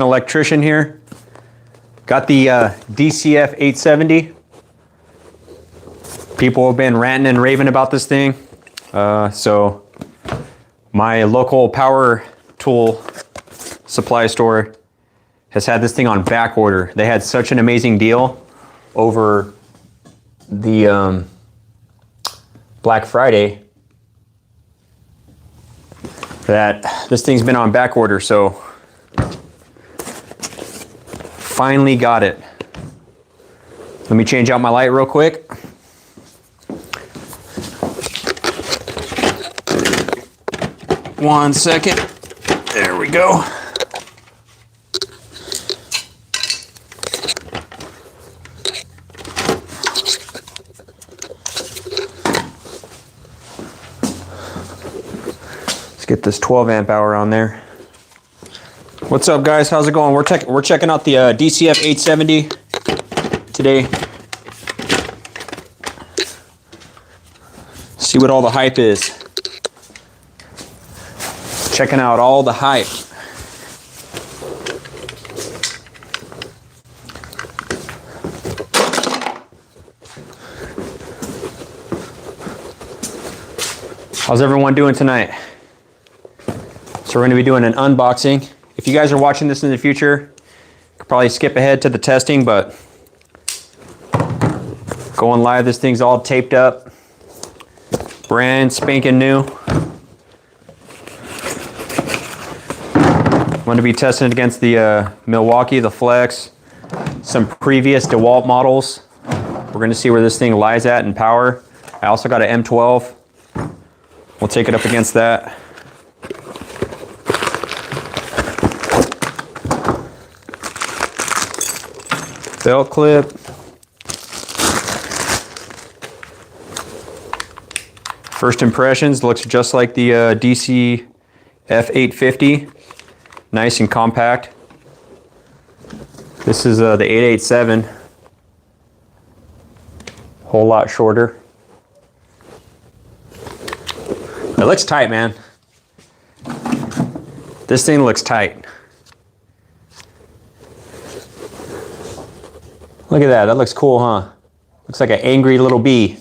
Electrician here. Got the DCF870. People have been ranting and raving about this thing. So my local power tool supply store has had this thing on back order. They had such an amazing deal over the Black Friday that this thing's been on back order, so finally got it. Let me change out my light real quick. One second. There we go. Let's get this 12 amp hour on there. What's up, guys? How's it going? We're checking out the DCF870 today. See what all the hype is. Checking out all the hype. How's everyone doing tonight? So we're going to be doing an unboxing. If you guys are watching this in the future, you could probably skip ahead to the testing, but going live, this thing's all taped up. Brand spanking new. I'm going to be testing it against the Milwaukee, the Flex, some previous Dewalt models. We're going to see where this thing lies at in power. I also got an M12. We'll take it up against that. Belt clip. First impressions, looks just like the DCF870. Nice and compact. This is the 887. Whole lot shorter. It looks tight, man. This thing looks tight. Look at that, that looks cool, huh? Looks like an angry little bee.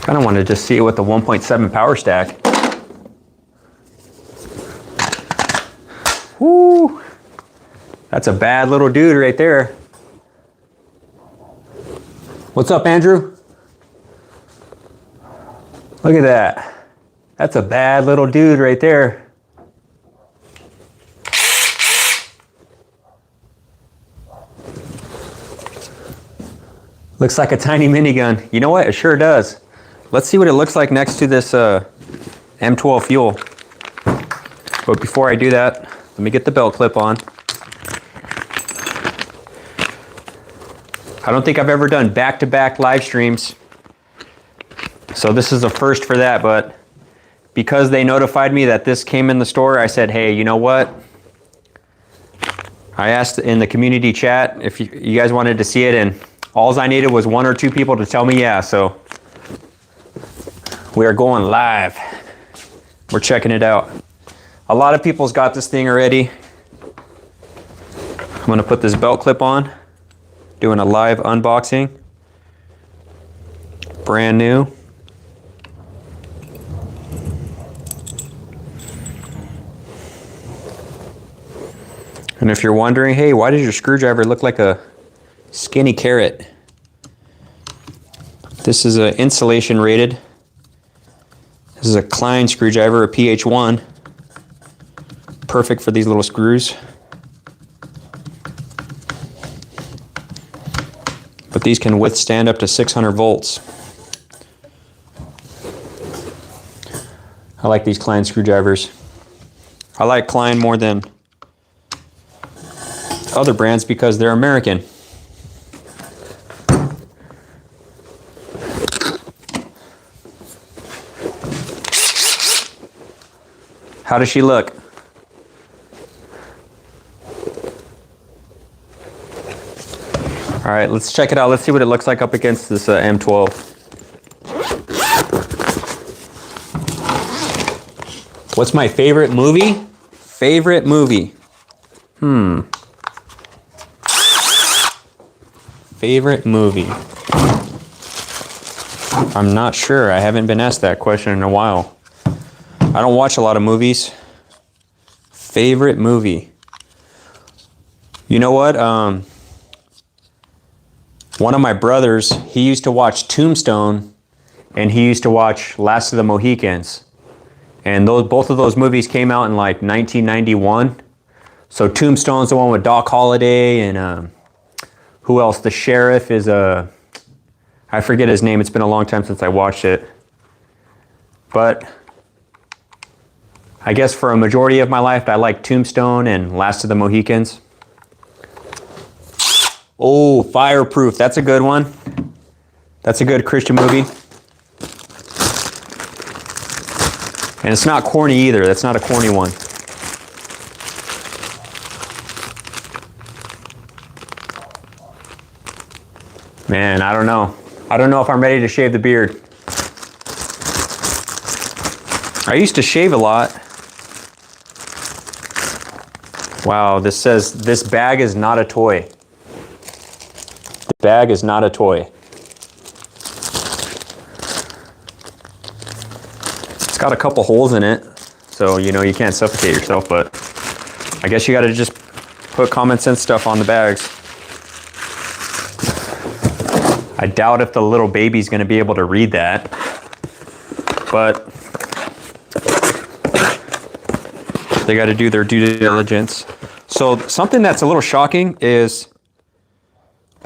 Kind of want to just see it with the 1.7 power stack. Woo! That's a bad little dude right there. What's up, Andrew? Look at that. That's a bad little dude right there. Looks like a tiny minigun. You know what? It sure does. Let's see what it looks like next to this M12 fuel. But before I do that, let me get the belt clip on. I don't think I've ever done back-to-back live streams, so this is a first for that, but because they notified me that this came in the store, I said, hey, you know what? I asked in the community chat if you guys wanted to see it, and all I needed was 1 or 2 people to tell me yeah, so we are going live. We're checking it out. A lot of people's got this thing already. I'm gonna put this belt clip on, doing a live unboxing. Brand new. And if you're wondering, hey, why does your screwdriver look like a skinny carrot? This is insulation rated. This is a Klein screwdriver, a PH1. Perfect for these little screws. But these can withstand up to 600 volts. I like these Klein screwdrivers. I like Klein more than other brands because they're American. How does she look? All right, let's check it out. Let's see what it looks like up against this M12. What's my favorite movie? Favorite movie. Favorite movie. I'm not sure. I haven't been asked that question in a while. I don't watch a lot of movies. Favorite movie. You know what? One of my brothers, he used to watch Tombstone, and he used to watch Last of the Mohicans. And both of those movies came out in like 1991. So Tombstone's the one with Doc Holliday, and who else? The sheriff is I forget his name. It's been a long time since I watched it. But I guess for a majority of my life, I like Tombstone and Last of the Mohicans. Oh, Fireproof. That's a good one. That's a good Christian movie. And it's not corny either. That's not a corny one. Man, I don't know. I don't know if I'm ready to shave the beard. I used to shave a lot. Wow, this says, this bag is not a toy. The bag is not a toy. It's got a couple holes in it, so you know you can't suffocate yourself, but I guess you gotta just put common sense stuff on the bags. I doubt if the little baby's gonna be able to read that, but they gotta do their due diligence. So something that's a little shocking is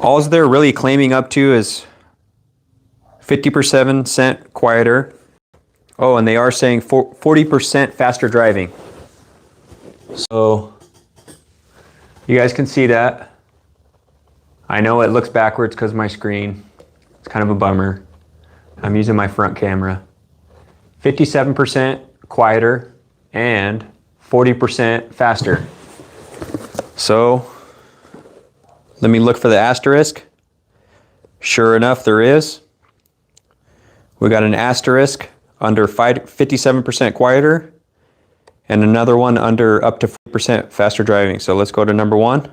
all they're really claiming up to is 50% quieter. Oh, and they are saying 40% faster driving. So you guys can see that. I know it looks backwards because of my screen. It's kind of a bummer. I'm using my front camera. 57% quieter and 40% faster. So let me look for the asterisk. Sure enough, there is. We got an asterisk under 57% quieter, and another one under up to 40% faster driving. So let's go to number one.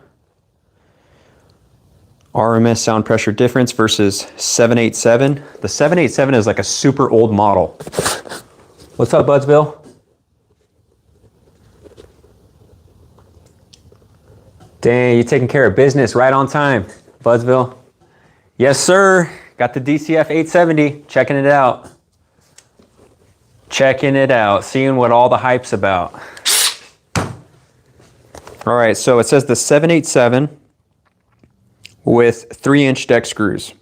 RMS sound pressure difference versus 787. The 787 is like a super old model. What's up, Budsville? Dang, you taking care of business right on time, Budsville. Yes, sir. Got the DCF870. Checking it out. Checking it out, seeing what all the hype's about. All right, so it says the 787 with 3-inch deck screws.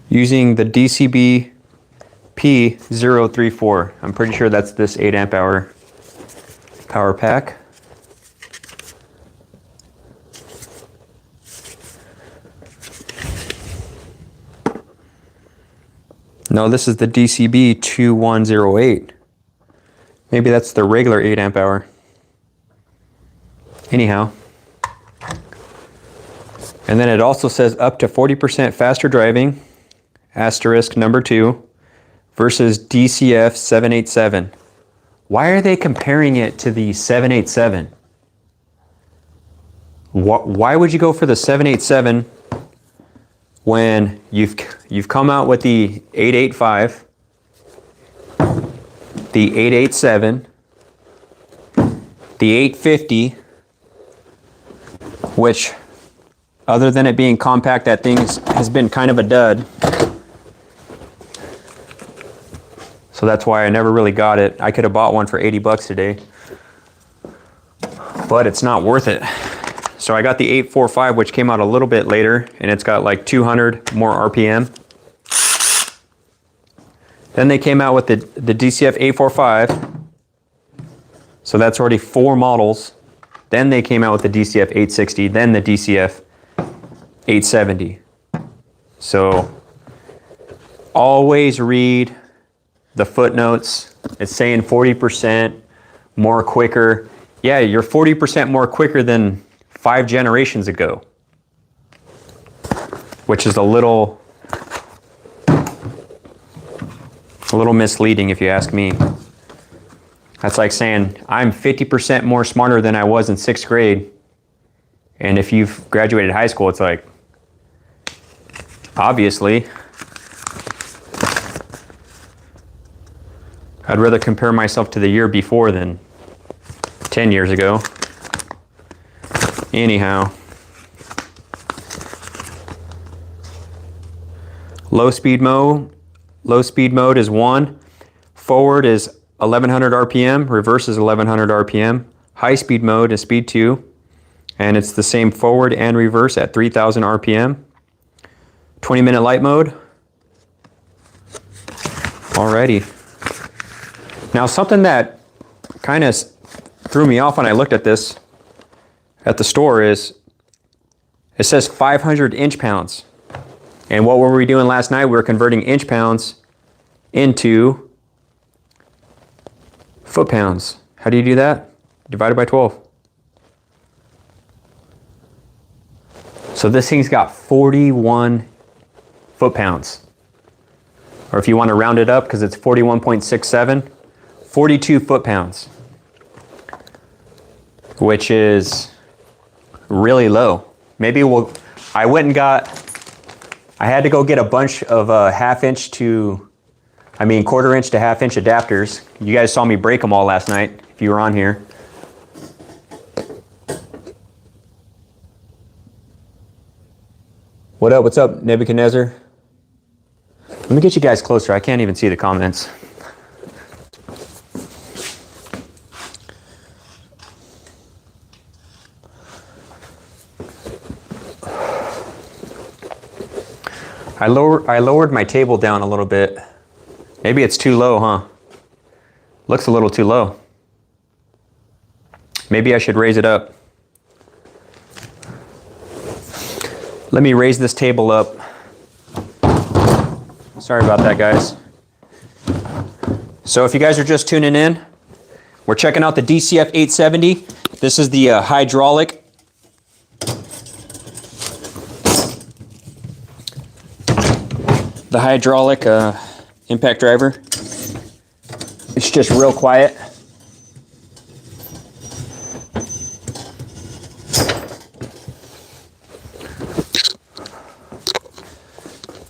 Using the DCB P034. I'm pretty sure that's this 8 amp hour power pack. No, this is the DCB 2108. Maybe that's the regular 8 amp hour. Anyhow. And then it also says up to 40% faster driving, asterisk number 2, versus DCF870. Why are they comparing it to the 787? Why would you go for the 787 when you've come out with the 885, the 887, the 850, which other than it being compact, that thing has been kind of a dud. So that's why I never really got it. I could have bought one for 80 bucks today, but it's not worth it. So I got the 845, which came out a little bit later, and it's got like 200 more RPM. Then they came out with the DCF 845. So that's already 4 models. Then they came out with the DCF 860, then the DCF 870. So always read the footnotes. It's saying 40% more quicker. Yeah, you're 40% more quicker than 5 generations ago, which is a little A little misleading if you ask me. That's like saying I'm 50% more smarter than I was in 6th grade. And if you've graduated high school, it's like, obviously. I'd rather compare myself to the year before than 10 years ago. Anyhow. Low speed mode is 1. Forward is 1100 RPM. Reverse is 1100 RPM. High speed mode is speed 2. And it's the same forward and reverse at 3000 RPM. 20-minute light mode. Alrighty. Now something that kind of threw me off when I looked at this at the store is it says 500 inch-pounds. And what were we doing last night? We were converting inch-pounds into foot-pounds. How do you do that? Divided by 12. So this thing's got 41 foot-pounds. Or if you want to round it up, because it's 41.67, 42 foot-pounds. Which is really low. Maybe I went and got, I had to go get a bunch of quarter-inch to half-inch adapters. You guys saw me break them all last night, if you were on here. What up, what's up, Nebuchadnezzar? Let me get you guys closer, I can't even see the comments. I lowered my table down a little bit. Maybe it's too low, huh? Looks a little too low. Maybe I should raise it up. Let me raise this table up. Sorry about that, guys. So if you guys are just tuning in, we're checking out the DCF870. This is the hydraulic. The hydraulic impact driver. It's just real quiet.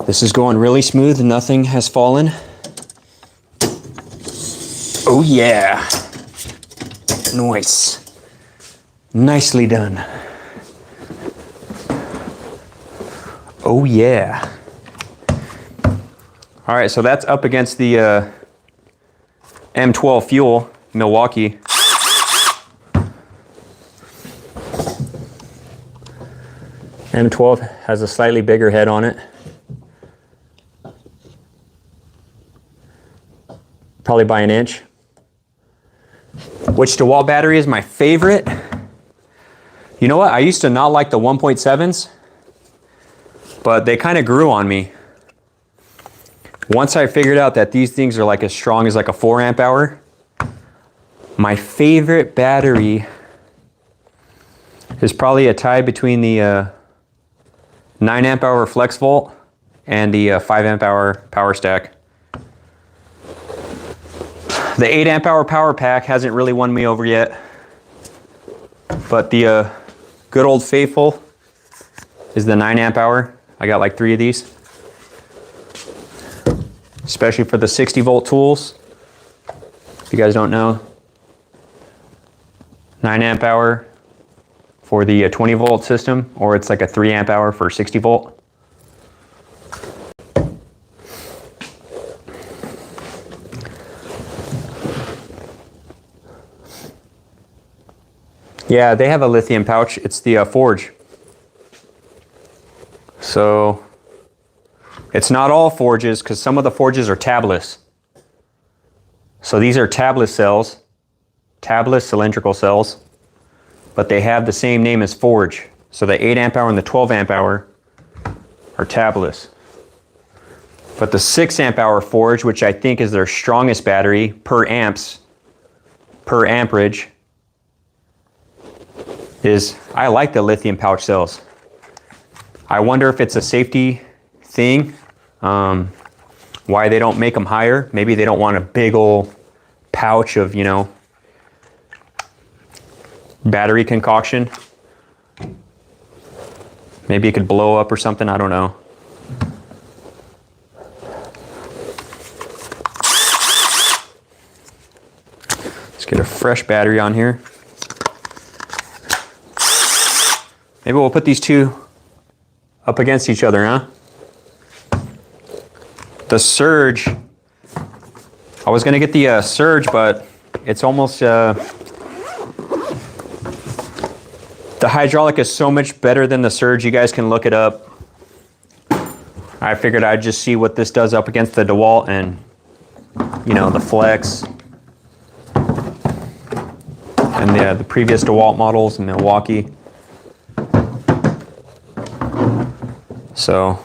This is going really smooth, nothing has fallen. Oh yeah. Nice. Nicely done. Oh yeah. All right, so that's up against the M12 Fuel, Milwaukee. M12 has a slightly bigger head on it. Probably by an inch. Which Dewalt battery is my favorite? You know what? I used to not like the 1.7s, but they kind of grew on me. Once I figured out that these things are like as strong as like a 4 amp hour, my favorite battery is probably a tie between the 9 amp hour Flexvolt and the 5 amp hour Power Stack. The 8 amp hour Power Pack hasn't really won me over yet, but the good old faithful is the 9 amp hour. I got like 3 of these. Especially for the 60 volt tools. If you guys don't know, 9 amp hour for the 20 volt system, or it's like a 3 amp hour for 60 volt. Yeah, they have a lithium pouch. It's the Forge. So it's not all forges, because some of the forges are tabless. So these are tabless cells, tabless cylindrical cells, but they have the same name as Forge. So the 8 amp hour and the 12 amp hour are tabless. But the 6 amp hour Forge, which I think is their strongest battery per amperage, I like the lithium pouch cells. I wonder if it's a safety thing. One why they don't make them higher. Maybe they don't want a big old pouch of, you know, battery concoction. Maybe it could blow up or something, I don't know. Let's get a fresh battery on here. Maybe we'll put these two up against each other, huh? The Surge, I was gonna get the Surge, but it's almost, the hydraulic is so much better than the Surge, you guys can look it up. I figured I'd just see what this does up against the Dewalt and, you know, the Flex. And the previous Dewalt models in Milwaukee. So,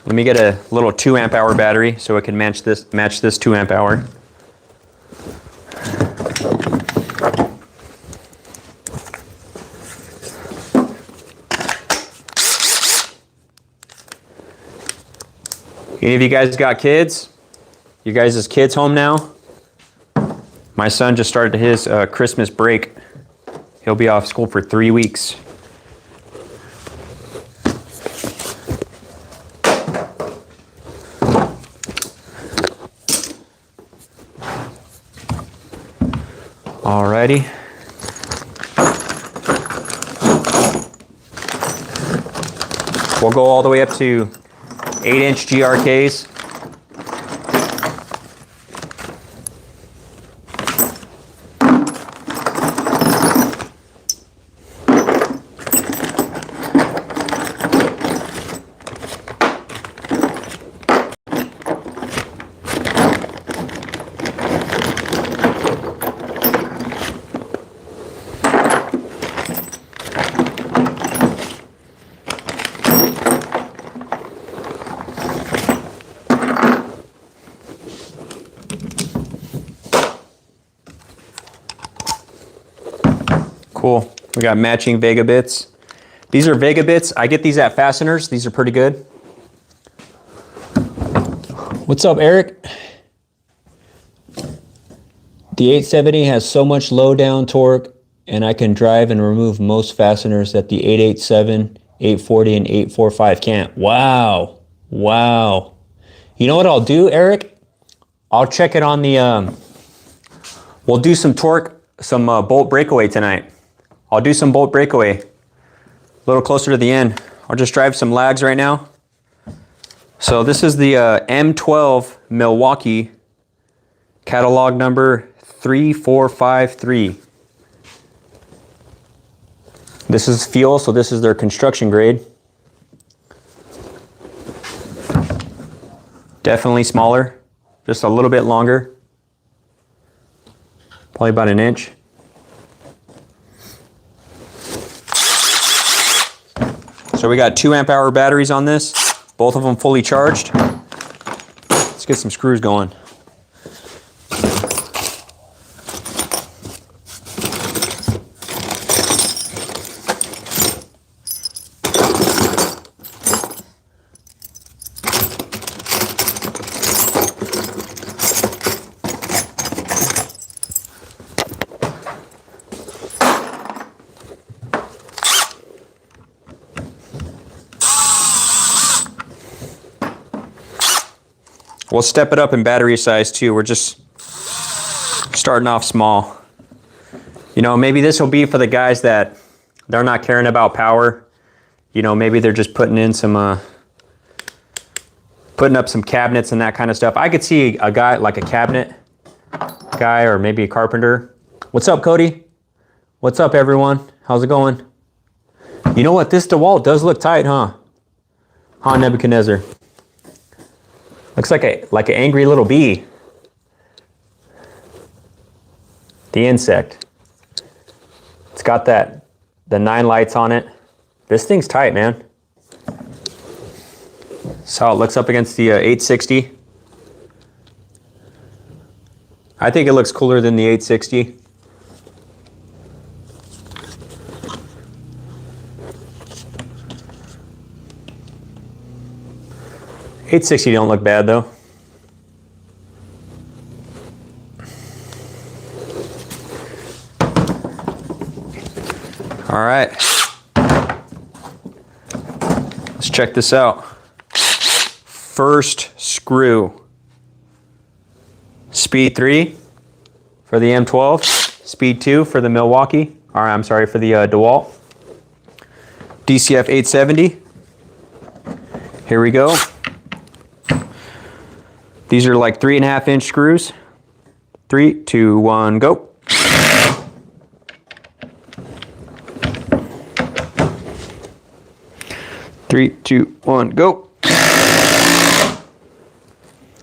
let me get a little 2 amp hour battery so it can match this 2 amp hour. Any of you guys got kids? You guys' kids home now? My son just started his Christmas break. He'll be off school for 3 weeks. Alrighty. We'll go all the way up to 8-inch GRKs. Cool. We got matching Vega bits. These are Vega bits. I get these at Fasteners. These are pretty good. What's up, Eric? The 870 has so much low down torque, and I can drive and remove most fasteners that the 887, 840, and 845 can't. Wow. Wow. You know what I'll do, Eric? I'll check it on the, we'll do some torque, some bolt breakaway tonight. I'll do some bolt breakaway a little closer to the end. I'll just drive some lags right now. So this is the M12 Milwaukee, catalog number 3453. This is fuel, so this is their construction grade. Definitely smaller, just a little bit longer. Probably about an inch. So we got 2 amp hour batteries on this, both of them fully charged. Let's get some screws going. We'll step it up in battery size too. We're just starting off small. You know, maybe this will be for the guys that they're not caring about power. You know, maybe they're just putting in some, putting up some cabinets and that kind of stuff. I could see a guy like a cabinet guy or maybe a carpenter. What's up, Cody? What's up, everyone? How's it going? You know what? This DeWalt does look tight, huh? Huh, Nebuchadnezzar? Looks like an angry little bee. The insect. It's got the 9 lights on it. This thing's tight, man. So it looks up against the 860. I think it looks cooler than the 860. 860 don't look bad though. All right, let's check this out. First screw, speed 3 for the M12, speed 2 for the Milwaukee, or I'm sorry, for the Dewalt. DCF870. Here we go. These are like 3.5 inch screws. 3, 2, 1, go. Three, two, one, go.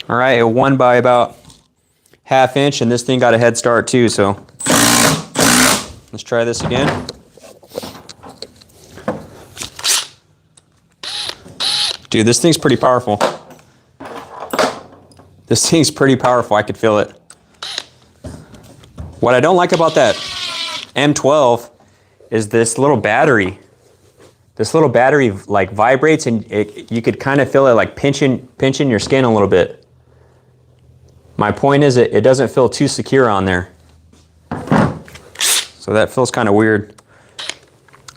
All right, it won by about 1/2 inch, and this thing got a head start too, so let's try this again. Dude, this thing's pretty powerful. This thing's pretty powerful, I could feel it. What I don't like about that M12 is this little battery. This little battery like vibrates, and you could kind of feel it like pinching your skin a little bit. My point is it doesn't feel too secure on there. So that feels kind of weird.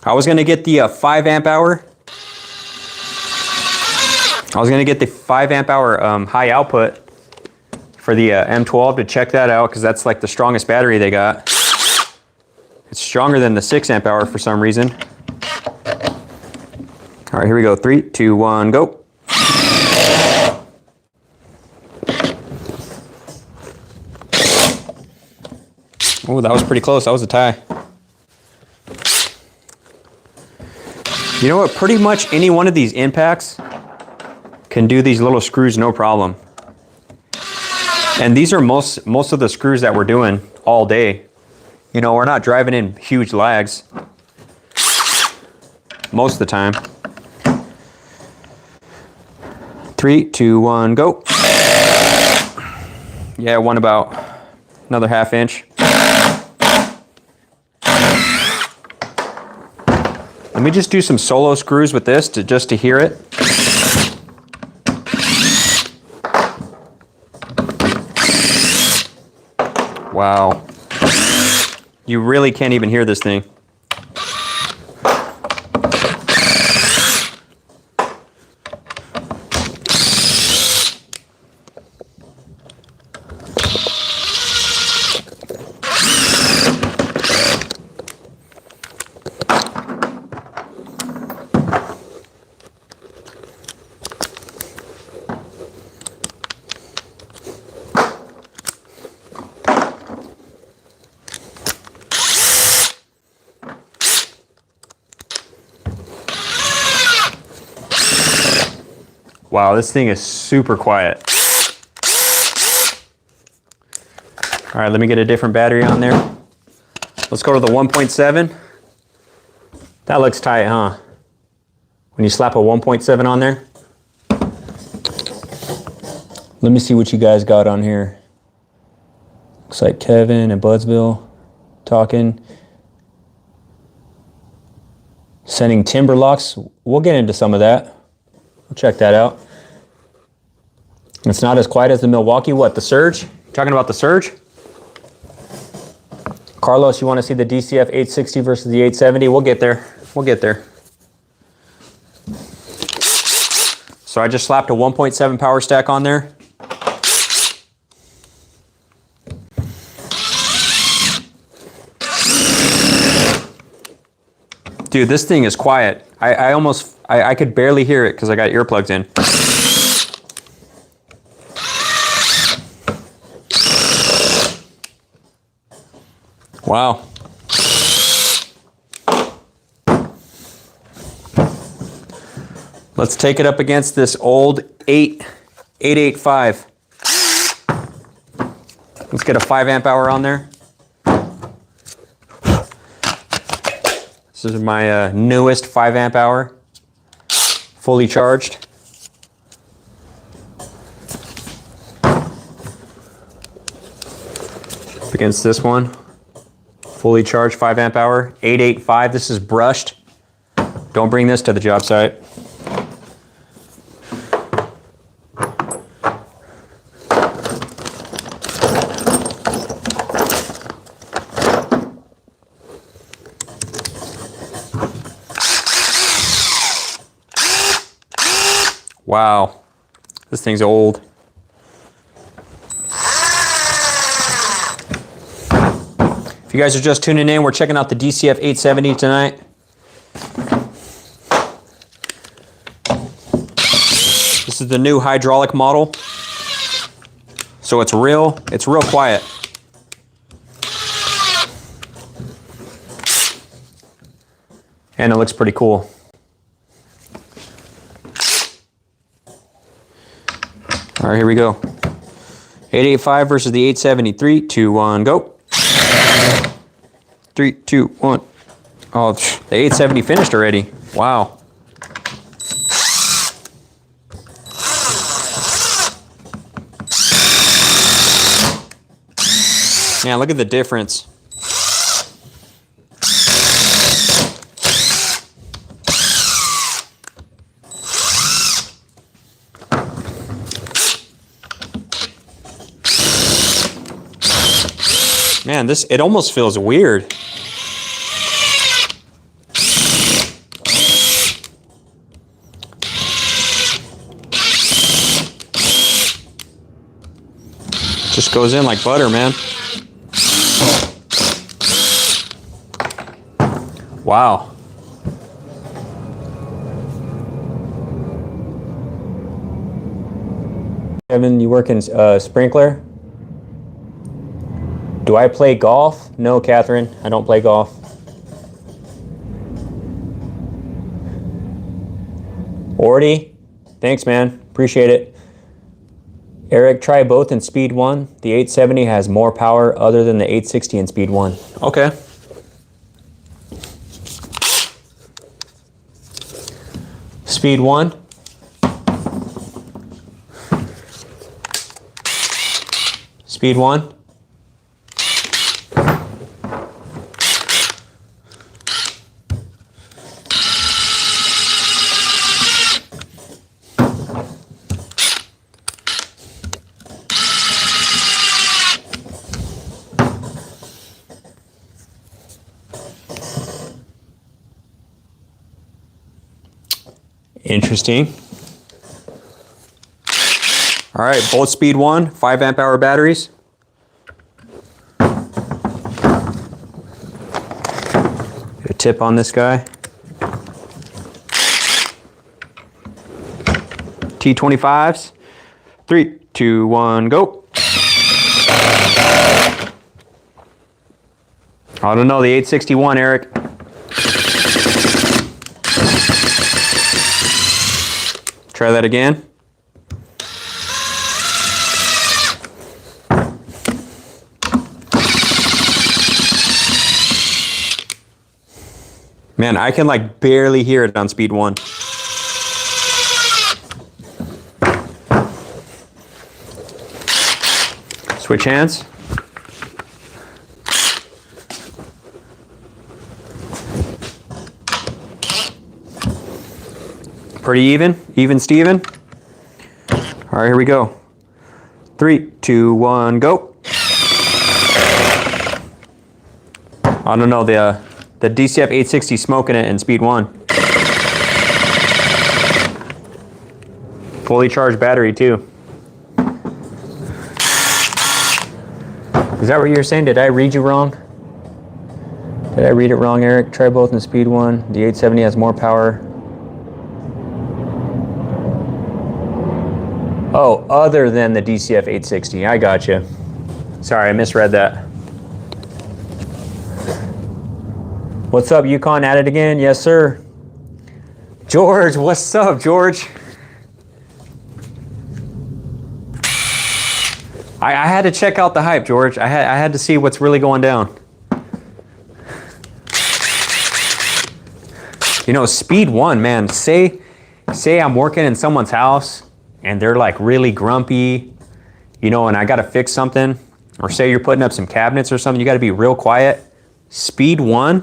I was gonna get the 5 amp hour. I was gonna get the 5 amp hour high output for the M12 to check that out, because that's like the strongest battery they got. It's stronger than the 6 amp hour for some reason. All right, here we go. 3, 2, 1, go. Oh, that was pretty close. That was a tie. You know what? Pretty much any one of these impacts can do these little screws no problem. And these are most of the screws that we're doing all day. You know, we're not driving in huge lags most of the time. 3, 2, 1, go. Yeah, one about another 1/2 inch. Let me just do some solo screws with this just to hear it. Wow. You really can't even hear this thing. Wow, this thing is super quiet. All right, let me get a different battery on there. Let's go to the 1.7. That looks tight, huh? When you slap a 1.7 on there. Let me see what you guys got on here. Looks like Kevin and Budsville talking. Sending timber locks. We'll get into some of that. We'll check that out. It's not as quiet as the Milwaukee. What, the Surge? Talking about the Surge? Carlos, you want to see the DCF860 versus the 870? We'll get there. We'll get there. So I just slapped a 1.7 power stack on there. Dude, this thing is quiet. I could barely hear it because I got earplugs in. Wow. Let's take it up against this old 885. Let's get a 5 amp hour on there. This is my newest 5 amp hour, fully charged. Up against this one, fully charged 5 amp hour, 885. This is brushed. Don't bring this to the job site. Wow, this thing's old. If you guys are just tuning in, we're checking out the DCF870 tonight. This is the new hydraulic model. So it's real quiet. And it looks pretty cool. All right, here we go. 885 versus the 870. 3, 2, 1, go. 3, 2, 1. Oh, the 870 finished already. Wow. Man, look at the difference. Man, it almost feels weird. Just goes in like butter, man. Wow. Kevin, you work in sprinkler? Do I play golf? No, Catherine, I don't play golf. Orty, thanks, man. Appreciate it. Eric, try both in speed 1. The 870 has more power other than the 860 in speed 1. Okay. Speed 1. Speed 1. Interesting. All right, both speed 1, 5 amp hour batteries. Get a tip on this guy. T25s. 3, 2, 1, go. I don't know, the 861, Eric. Try that again. Man, I can like barely hear it on speed 1. Switch hands. Pretty even Steven. All right, here we go. 3, 2, 1, go. I don't know, the DCF860 smoking it in speed 1. Fully charged battery too. Is that what you're saying? Did I read you wrong? Did I read it wrong, Eric? Try both in speed 1. The 870 has more power. Oh, other than the DCF860. I got you. Sorry, I misread that. What's up, Yukon? At it again? Yes, sir. George, what's up, George? I had to check out the hype, George. I had to see what's really going down. You know, speed 1, man. Say I'm working in someone's house and they're like really grumpy, you know, and I gotta fix something, or say you're putting up some cabinets or something, you gotta be real quiet. Speed 1,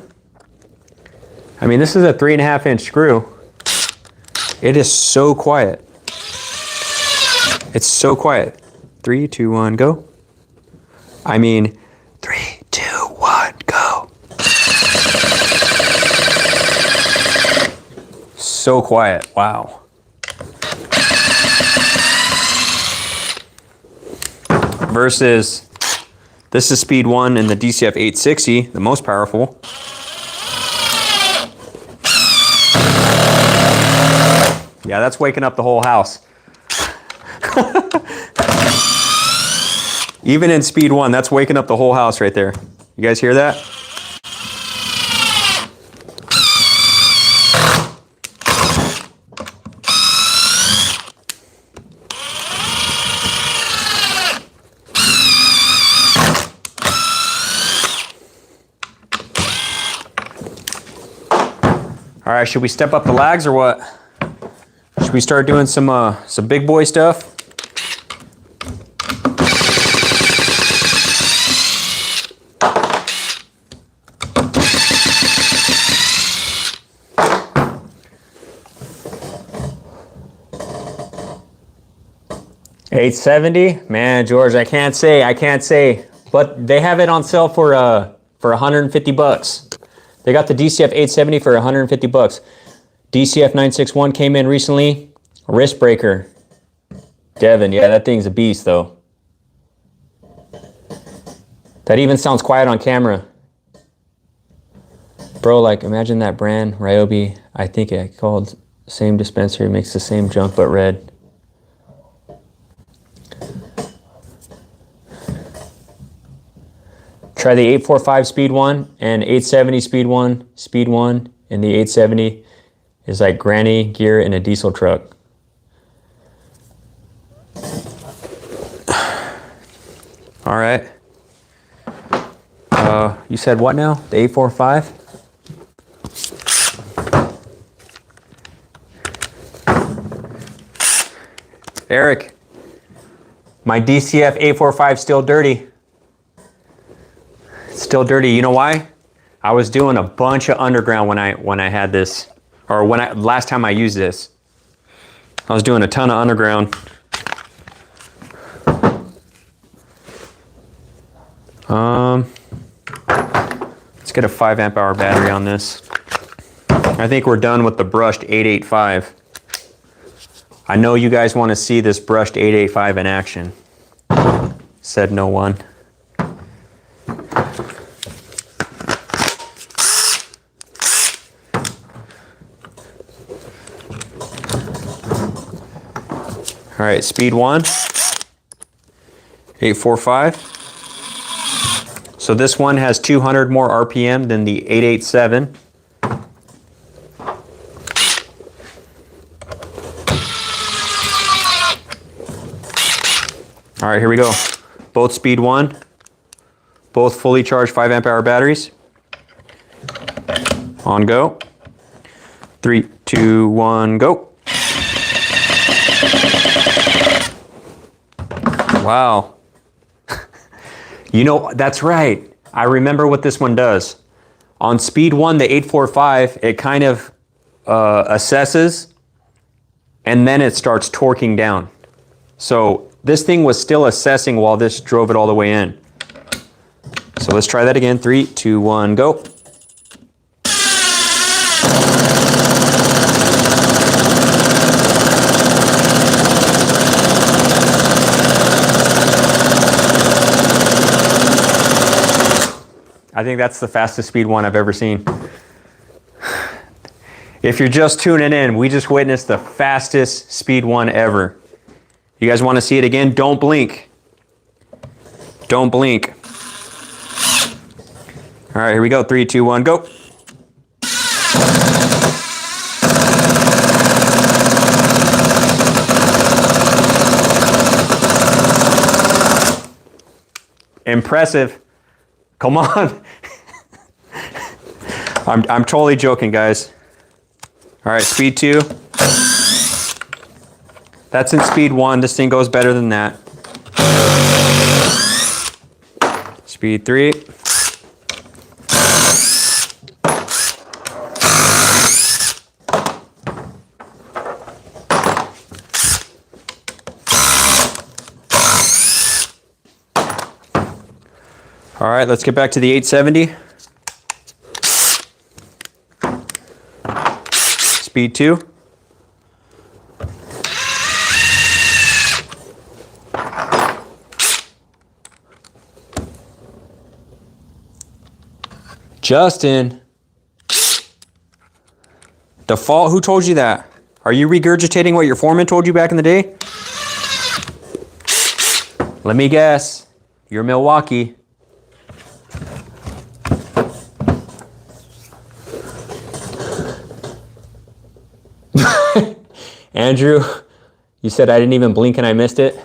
I mean, this is a 3.5-inch screw. It is so quiet. It's so quiet. 3, 2, 1, go. I mean, 3, 2, 1, go. So quiet, wow. versus this is speed 1 in the DCF870, the most powerful. Yeah, that's waking up the whole house. Even in speed 1, that's waking up the whole house right there. You guys hear that? All right, should we step up the lags or what? Should we start doing some big boy stuff? $870, man, George, I can't say, but they have it on sale for 150 bucks. They got the DCF870 for 150 bucks. DCF961 came in recently. Wrist breaker. Devin, yeah, that thing's a beast though. That even sounds quiet on camera. Bro, like imagine that brand, Ryobi. I think it called same dispenser, makes the same junk but red. Try the 845 speed 1 and 870 speed 1. Speed 1 and the 870 is like granny gear in a diesel truck. All right. You said what now? The 845? Eric, my DCF 845 still dirty. It's still dirty. You know why? I was doing a bunch of underground when I had this, or last time I used this. I was doing a ton of underground. Let's get a 5 amp hour battery on this. I think we're done with the brushed 885. I know you guys want to see this brushed 885 in action. Said no one. All right, speed 1, 845. So this one has 200 more RPM than the 887. All right, here we go. Both speed 1, both fully charged 5 amp hour batteries. On go. 3, 2, 1, go. Wow. You know, that's right. I remember what this one does. On speed 1, the 845, it kind of assesses and then it starts torquing down. So this thing was still assessing while this drove it all the way in. So let's try that again. 3, 2, 1, go. I think that's the fastest speed 1 I've ever seen. If you're just tuning in, we just witnessed the fastest speed 1 ever. You guys want to see it again? Don't blink. Don't blink. All right, here we go. 3, 2, 1, go. Impressive. Come on. I'm totally joking, guys. All right, speed 2. That's in speed 1. This thing goes better than that. Speed 3. All right, let's get back to the 870. Speed 2. Justin. Default, who told you that? Are you regurgitating what your foreman told you back in the day? Let me guess. You're Milwaukee. Andrew, you said I didn't even blink and I missed it.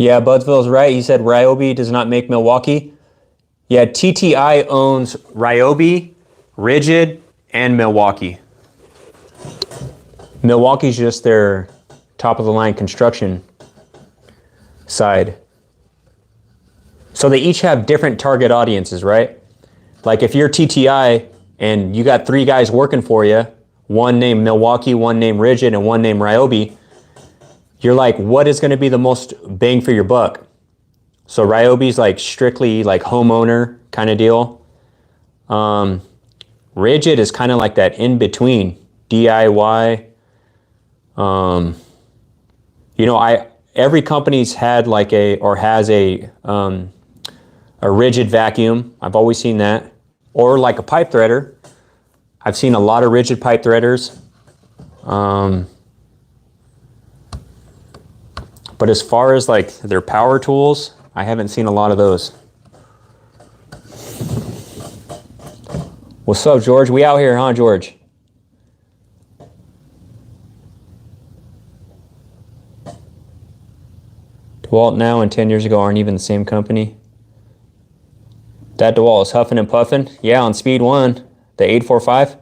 Yeah, Budsville's right. He said Ryobi does not make Milwaukee. Yeah, TTI owns Ryobi, Rigid, and Milwaukee. Milwaukee's just their top of the line construction side. So they each have different target audiences, right? Like if you're TTI and you got 3 guys working for you, one named Milwaukee, one named Rigid, and one named Ryobi, you're like, what is going to be the most bang for your buck? So Ryobi's like strictly like homeowner kind of deal. Rigid is kind of like that in between DIY. You know, every company's had like has a rigid vacuum. I've always seen that. Or like a pipe threader. I've seen a lot of rigid pipe threaders. But as far as like their power tools, I haven't seen a lot of those. What's up, George? We out here, huh, George? Dewalt now and 10 years ago aren't even the same company. That Dewalt is huffing and puffing. Yeah, on speed 1, the 845.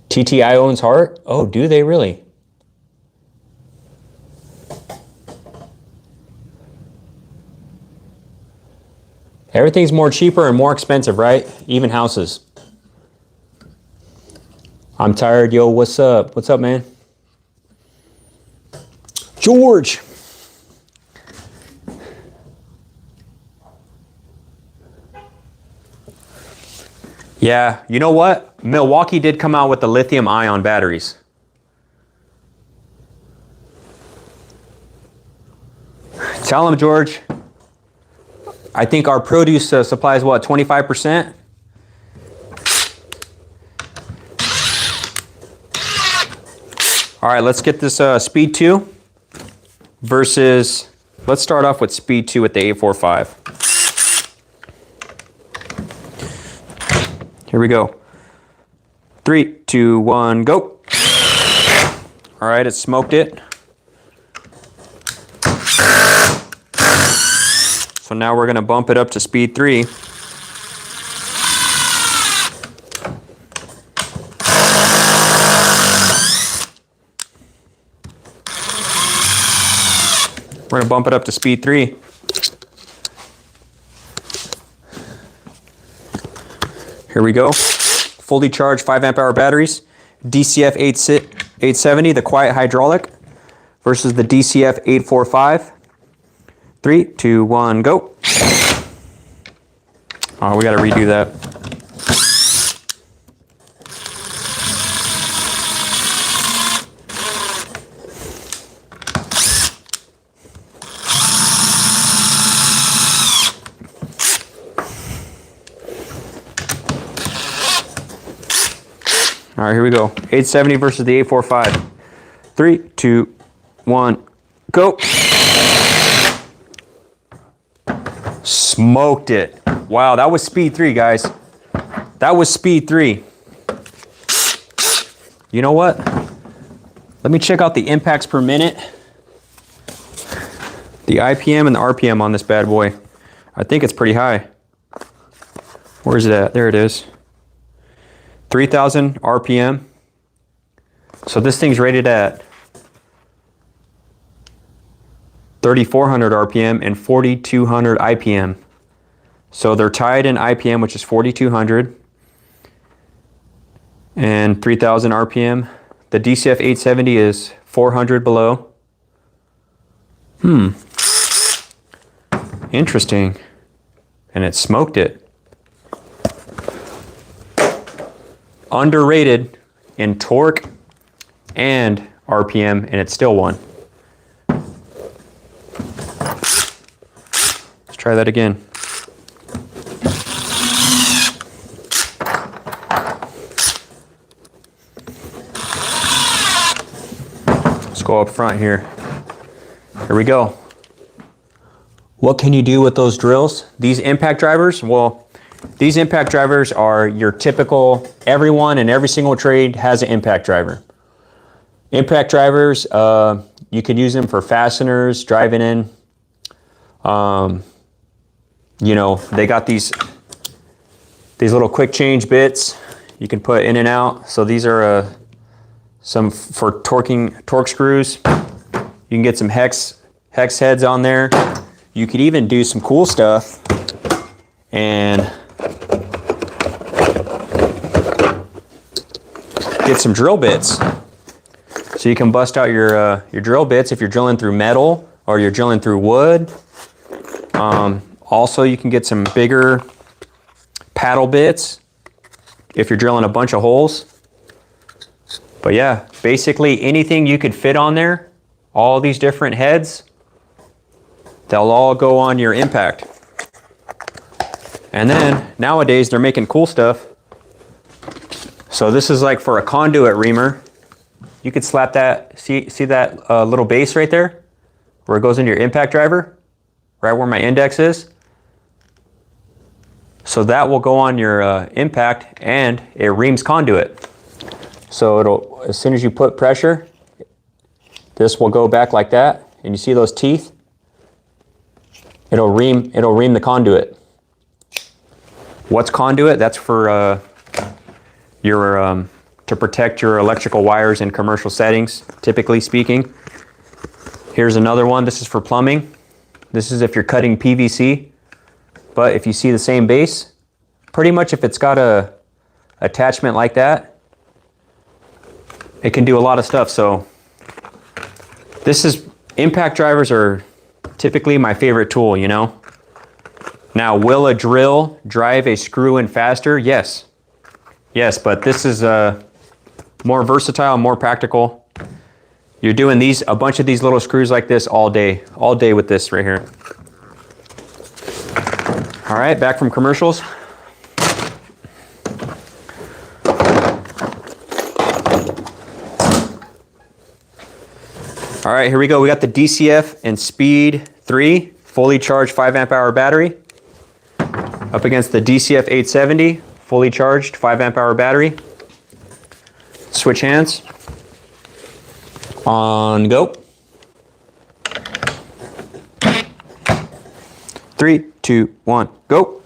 TTI owns Hart? Oh, do they really? Everything's more cheaper and more expensive, right? Even houses. I'm tired. Yo, what's up? What's up, man? George! Yeah, you know what? Milwaukee did come out with the lithium-ion batteries. Tell him, George. I think our produce supply is what, 25%? All right, let's get this speed 2 versus, let's start off with speed 2 with the 845. Here we go. 3, 2, 1, go. All right, it smoked it. So now we're gonna bump it up to speed 3. We're gonna bump it up to speed 3. Here we go. Fully charged 5 amp hour batteries. DCF870, the quiet hydraulic, versus the DCF845. 3, 2, 1, go. Oh, we gotta redo that. All right, here we go. 870 versus the 845. 3, 2, 1, go. Smoked it. Wow, that was speed 3, guys. That was speed 3. You know what? Let me check out the impacts per minute. The IPM and the RPM on this bad boy. I think it's pretty high. Where's it at? There it is. 3,000 RPM. So this thing's rated at 3,400 RPM and 4,200 IPM. So they're tied in IPM, which is 4,200 and 3,000 RPM. The DCF870 is 400 below. Interesting. And it smoked it. Underrated. in torque and RPM, and it still won. Let's try that again. Let's go up front here. Here we go. What can you do with those drills? These impact drivers? Well, these impact drivers are your typical, everyone in every single trade has an impact driver. Impact drivers, you can use them for fasteners, driving in. You know, they got these little quick change bits you can put in and out. So these are some for torque screws. You can get some hex heads on there. You could even do some cool stuff and get some drill bits. So you can bust out your drill bits if you're drilling through metal or you're drilling through wood. Also, you can get some bigger paddle bits if you're drilling a bunch of holes. But yeah, basically anything you could fit on there, all these different heads, they'll all go on your impact. And then nowadays they're making cool stuff. So this is like for a conduit reamer. You could slap that, see that little base right there where it goes into your impact driver, right where my index is. So that will go on your impact, and it reams conduit. So it'll, as soon as you put pressure, this will go back like that, and you see those teeth? It'll ream the conduit. What's conduit? That's for your to protect your electrical wires in commercial settings, typically speaking. Here's another one. This is for plumbing. This is if you're cutting PVC. But if you see the same base, pretty much if it's got a attachment like that, it can do a lot of stuff. So impact drivers are typically my favorite tool, you know. Now, will a drill drive a screw in faster? Yes. Yes, but this is more versatile, more practical. You're doing a bunch of these little screws like this all day with this right here. All right, back from commercials. All right, here we go. We got the DCF and Speed 3 fully charged 5 amp hour battery up against the DCF870 fully charged 5 amp hour battery. Switch hands. On go. 3, 2, 1, go.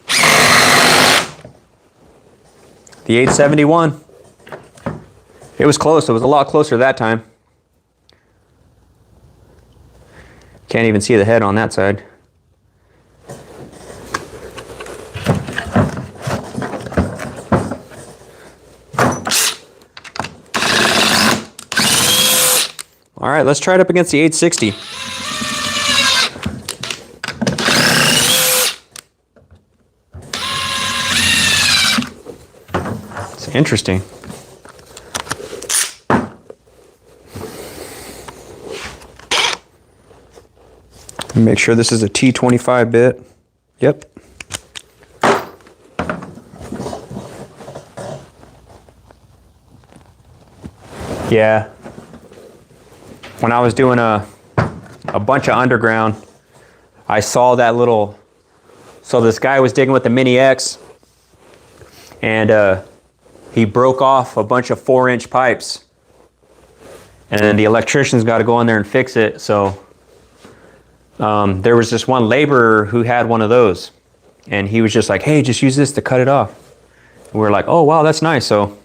The 871. It was close. It was a lot closer that time. Can't even see the head on that side. All right, let's try it up against the 860. It's interesting. Make sure this is a T25 bit. Yep. Yeah. When I was doing a bunch of underground, I saw that little, so this guy was digging with the Mini X, and he broke off a bunch of 4-inch pipes, and then the electrician's got to go in there and fix it. So there was this one laborer who had one of those, and he was just like, hey, just use this to cut it off. And we were like, oh wow, that's nice. So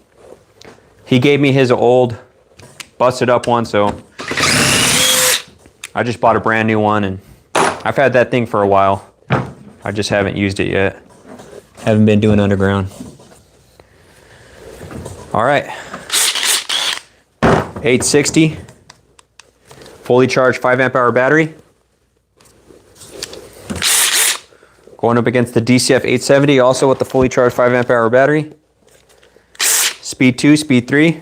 he gave me his old busted up one, so I just bought a brand new one, and I've had that thing for a while. I just haven't used it yet. Haven't been doing underground. All right. 860, fully charged 5 amp hour battery. Going up against the DCF870, also with the fully charged 5 amp hour battery. Speed 2, Speed 3.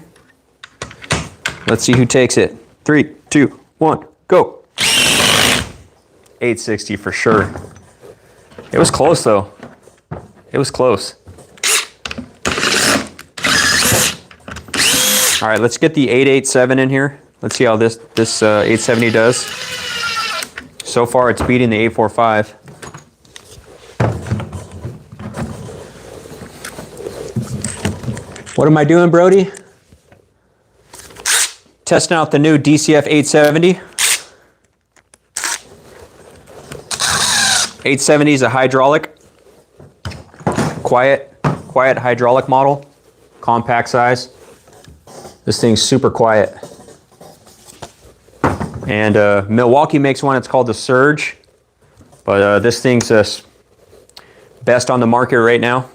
Let's see who takes it. 3, 2, 1, go. 860 for sure. It was close though. It was close. All right, let's get the 887 in here. Let's see how this 870 does. So far, it's beating the 845. What am I doing, Brody? Testing out the new DCF870. 870 is a hydraulic, quiet hydraulic model, compact size. This thing's super quiet. And Milwaukee makes one, it's called the Surge. But this thing's best on the market right now.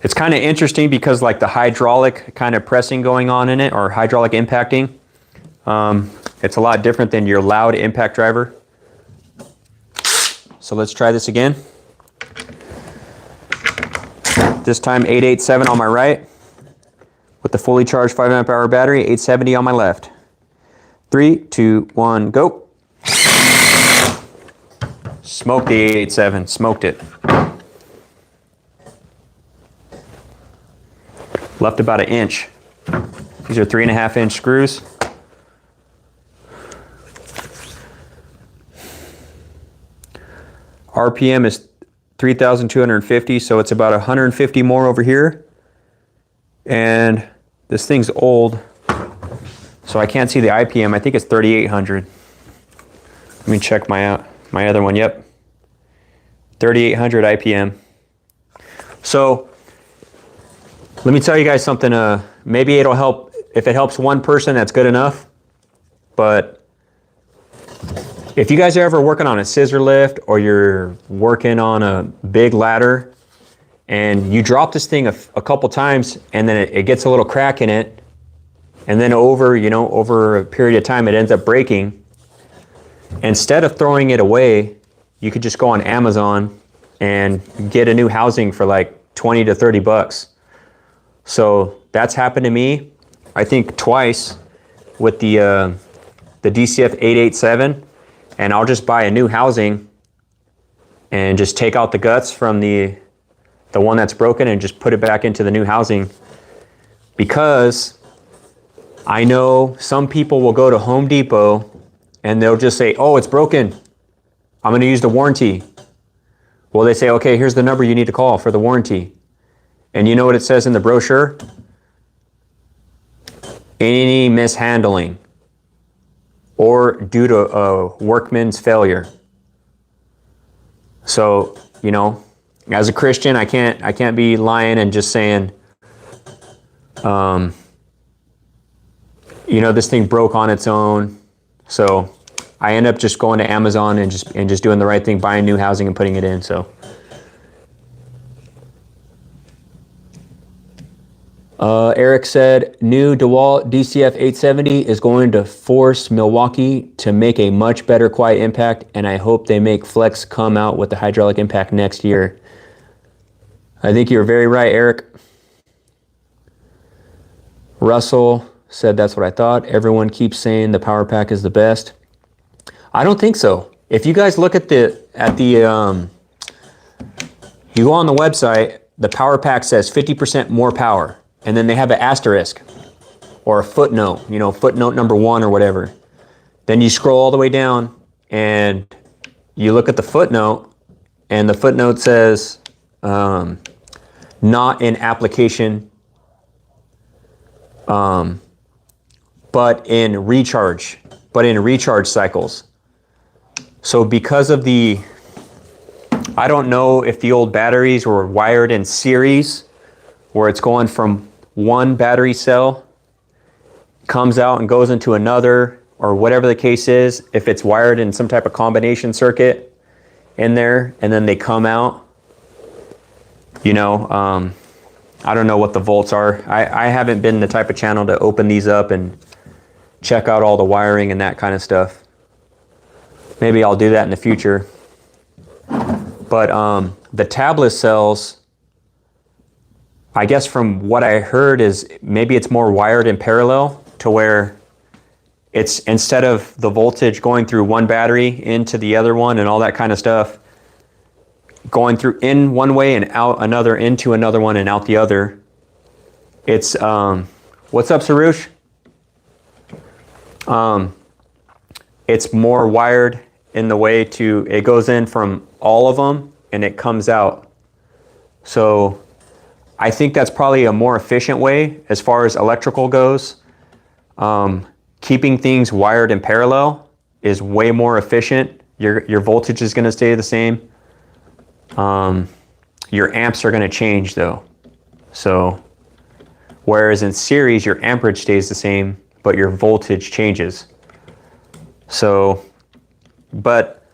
It's kind of interesting because like the hydraulic kind of pressing going on in it, or hydraulic impacting, it's a lot different than your loud impact driver. So let's try this again. This time 887 on my right with the fully charged 5 amp hour battery, 870 on my left. 3, 2, 1, go. Smoked the 887, smoked it. Left about an inch. These are 3.5 inch screws. RPM is 3,250, so it's about 150 more over here. And this thing's old, so I can't see the IPM. I think it's 3,800. Let me check my other one. Yep, 3,800 IPM. So let me tell you guys something. Maybe it'll help. If it helps one person, that's good enough. But if you guys are ever working on a scissor lift or you're working on a big ladder and you drop this thing a couple times and then it gets a little crack in it, and then over a period of time it ends up breaking, instead of throwing it away, you could just go on Amazon and get a new housing for like 20 to 30 bucks. So that's happened to me, I think twice with the DCF887, and I'll just buy a new housing and just take out the guts from the one that's broken and just put it back into the new housing, because I know some people will go to Home Depot and they'll just say, oh, it's broken, I'm going to use the warranty. Well, they say, okay, here's the number you need to call for the warranty. And you know what it says in the brochure? Any mishandling or due to a workman's failure. So, as a Christian, I can't be lying and just saying, this thing broke on its own. So I end up just going to Amazon and just doing the right thing, buying new housing and putting it in. So Eric said, new Dewalt DCF870 is going to force Milwaukee to make a much better quiet impact, and I hope they make Flex come out with the hydraulic impact next year. I think you're very right, Eric. Russell said, that's what I thought. Everyone keeps saying the power pack is the best. I don't think so. If you guys look at you go on the website, the power pack says 50% more power. And then they have an asterisk or a footnote, footnote number 1 or whatever. Then you scroll all the way down and you look at the footnote, and the footnote says, not in application, but in recharge cycles. So because of I don't know if the old batteries were wired in series, where it's going from one battery cell, comes out and goes into another, or whatever the case is, if it's wired in some type of combination circuit in there, and then they come out, I don't know what the volts are. I haven't been the type of channel to open these up and check out all the wiring and that kind of stuff. Maybe I'll do that in the future. But the tabless cells, I guess from what I heard is maybe it's more wired in parallel. to where it's, instead of the voltage going through one battery into the other one and all that kind of stuff, going through in one way and out another, into another one and out the other, it's, what's up, Sarush? It's more wired in the way to, it goes in from all of them and it comes out. So I think that's probably a more efficient way as far as electrical goes. Keeping things wired in parallel is way more efficient. Your voltage is going to stay the same. Your amps are going to change though. So whereas in series, your amperage stays the same, but your voltage changes. So, but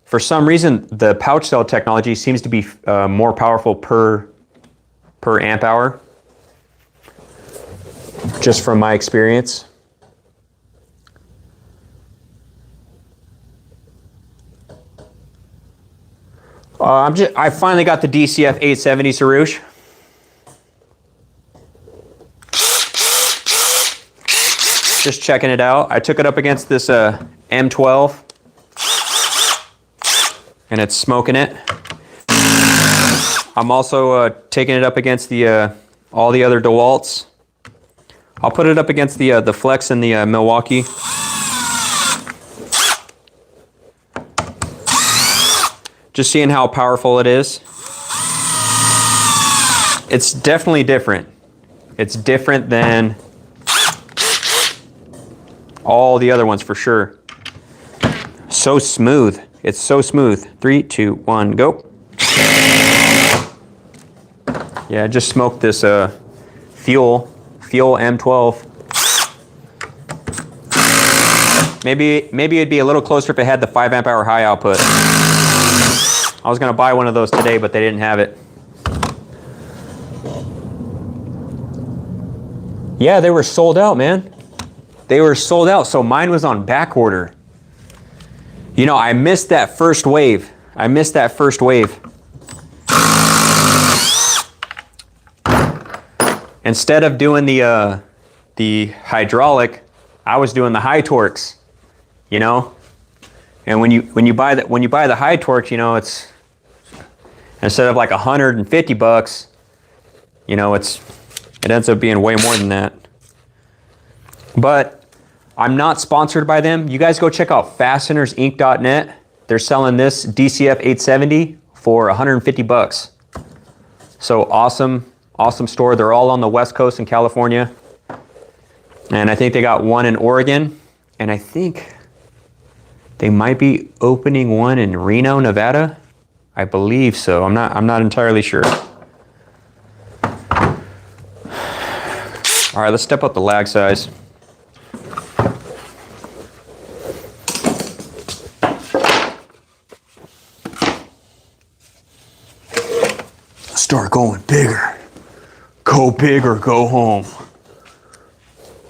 for some reason, the pouch cell technology seems to be more powerful per amp hour, just from my experience. I finally got the DCF870, Sarush. Just checking it out. I took it up against this M12, and it's smoking it. I'm also taking it up against the all the other Dewalts. I'll put it up against the Flex and the Milwaukee. Just seeing how powerful it is. It's definitely different. It's different than all the other ones for sure. So smooth. It's so smooth. 3, 2, 1, go. Yeah, I just smoked this Fuel M12. Maybe it'd be a little closer if it had the 5 amp hour high output. I was gonna buy one of those today, but they didn't have it. Yeah, they were sold out, man. They were sold out, so mine was on back order. You know, I missed that first wave. Instead of doing the hydraulic, I was doing the high torques, you know? And when you buy the high torques, you know, it's instead of like $150, you know, it ends up being way more than that. But I'm not sponsored by them. You guys go check out fastenersinc.net. They're selling this DCF870 for $150. So awesome store. They're all on the West Coast in California. And I think they got one in Oregon. And I think they might be opening one in Reno, Nevada. I believe so. I'm not entirely sure. All right, let's step up the lag size. Start going bigger. Go big or go home.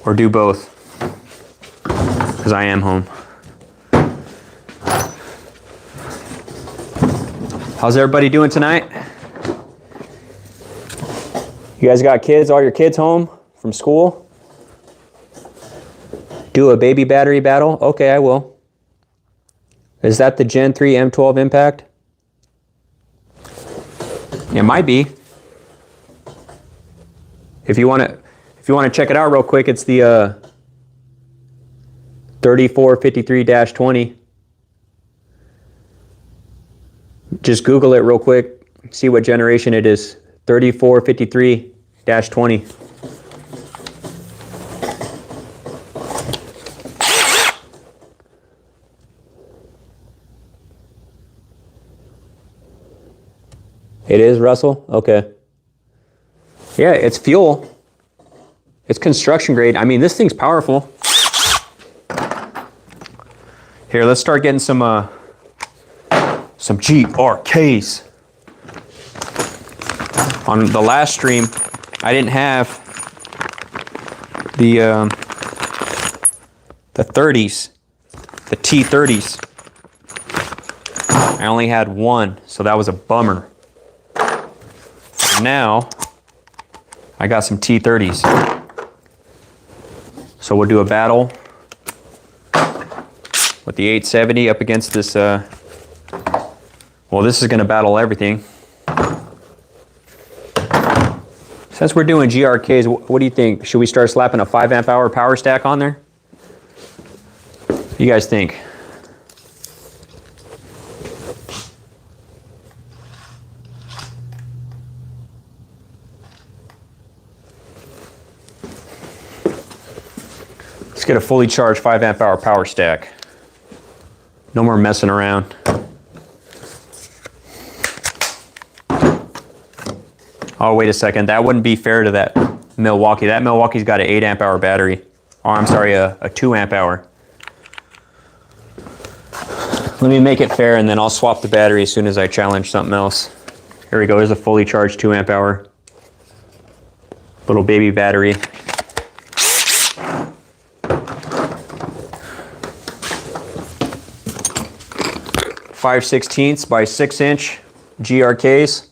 Or do both. Because I am home. How's everybody doing tonight? You guys got kids? All your kids home from school? Do a baby battery battle? Okay, I will. Is that the Gen 3 M12 Impact? It might be. If you want to check it out real quick, it's the 3453-20. Just Google it real quick, see what generation it is. 3453-20. It is, Russell? Okay. Yeah, it's fuel. It's construction grade. I mean, this thing's powerful. Here, let's start getting some GRKs. On the last stream, I didn't have the 30s, the T30s. I only had one, so that was a bummer. Now, I got some T30s. So we'll do a battle with the 870 up against this, well, this is gonna battle everything. Since we're doing GRKs, what do you think? Should we start slapping a 5 amp hour power stack on there? What do you guys think? Let's get a fully charged 5 amp hour power stack. No more messing around. Oh, wait a second. That wouldn't be fair to that Milwaukee. That Milwaukee's got an 8 amp hour battery. Or I'm sorry, a 2 amp hour. Let me make it fair and then I'll swap the battery as soon as I challenge something else. Here we go. There's a fully charged 2 amp hour. Little baby battery. 5/16 by 6 inch GRKs.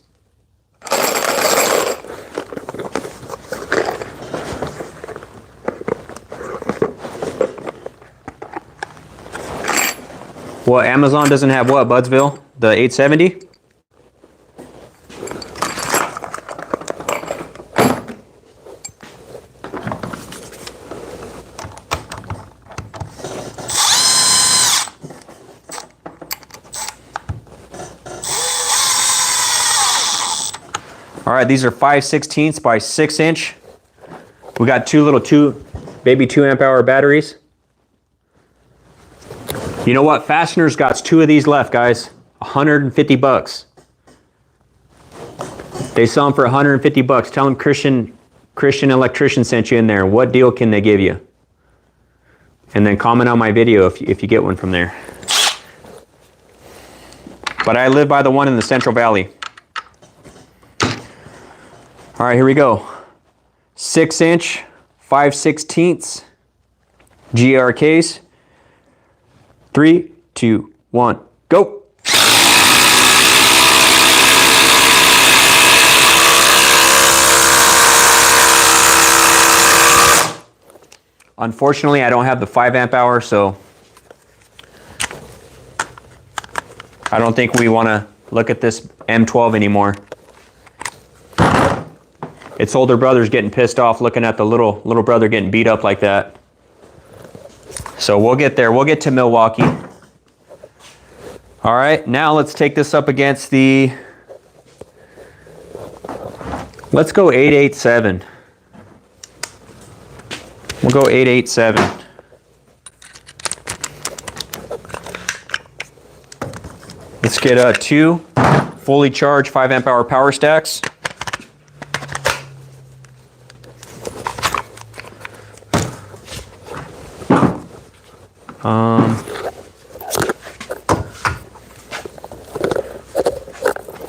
What, Amazon doesn't have what, Budsville? The 870? All right, these are 5/16 by 6 inch. We got baby 2 amp hour batteries. You know what? Fastener's got 2 of these left, guys. 150 bucks. They sell them for 150 bucks. Tell them Christian Electrician sent you in there. What deal can they give you? And then comment on my video if you get one from there. But I live by the one in the Central Valley. All right, here we go. 6 inch, 5/16 GRKs. 3, 2, 1, go. Unfortunately, I don't have the 5 amp hour, so I don't think we want to look at this M12 anymore. Its older brother's getting pissed off looking at the little brother getting beat up like that. So we'll get there. We'll get to Milwaukee. All right, now let's take this up against the, let's go 887. We'll go 887. Let's get 2 fully charged 5 amp hour power stacks.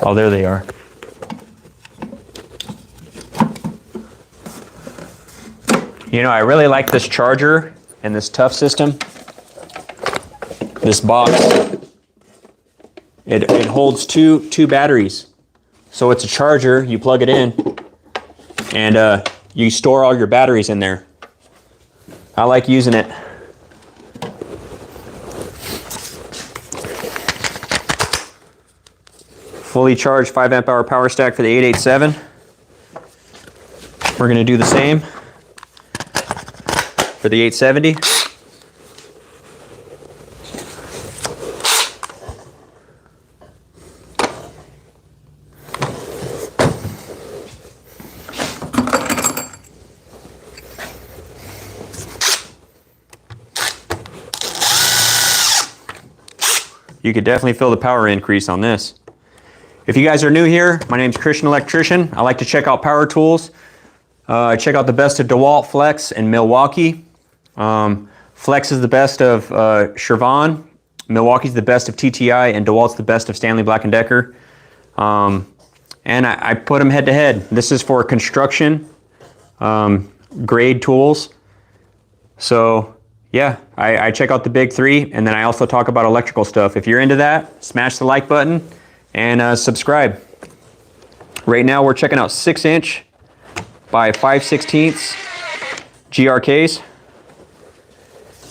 Oh, there they are. You know, I really like this charger and this tough system. This box, it holds two batteries. So it's a charger, you plug it in, and you store all your batteries in there. I like using it. Fully charged 5 amp hour power stack for the 887. We're going to do the same for the 870. You could definitely feel the power increase on this. If you guys are new here, my name's Christian Electrician. I like to check out power tools. I check out the best of Dewalt, Flex, and Milwaukee. Flex is the best of Shervan. Milwaukee's the best of TTI, and Dewalt's the best of Stanley Black & Decker. And I put them head to head. This is for construction grade tools. So yeah, I check out the big 3, and then I also talk about electrical stuff. If you're into that, smash the like button and subscribe. Right now we're checking out 6 inch by 5/16 GRKs.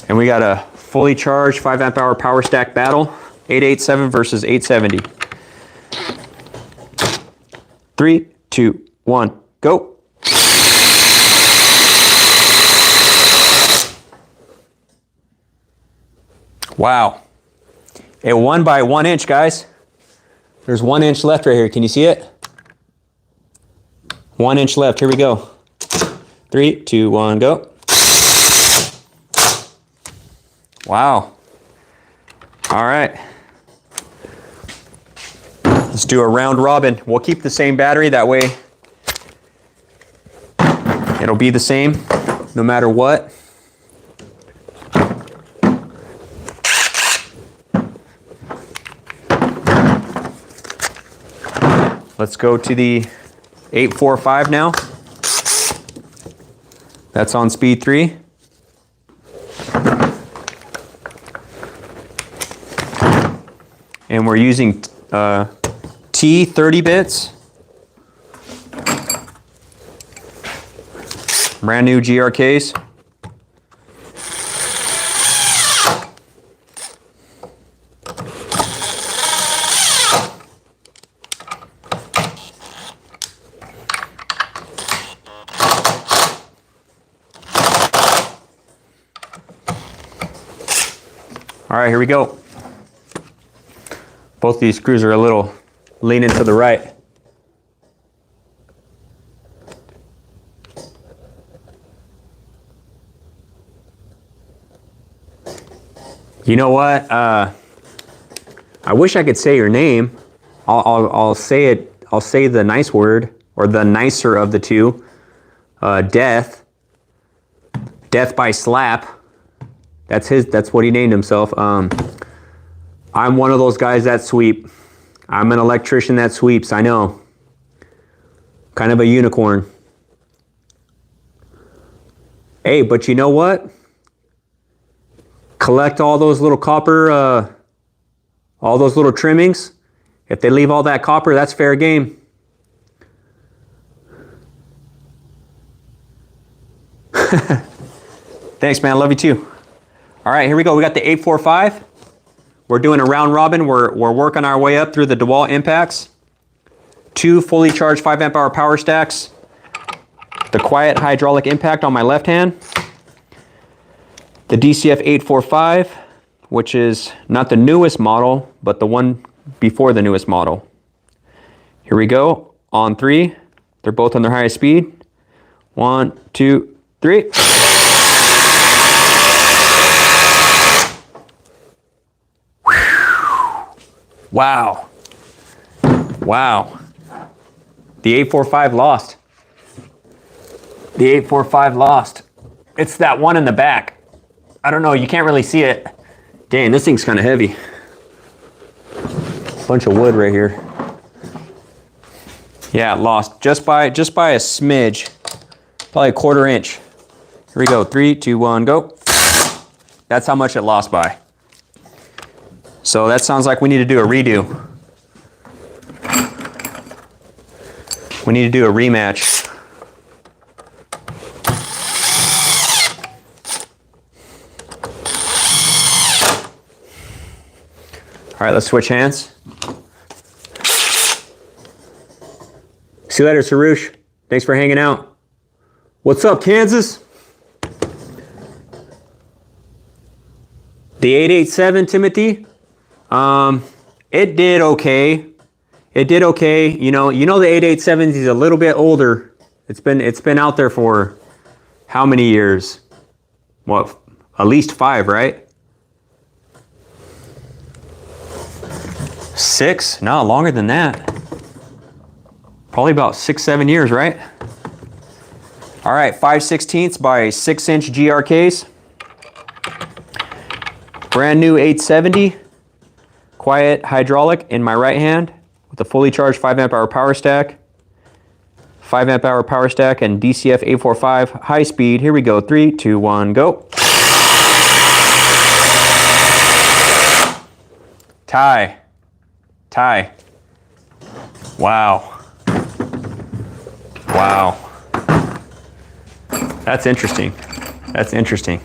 And we got a fully charged 5 amp hour power stack battle, 887 versus 870. 3, 2, 1, go. Wow. It won by 1 inch, guys. There's 1 inch left right here. Can you see it? 1 inch left. Here we go. 3, 2, 1, go. Wow. All right. Let's do a round robin. We'll keep the same battery. That way it'll be the same no matter what. Let's go to the 845 now. That's on speed 3. And we're using T 30 bits. Brand new GRKs. All right, here we go. Both these screws are a little leaning to the right. You know what? I wish I could say your name. I'll say it. I'll say the nice word, or the nicer of the two. Death. Death by slap. That's his. That's what he named himself. I'm one of those guys that sweep. I'm an electrician that sweeps. I know. Kind of a unicorn. Hey, but you know what? Collect all those little copper, all those little trimmings. If they leave all that copper, that's fair game. Thanks, man. Love you too. All right, here we go. We got the 845. We're doing a round robin. We're working our way up through the Dewalt impacts. 2 fully charged 5 amp hour power stacks. The quiet hydraulic impact on my left hand. The DCF845, which is not the newest model, but the one before the newest model. Here we go. On 3. They're both on their highest speed. 1, 2, 3. Wow. Wow. The 845 lost. The 845 lost. It's that one in the back. I don't know, you can't really see it. Dang, this thing's kind of heavy. Bunch of wood right here. Yeah, it lost just by a smidge. Probably a 1/4 inch. Here we go. 3, 2, 1, go. That's how much it lost by. So that sounds like we need to do a redo. We need to do a rematch. All right, let's switch hands. See you later, Sarush. Thanks for hanging out. What's up, Kansas? The 887, Timothy? It did okay. It did okay. You know the 887 is a little bit older. It's been out there for how many years? What? At least 5, right? 6? No, longer than that. Probably about 6, 7 years, right? All right, 5/16 by 6 inch GRKs. Brand new 870. Quiet hydraulic in my right hand with a fully charged 5 amp hour power stack. 5 amp hour power stack and DCF845 high speed. Here we go. 3, 2, 1, go. Tie. Tie. Wow. Wow. That's interesting. That's interesting.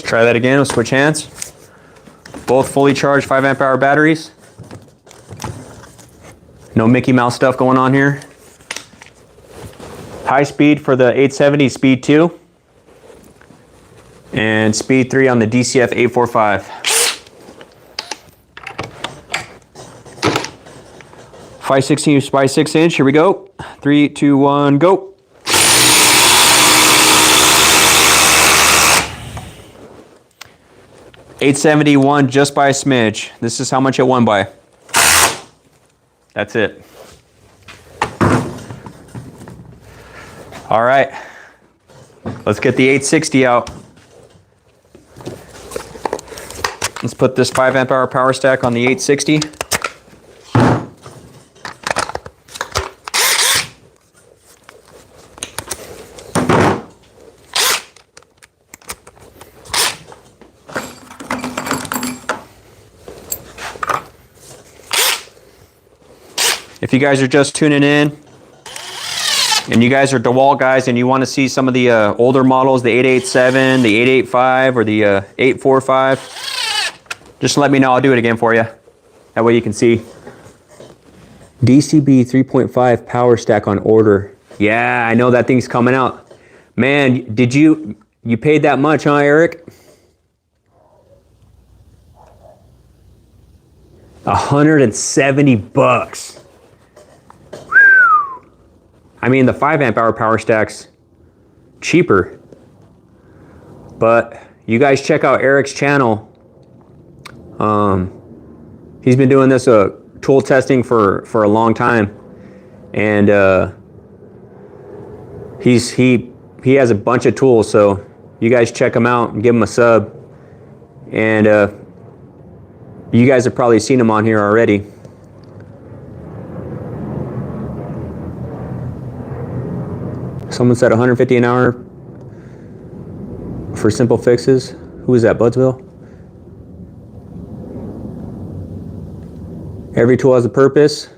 try that again. We'll switch hands. Both fully charged 5 amp hour batteries. No Mickey Mouse stuff going on here. High speed for the 870, speed 2. And speed 3 on the DCF845. 5/16 by 6 inch, here we go. 3, 2, 1, go. $871 just by a smidge. This is how much it won by. That's it. All right, let's get the 860 out. Let's put this 5 amp hour power stack on the 860. If you guys are just tuning in, and you guys are Dewalt guys and you want to see some of the older models, the 887, the 885, or the 845, just let me know. I'll do it again for you. That way you can see. DCB 3.5 power stack on order. Yeah, I know that thing's coming out. Man, did you paid that much, huh, Eric? 170 bucks. I mean, the 5 amp hour power stack's cheaper, but you guys check out Eric's channel. He's been doing this tool testing for a long time, and he has a bunch of tools. So you guys check him out and give him a sub, and you guys have probably seen him on here already. Someone said 150 an hour for simple fixes. Who is that, Budsville? Every tool has a purpose.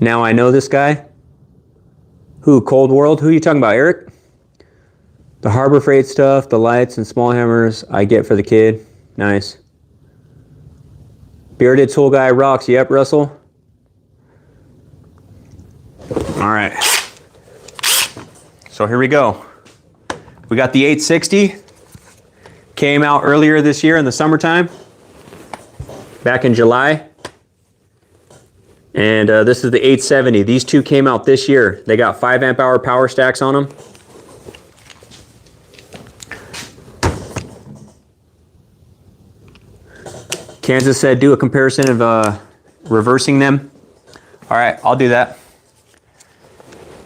Now I know this guy. Who, Cold World? Who are you talking about, Eric? The Harbor Freight stuff, the lights and small hammers I get for the kid. Nice. Bearded tool guy rocks. Yep, Russell. All right, so here we go. We got the 860, came out earlier this year in the summertime, back in July. And this is the 870. These two came out this year. They got 5 amp hour power stacks on them. Kansas said do a comparison of reversing them. All right, I'll do that.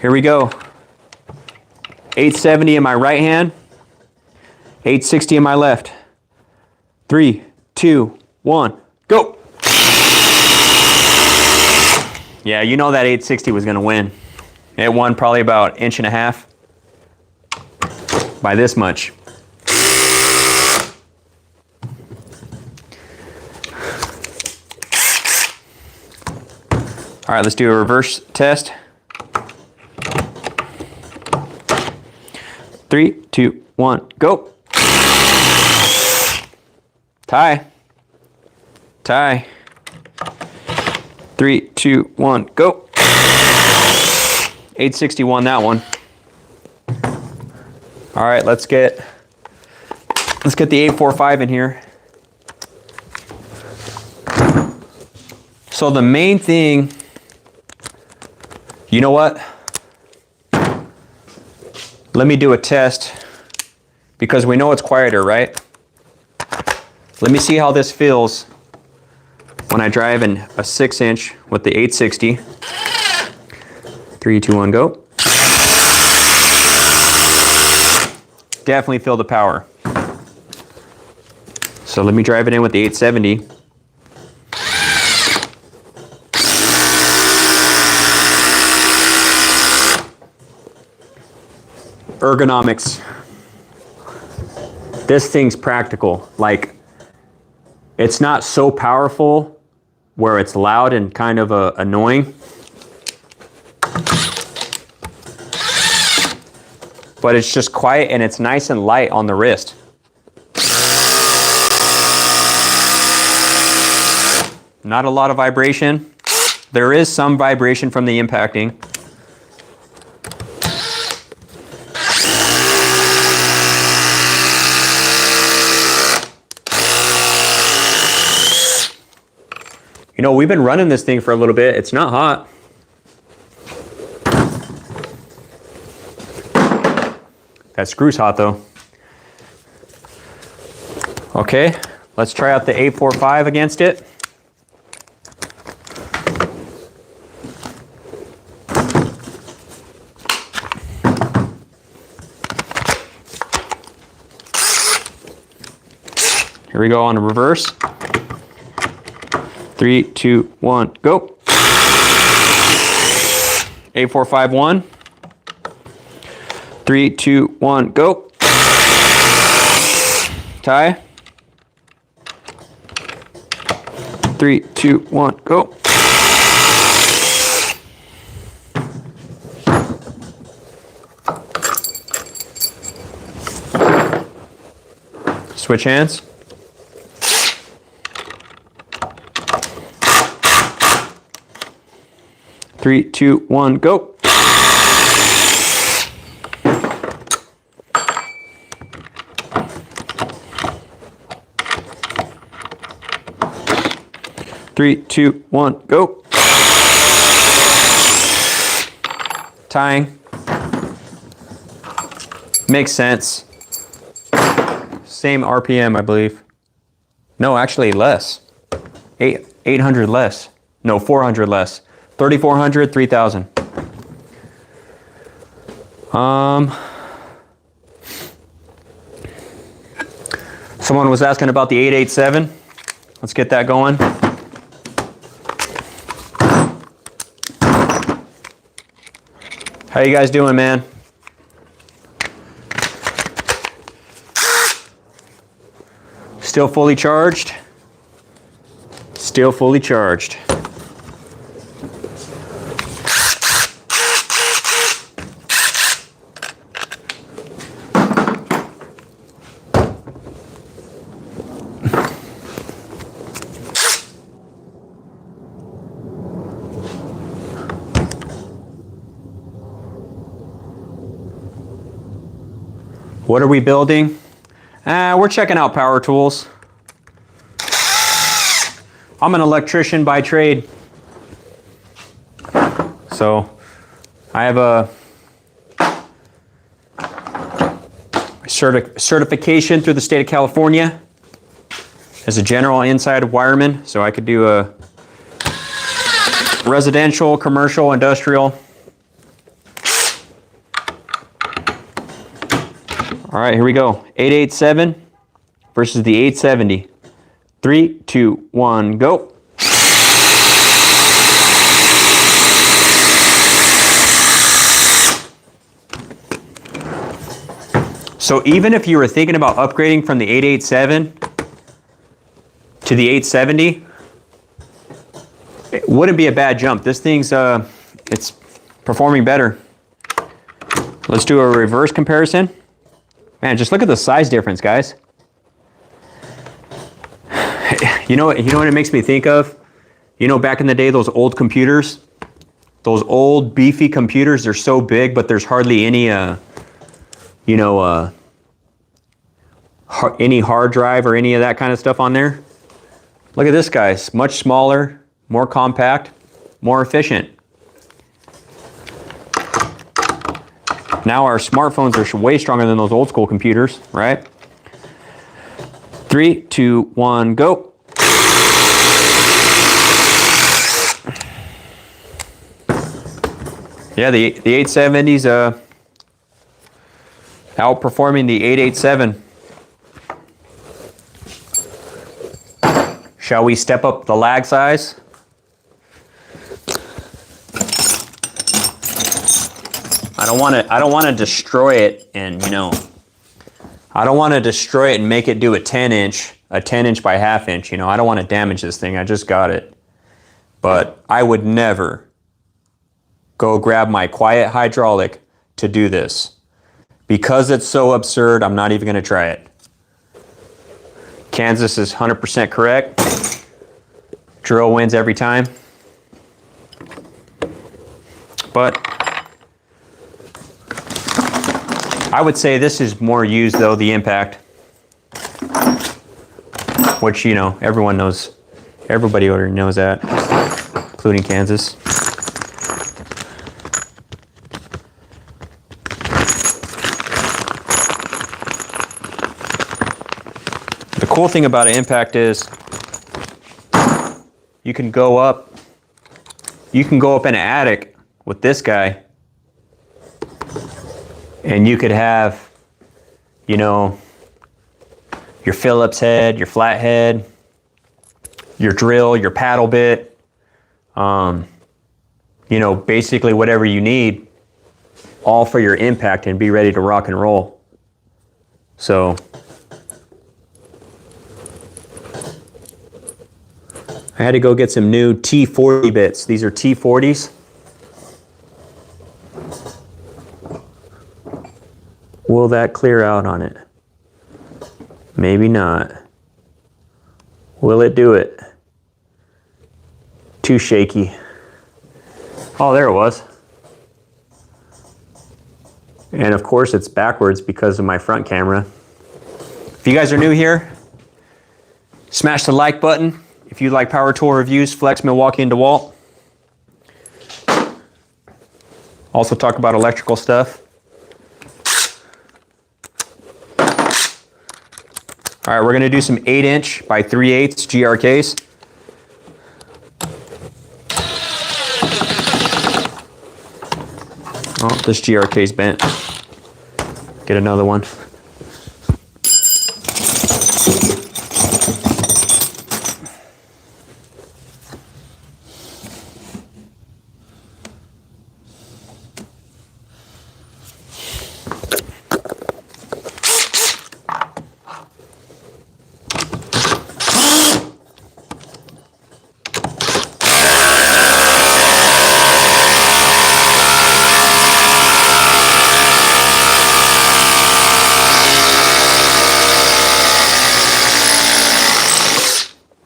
Here we go. 870 in my right hand, 860 in my left. 3, 2, 1, go. Yeah, you know that 860 was gonna win. It won probably about 1.5 inches by this much. All right, let's do a reverse test. 3, 2, 1, go. Tie. Tie. 3, 2, 1, go. 860 won that one. All right, let's get the 845 in here. So the main thing, you know what? Let me do a test because we know it's quieter, right? Let me see how this feels when I drive in a 6-inch with the 860. 3, 2, 1, go. Definitely feel the power. So let me drive it in with the 870. Ergonomics. This thing's practical. Like, it's not so powerful where it's loud and kind of annoying. but it's just quiet and it's nice and light on the wrist. Not a lot of vibration. There is some vibration from the impacting. You know, we've been running this thing for a little bit. It's not hot. That screw's hot though. Okay, let's try out the 845 against it. Here we go on the reverse. 3, 2, 1, go. 8451. 3, 2, 1, go. Tie. 3, 2, 1, go. Switch hands. Three, two, one, go. Three, two, one, go. Tying. Makes sense. Same RPM, I believe. No, actually less. 800 less. No, 400 less. 3,400, 3,000. Someone was asking about the 887. Let's get that going. How you guys doing, man? Still fully charged? Still fully charged. What are we building? We're checking out power tools. I'm an electrician by trade. So I have a certification through the state of California as a general inside wireman. So I could do a residential, commercial, industrial. All right, here we go. 887 versus the 870. 3, 2, 1, go. So even if you were thinking about upgrading from the 887 to the 870, it wouldn't be a bad jump. This thing's it's performing better. Let's do a reverse comparison. Man, just look at the size difference, guys. You know what it makes me think of? You know, back in the day, those old computers, those old beefy computers, they're so big, but there's hardly any, any hard drive or any of that kind of stuff on there. Look at this, guys. Much smaller, more compact, more efficient. Now our smartphones are way stronger than those old school computers, right? 3, 2, 1, go. Yeah, the 870's outperforming the 887. Shall we step up the lag size? I don't want to destroy it, and I don't want to destroy it and make it do a 10 inch by ½ inch. I don't want to damage this thing. I just got it. But I would never go grab my quiet hydraulic to do this, Because it's so absurd, I'm not even going to try it. Kansas is 100% correct. Drill wins every time. But I would say this is more used though, the impact. Which, you know, everyone knows. Everybody already knows that, including Kansas. The cool thing about an impact is you can go up in an attic with this guy and you could have, you know, your Phillips head, your flat head, your drill, your paddle bit, you know, basically whatever you need, all for your impact, and be ready to rock and roll. So I had to go get some new T40 bits. These are T40s. Will that clear out on it? Maybe not. Will it do it? Too shaky. Oh, there it was. And of course it's backwards because of my front camera. If you guys are new here, smash the like button. If you like power tool reviews, Flex, Milwaukee, and Dewalt. Also talk about electrical stuff. All right, we're gonna do some 8" by 3/8 GRKs. Oh, this GRK's bent. Get another one.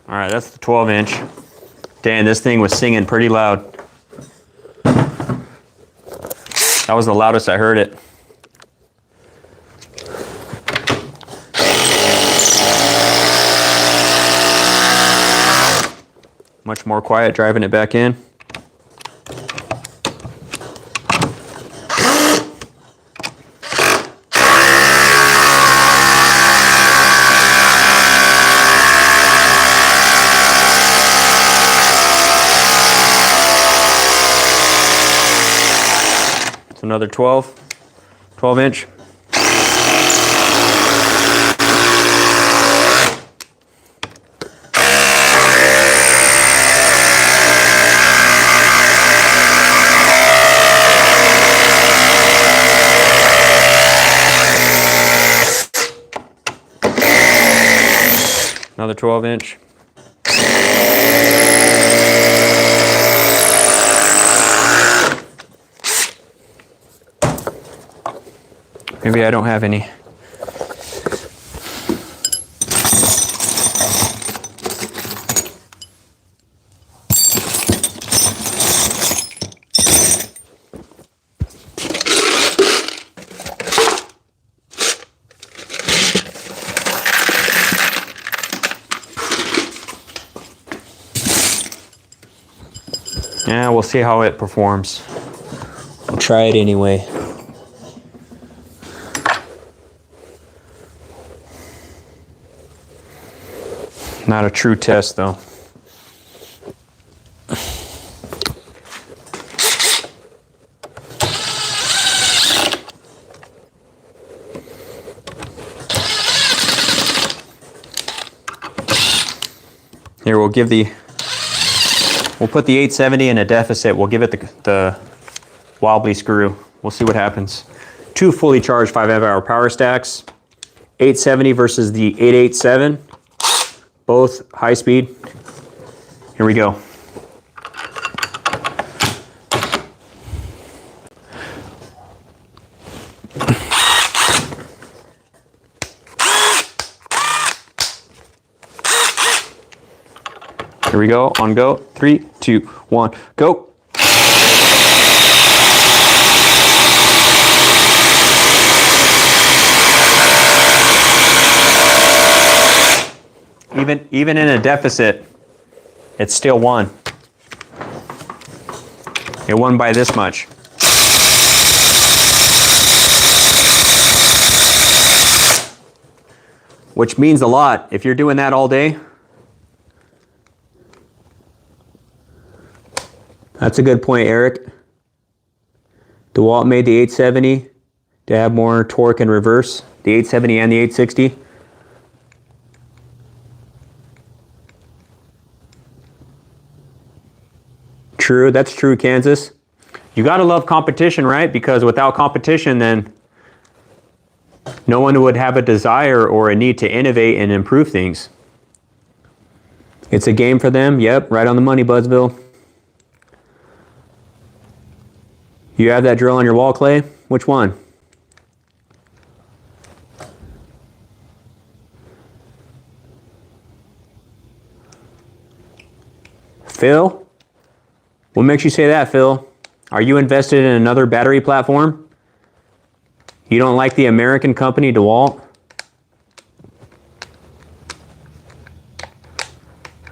All right, that's the 12". Dan, this thing was singing pretty loud. That was the loudest I heard it. Much more quiet driving it back in. It's another 12". Another 12". Maybe I don't have any. Yeah, we'll see how it performs. We'll try it anyway. Not a true test though. Here, we'll put the 870 in a deficit. We'll give it the wobbly screw. We'll see what happens. Two fully charged 5-hour power stacks. 870 versus the 887. Both high speed. Here we go. Here we go, on go. 3, 2, 1, go. Even in a deficit, it still won. It won by this much. Which means a lot. If you're doing that all day, that's a good point, Eric. Dewalt made the 870 to have more torque in reverse, the 870 and the 860. True, that's true, Kansas. You gotta love competition, right? Because without competition, then no one would have a desire or a need to innovate and improve things. It's a game for them. Yep, right on the money, Budsville. You have that drill on your wall, Clay? Which one? Phil? What makes you say that, Phil? Are you invested in another battery platform? You don't like the American company, Dewalt?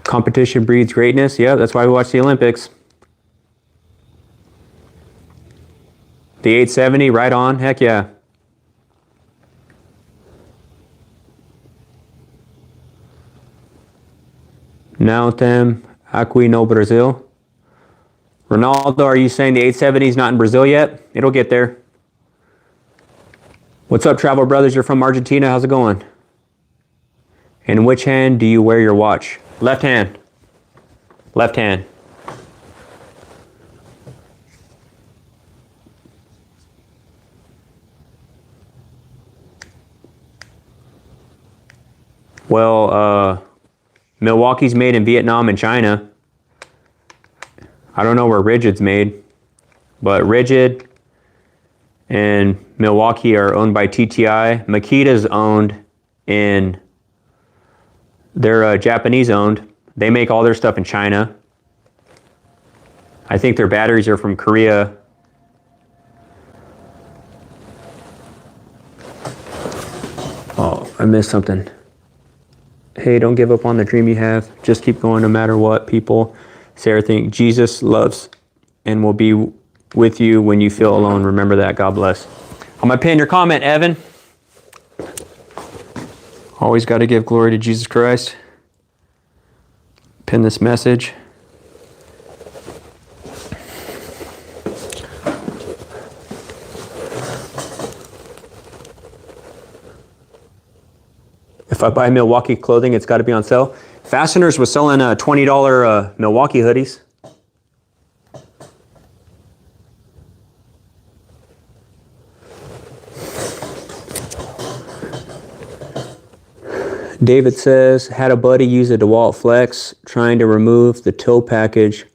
Competition breeds greatness. Yeah, that's why we watch the Olympics. The 870, right on. Heck yeah. Não tem aqui no Brazil. Ronaldo, are you saying the 870 is not in Brazil yet? It'll get there. What's up, Travel Brothers? You're from Argentina. How's it going? In which hand do you wear your watch? Left hand. Left hand. Well, Milwaukee's made in Vietnam and China. I don't know where Rigid's made, but Rigid and Milwaukee are owned by TTI. Makita's owned in, they're Japanese owned. They make all their stuff in China. I think their batteries are from Korea. Oh, I missed something. Hey, don't give up on the dream you have. Just keep going no matter what. People say everything. Jesus loves and will be with you when you feel alone. Remember that. God bless. I'm going to pin your comment, Evan. Always got to give glory to Jesus Christ. Pin this message. If I buy Milwaukee clothing, it's got to be on sale. Fasteners was selling $20 Milwaukee hoodies. David says, had a buddy use a Dewalt Flex trying to remove the tow package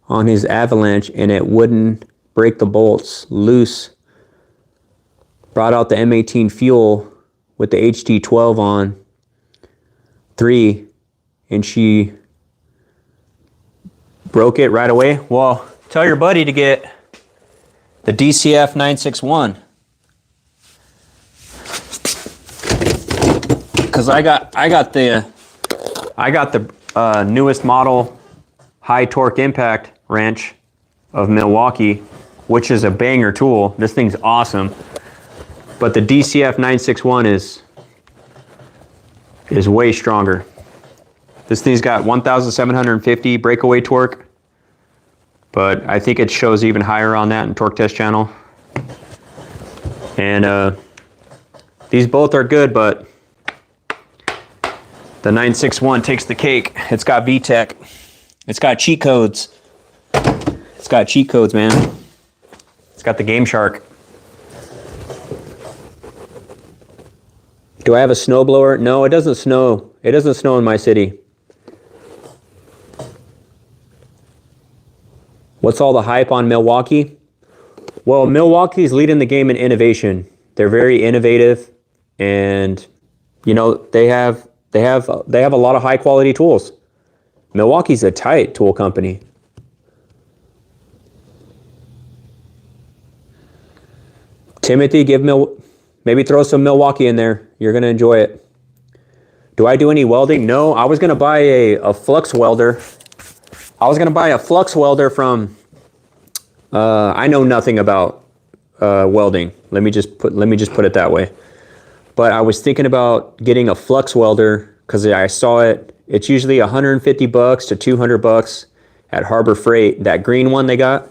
on his Avalanche and it wouldn't break the bolts loose. Brought out the M18 fuel with the HD12 on 3 and she broke it right away. Well, tell your buddy to get the DCF870. Because I got the newest model high torque impact wrench of Milwaukee, which is a banger tool. This thing's awesome. But the DCF870 is way stronger. This thing's got 1,750 breakaway torque, but I think it shows even higher on that in Torque Test Channel. And these both are good, but the 961 takes the cake. It's got VTEC. It's got cheat codes. It's got cheat codes, man. It's got the Game Shark. Do I have a snowblower? No, it doesn't snow. It doesn't snow in my city. What's all the hype on Milwaukee? Well, Milwaukee's leading the game in innovation. They're very innovative, and you know they have a lot of high quality tools. Milwaukee's a tight tool company. Timothy, maybe throw some Milwaukee in there. You're going to enjoy it. Do I do any welding? No, I was going to buy a flux welder. I was going to buy a flux welder from, I know nothing about welding. Let me just put it that way. But I was thinking about getting a flux welder because I saw it. It's usually $150 to $200 at Harbor Freight, that green one they got.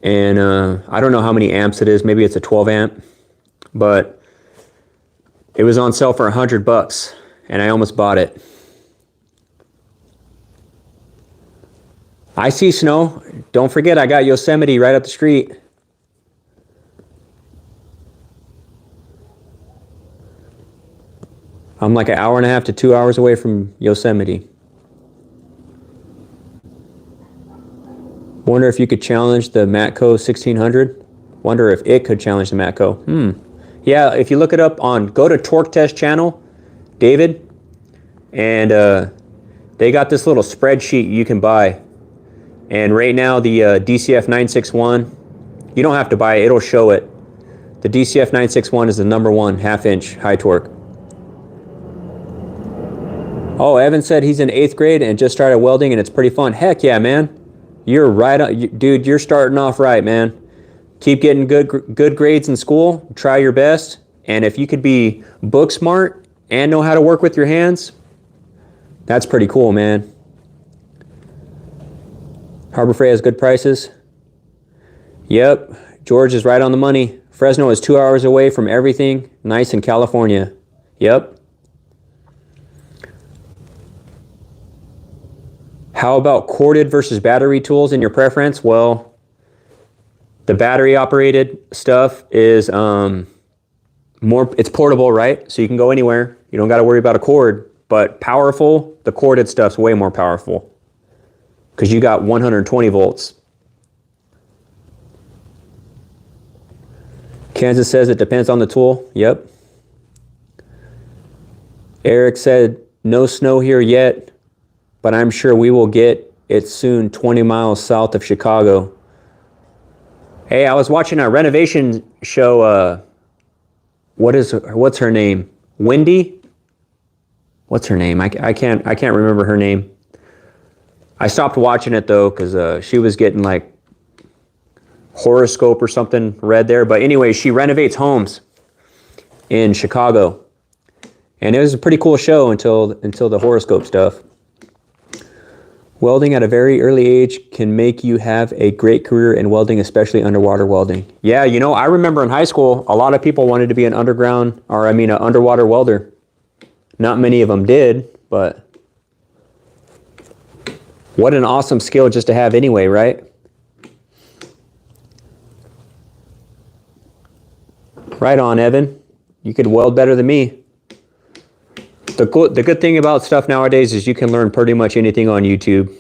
And I don't know how many amps it is. Maybe it's a 12 amp. But it was on sale for $100 and I almost bought it. I see snow. Don't forget, I got Yosemite right up the street. I'm like an hour and a half to 2 hours away from Yosemite. Wonder if you could challenge the Matco 1600. Wonder if it could challenge the Matco. Yeah, if you look it up go to Torque Test channel, David, and they got this little spreadsheet you can buy. And right now the DCF870, you don't have to buy it, it'll show it. The DCF870 is the #1 half-inch high torque. Oh, Evan said he's in 8th grade and just started welding and it's pretty fun. Heck yeah, man. You're right on, dude, you're starting off right, man. Keep getting good grades in school, try your best, and if you could be book smart and know how to work with your hands, that's pretty cool, man. Harbor Freight has good prices. Yep, George is right on the money. Fresno is 2 hours away from everything nice in California. Yep. How about corded versus battery tools in your preference? Well, the battery operated stuff is it's portable, right? So you can go anywhere. You don't got to worry about a cord, but powerful, the corded stuff's way more powerful because you got 120 volts. Kansas says it depends on the tool. Yep. Eric said no snow here yet, but I'm sure we will get it soon 20 miles south of Chicago. Hey, I was watching a renovation show. What's her name? Wendy? What's her name? I can't remember her name. I stopped watching it though because she was getting like horoscope or something read there. But anyway, she renovates homes in Chicago, and it was a pretty cool show until the horoscope stuff. Welding at a very early age can make you have a great career in welding, especially underwater welding. Yeah, you know, I remember in high school, a lot of people wanted to be an underwater welder. Not many of them did, but what an awesome skill just to have anyway, right? Right on, Evan. You could weld better than me. The good thing about stuff nowadays is you can learn pretty much anything on YouTube.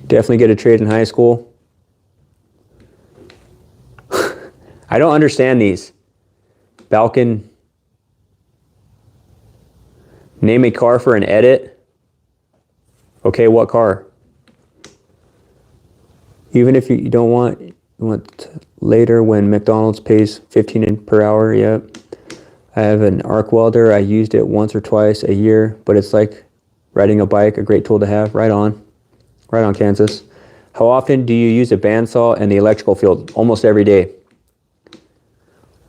Definitely get a trade in high school. I don't understand these. Balkan. Name a car for an edit. Okay, what car? Even if you don't want, you want later when McDonald's pays $15 per hour. Yep. I have an arc welder. I used it once or twice a year, but it's like riding a bike, a great tool to have. Right on. Right on, Kansas. How often do you use a bandsaw in the electrical field? Almost every day.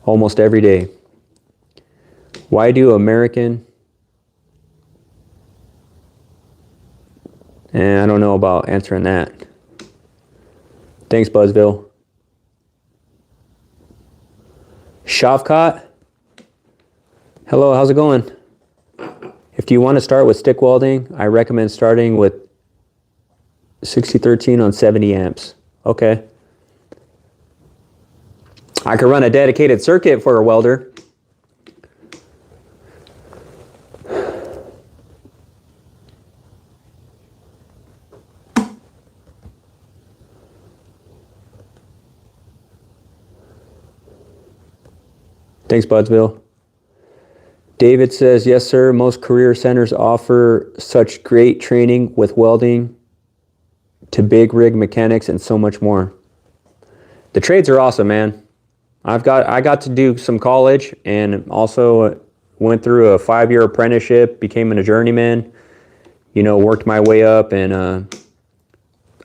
Almost every day. Why do American... I don't know about answering that. Thanks, Buzzville. Shavkat. Hello, how's it going? If you want to start with stick welding, I recommend starting with 6013 on 70 amps. Okay. I could run a dedicated circuit for a welder. Thanks, Budsville. David says, yes, sir. Most career centers offer such great training with welding to big rig mechanics and so much more. The trades are awesome, man. I got to do some college and also went through a 5-year apprenticeship, became a journeyman, you know, worked my way up, and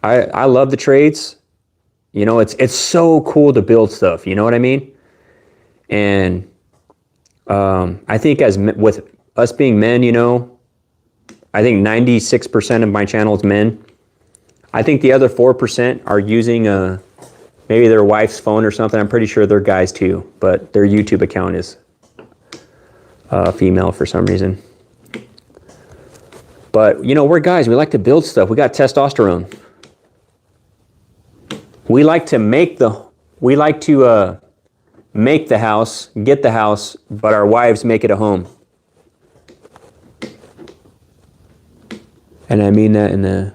I love the trades. You know, it's so cool to build stuff, you know what I mean? And I think with us being men, you know, I think 96% of my channel is men. I think the other 4% are using maybe their wife's phone or something. I'm pretty sure they're guys too, but their YouTube account is female for some reason. But, you know, we're guys. We like to build stuff. We got testosterone. We like to make the house, get the house, but our wives make it a home. And I mean that in the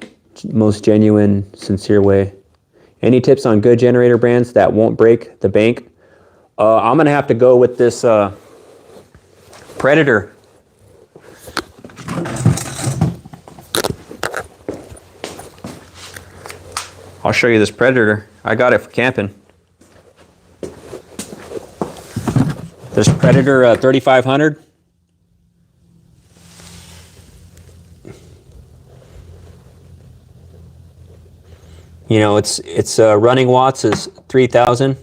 most genuine, sincere way. Any tips on good generator brands that won't break the bank? I'm going to have to go with this Predator. I'll show you this Predator. I got it for camping. This Predator 3500. You know, it's running watts is 3,000,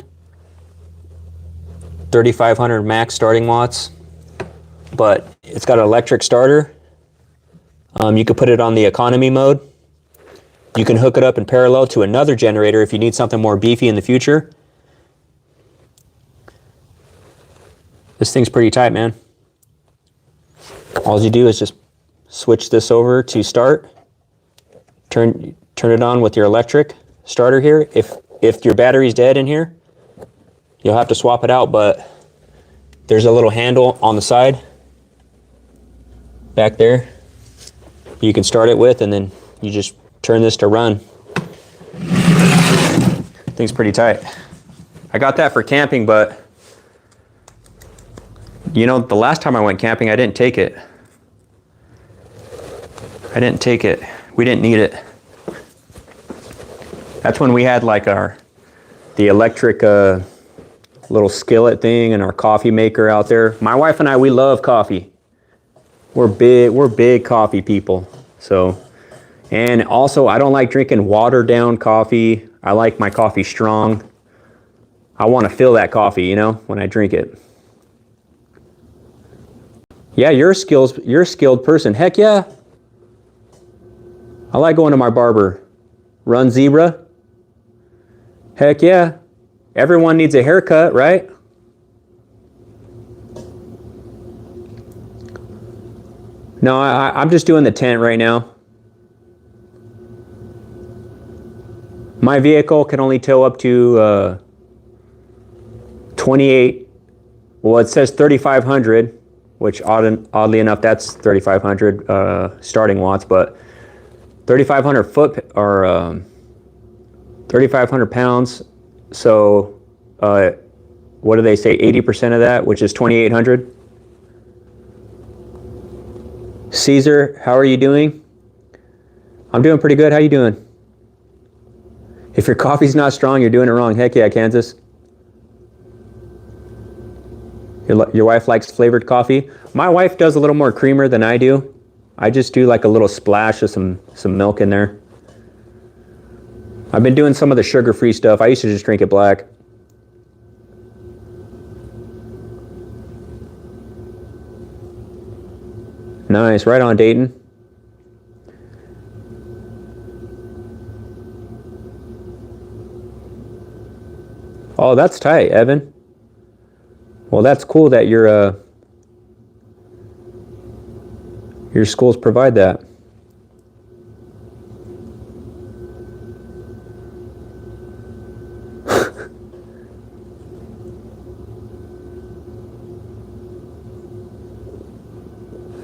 3,500 max starting watts, but it's got an electric starter. You could put it on the economy mode. You can hook it up in parallel to another generator if you need something more beefy in the future. This thing's pretty tight, man. All you do is just switch this over to start. Turn it on with your electric starter here. If your battery's dead in here, you'll have to swap it out, but there's a little handle on the side back there you can start it with, and then you just turn this to run. Thing's pretty tight. I got that for camping, but you know, the last time I went camping, I didn't take it. We didn't need it. That's when we had like the electric little skillet thing and our coffee maker out there. My wife and I, we love coffee. We're big coffee people. So, and also I don't like drinking watered down coffee. I like my coffee strong. I want to feel that coffee, you know, when I drink it. Yeah, you're a skilled person. Heck yeah. I like going to my barber. Run Zebra. Heck yeah. Everyone needs a haircut, right? No, I'm just doing the tent right now. My vehicle can only tow up to 28. Well, it says 3,500, which oddly enough, that's 3,500 starting watts, but 3,500 foot or 3,500 pounds. So what do they say? 80% of that, which is 2,800. Caesar, how are you doing? I'm doing pretty good. How you doing? If your coffee's not strong, you're doing it wrong. Heck yeah, Kansas. Your wife likes flavored coffee. My wife does a little more creamer than I do. I just do like a little splash of some milk in there. I've been doing some of the sugar-free stuff. I used to just drink it black. Nice, right on, Dayton. Oh, that's tight, Evan. Well, that's cool that your schools provide that.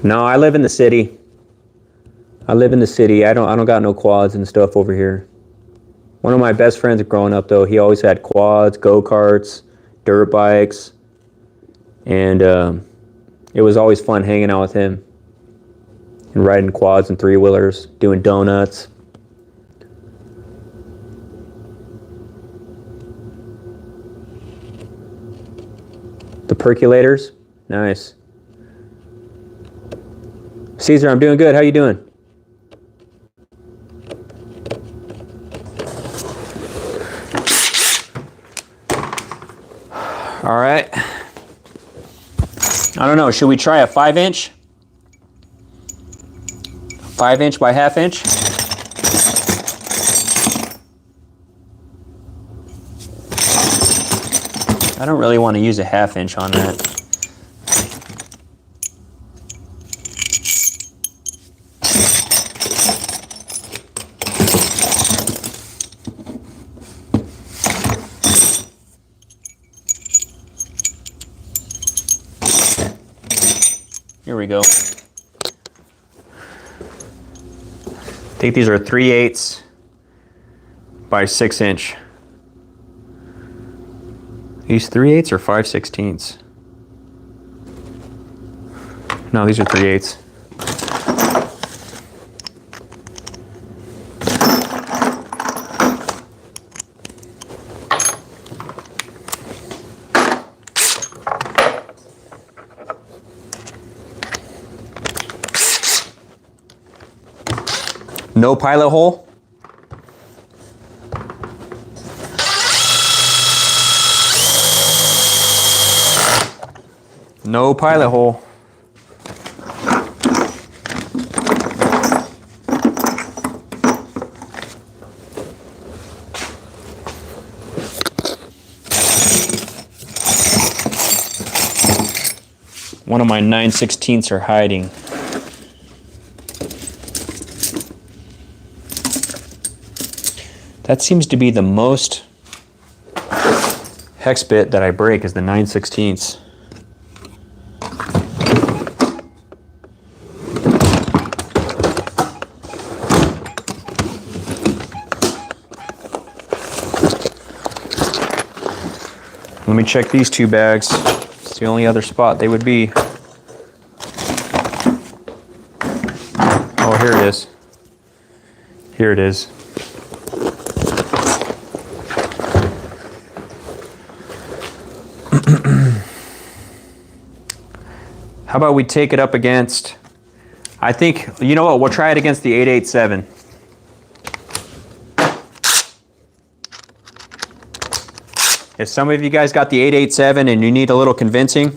No, I live in the city. I don't got no quads and stuff over here. One of my best friends growing up, though, he always had quads, go-karts, dirt bikes. And it was always fun hanging out with him and riding quads and three-wheelers, doing donuts. The percolators, nice. Caesar, I'm doing good. How you doing? All right. I don't know. Should we try a 5-inch? 5-inch by 1/2 inch? I don't really want to use a 1/2 inch on that. Here we go. I think these are 3/8 by 6 inch. These 3/8 or 5/16? No, these are 3/8. No pilot hole. No pilot hole. One of my 9/16 are hiding. That seems to be the most hex bit that I break is the 9/16. Let me check these two bags. It's the only other spot they would be. Oh, here it is. Here it is. How about we take it up against, I think, you know what, we'll try it against the 887. If some of you guys got the 887 and you need a little convincing,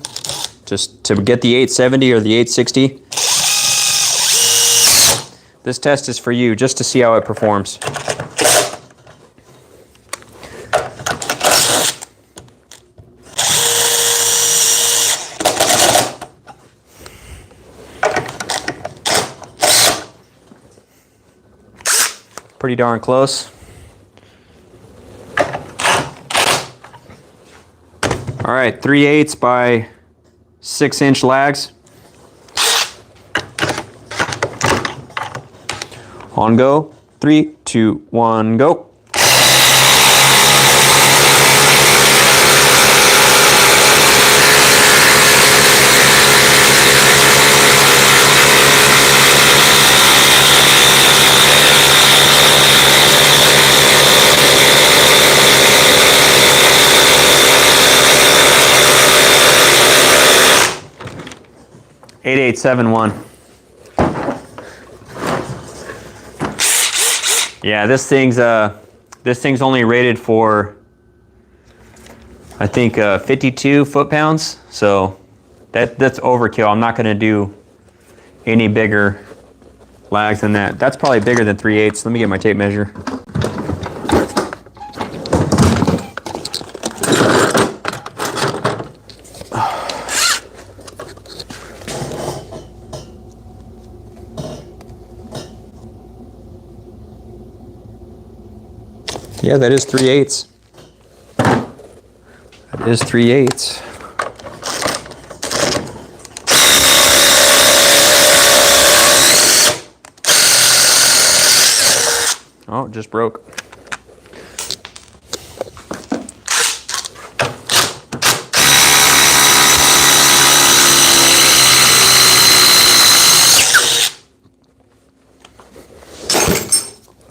just to get the 870 or the 860, this test is for you, just to see how it performs. Pretty darn close. All right, 3/8 by 6 inch lags. On go. 3, 2, 1, go. Eight, 871. Yeah, this thing's only rated for, I think, 52 foot-pounds. So that's overkill. I'm not going to do any bigger lags than that. That's probably bigger than 3/8. Let me get my tape measure. Yeah, that is 3/8. That is 3/8. Oh, it just broke.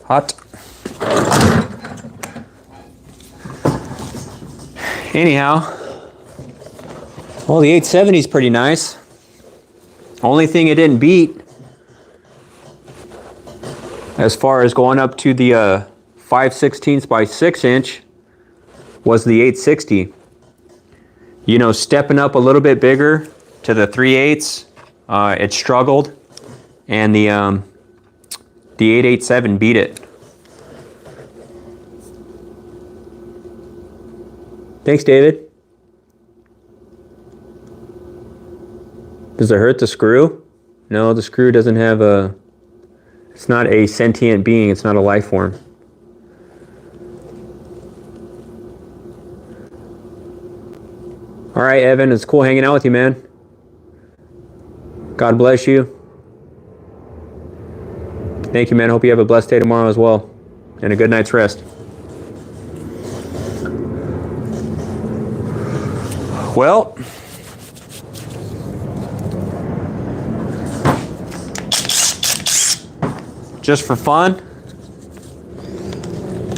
Hot. Anyhow, well, the 870 is pretty nice. Only thing it didn't beat, as far as going up to the 5/16 by 6 inch, was the 860. You know, stepping up a little bit bigger to the 3/8, it struggled, and the 887 beat it. Thanks, David. Does it hurt the screw? No, the screw doesn't have a... It's not a sentient being. It's not a life form. All right, Evan, it's cool hanging out with you, man. God bless you. Thank you, man. Hope you have a blessed day tomorrow as well, and a good night's rest. Well, just for fun,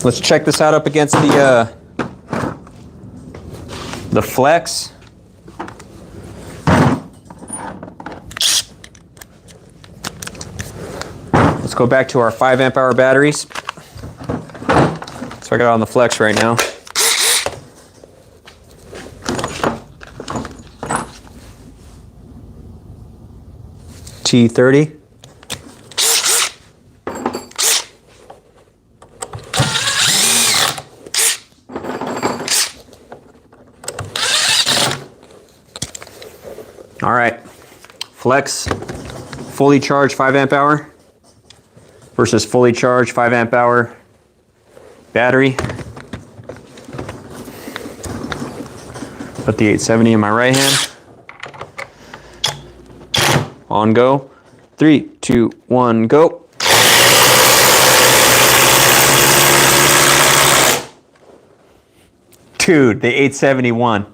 let's check this out up against the Flex. Let's go back to our 5 amp hour batteries. So I got it on the Flex right now. T30. All right, Flex fully charged 5 amp hour versus fully charged 5 amp hour battery. Put the 870 in my right hand. On go. 3, 2, 1, go. Dude, the 871.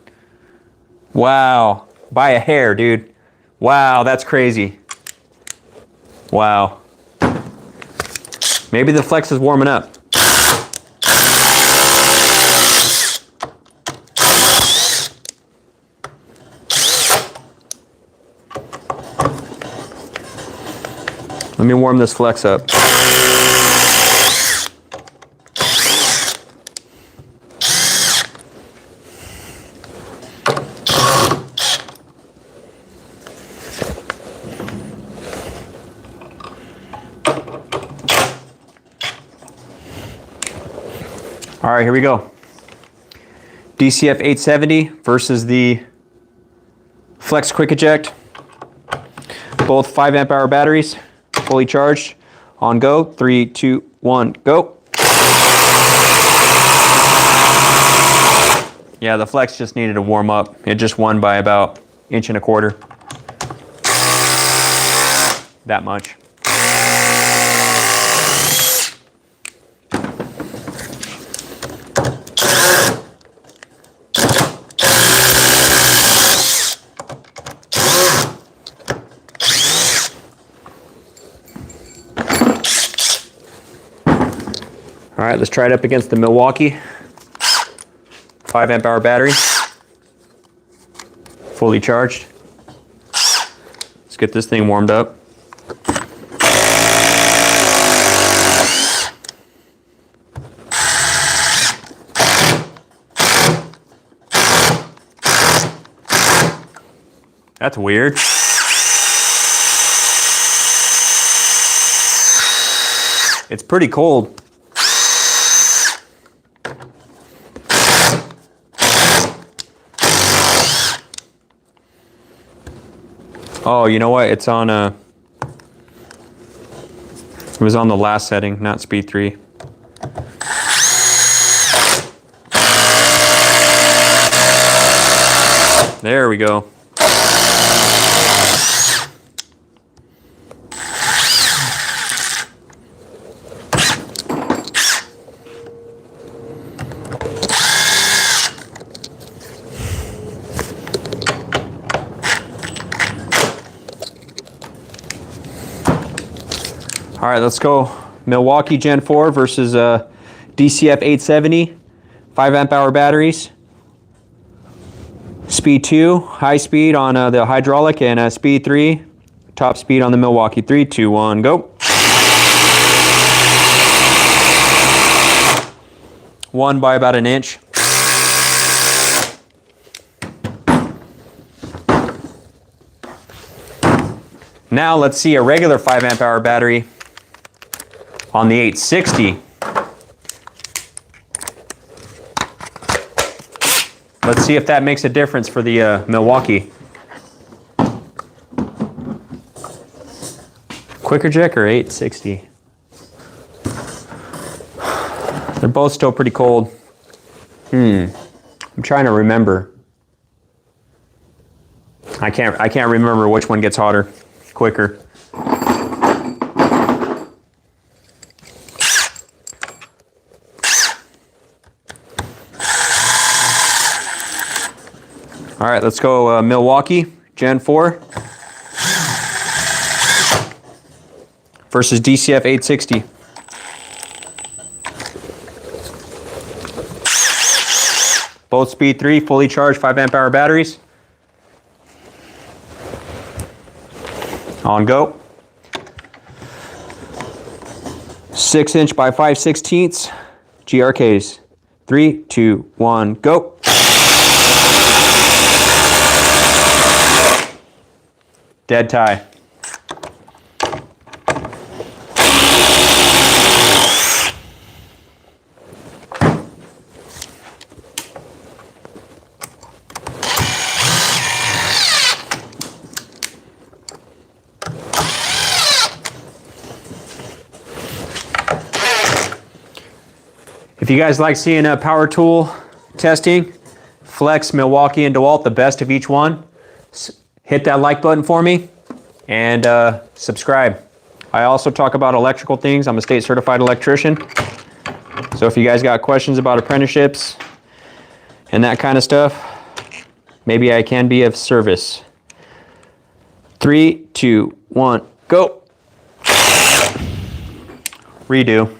Wow. By a hair, dude. Wow, that's crazy. Wow. Maybe the Flex is warming up. Let me warm this Flex up. All right, here we go. DCF870 versus the Flex Quick Eject. Both 5 amp hour batteries, fully charged. On go. 3, 2, 1, go. Yeah, the Flex just needed to warm up. It just won by about 1.25 inches. That much. All right, let's try it up against the Milwaukee 5 amp hour battery, fully charged. Let's get this thing warmed up. That's weird. It's pretty cold. Oh, you know what? It's on it was on the last setting, not speed 3. There we go. All right, let's go Milwaukee Gen 4 versus DCF870, 5 amp hour batteries. Speed 2, high speed on the hydraulic, and speed 3, top speed on the Milwaukee. 3, 2, 1, go. 1 by about an inch. Now let's see a regular 5 amp hour battery on the 860. Let's see if that makes a difference for the Milwaukee. Quicker Jack or 860? They're both still pretty cold. I'm trying to remember. I can't remember which one gets hotter, quicker. All right, let's go Milwaukee Gen 4 versus DCF860. Both speed 3, fully charged 5 amp hour batteries. On go. 6 inch by 5/16 GRKs. 3, 2, 1, go. Dead tie. If you guys like seeing a power tool testing, Flex, Milwaukee, and Dewalt, the best of each one, hit that like button for me and subscribe. I also talk about electrical things. I'm a state certified electrician. So if you guys got questions about apprenticeships and that kind of stuff, maybe I can be of service. 3, 2, 1, go. Redo.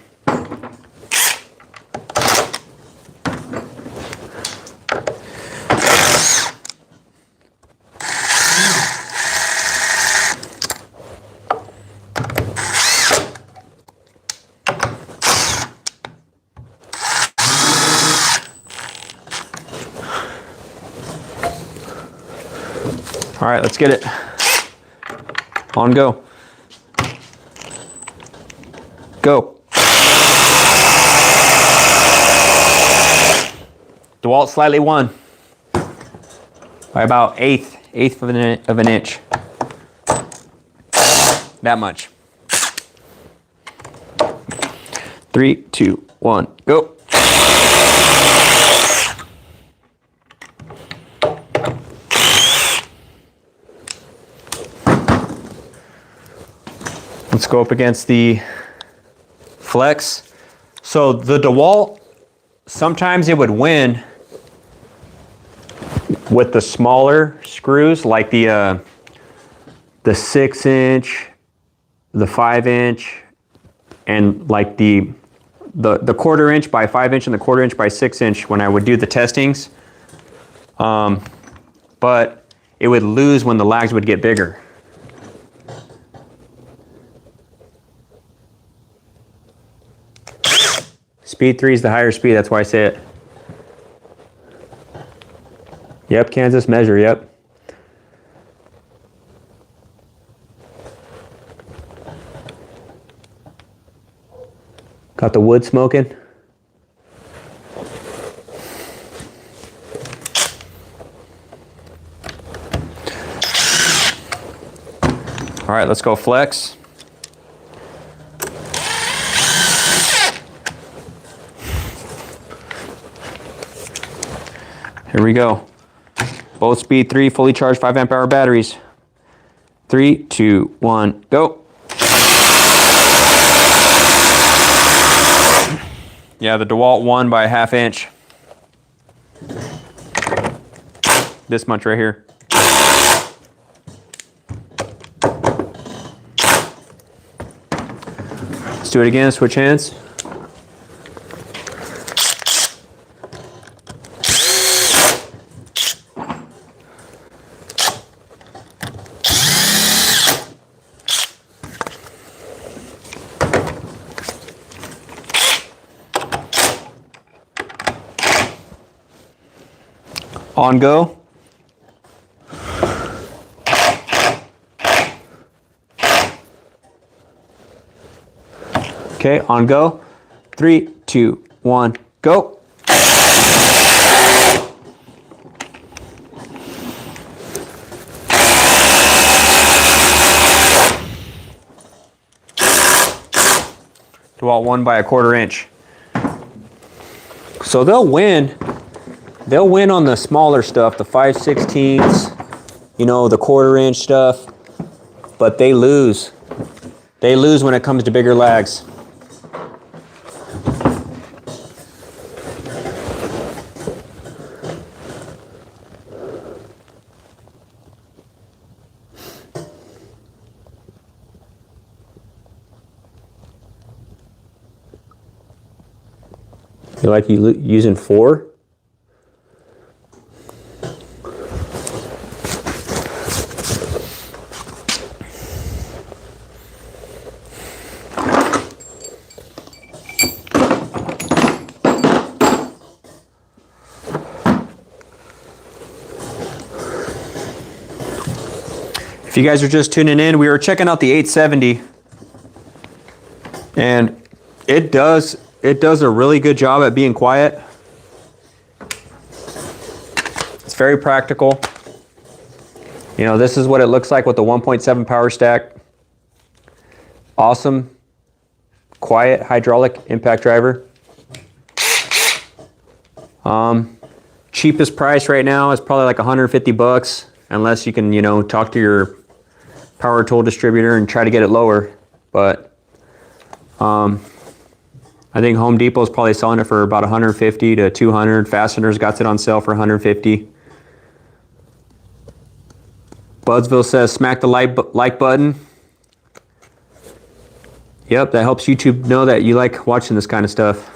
All right, let's get it. On go. Go. Dewalt slightly won by about eighth of an inch. That much. 3, 2, 1, go. Let's go up against the Flex. So the Dewalt, sometimes it would win with the smaller screws, like the 6 inch, the 5 inch, and like the 1/4 inch by 5 inch and the 1/4 inch by 6 inch when I would do the testings. But it would lose when the lags would get bigger. Speed 3 is the higher speed, that's why I say it. Yep, Kansas measure, yep. Got the wood smoking. All right, let's go Flex. Here we go. Both speed 3, fully charged 5 amp hour batteries. 3, 2, 1, go. Yeah, the Dewalt won by a 1/2 inch. This much right here. Let's do it again, switch hands. On go. Okay, on go. 3, 2, 1, go. Dewalt won by 1/4 inch. So they'll win. They'll win on the smaller stuff, the 5/16, you know, the 1/4 inch stuff, but they lose. They lose when it comes to bigger lags. You like using 4? If you guys are just tuning in, we were checking out the 870, and it does a really good job at being quiet. It's very practical. You know, this is what it looks like with the 1.7 power stack. Awesome, quiet hydraulic impact driver. Cheapest price right now is probably like 150 bucks, unless you can, you know, talk to your power tool distributor and try to get it lower. But I think Home Depot is probably selling it for about 150 to 200. Fasteners got it on sale for 150. Budsville says smack the like button. Yep, that helps YouTube know that you like watching this kind of stuff.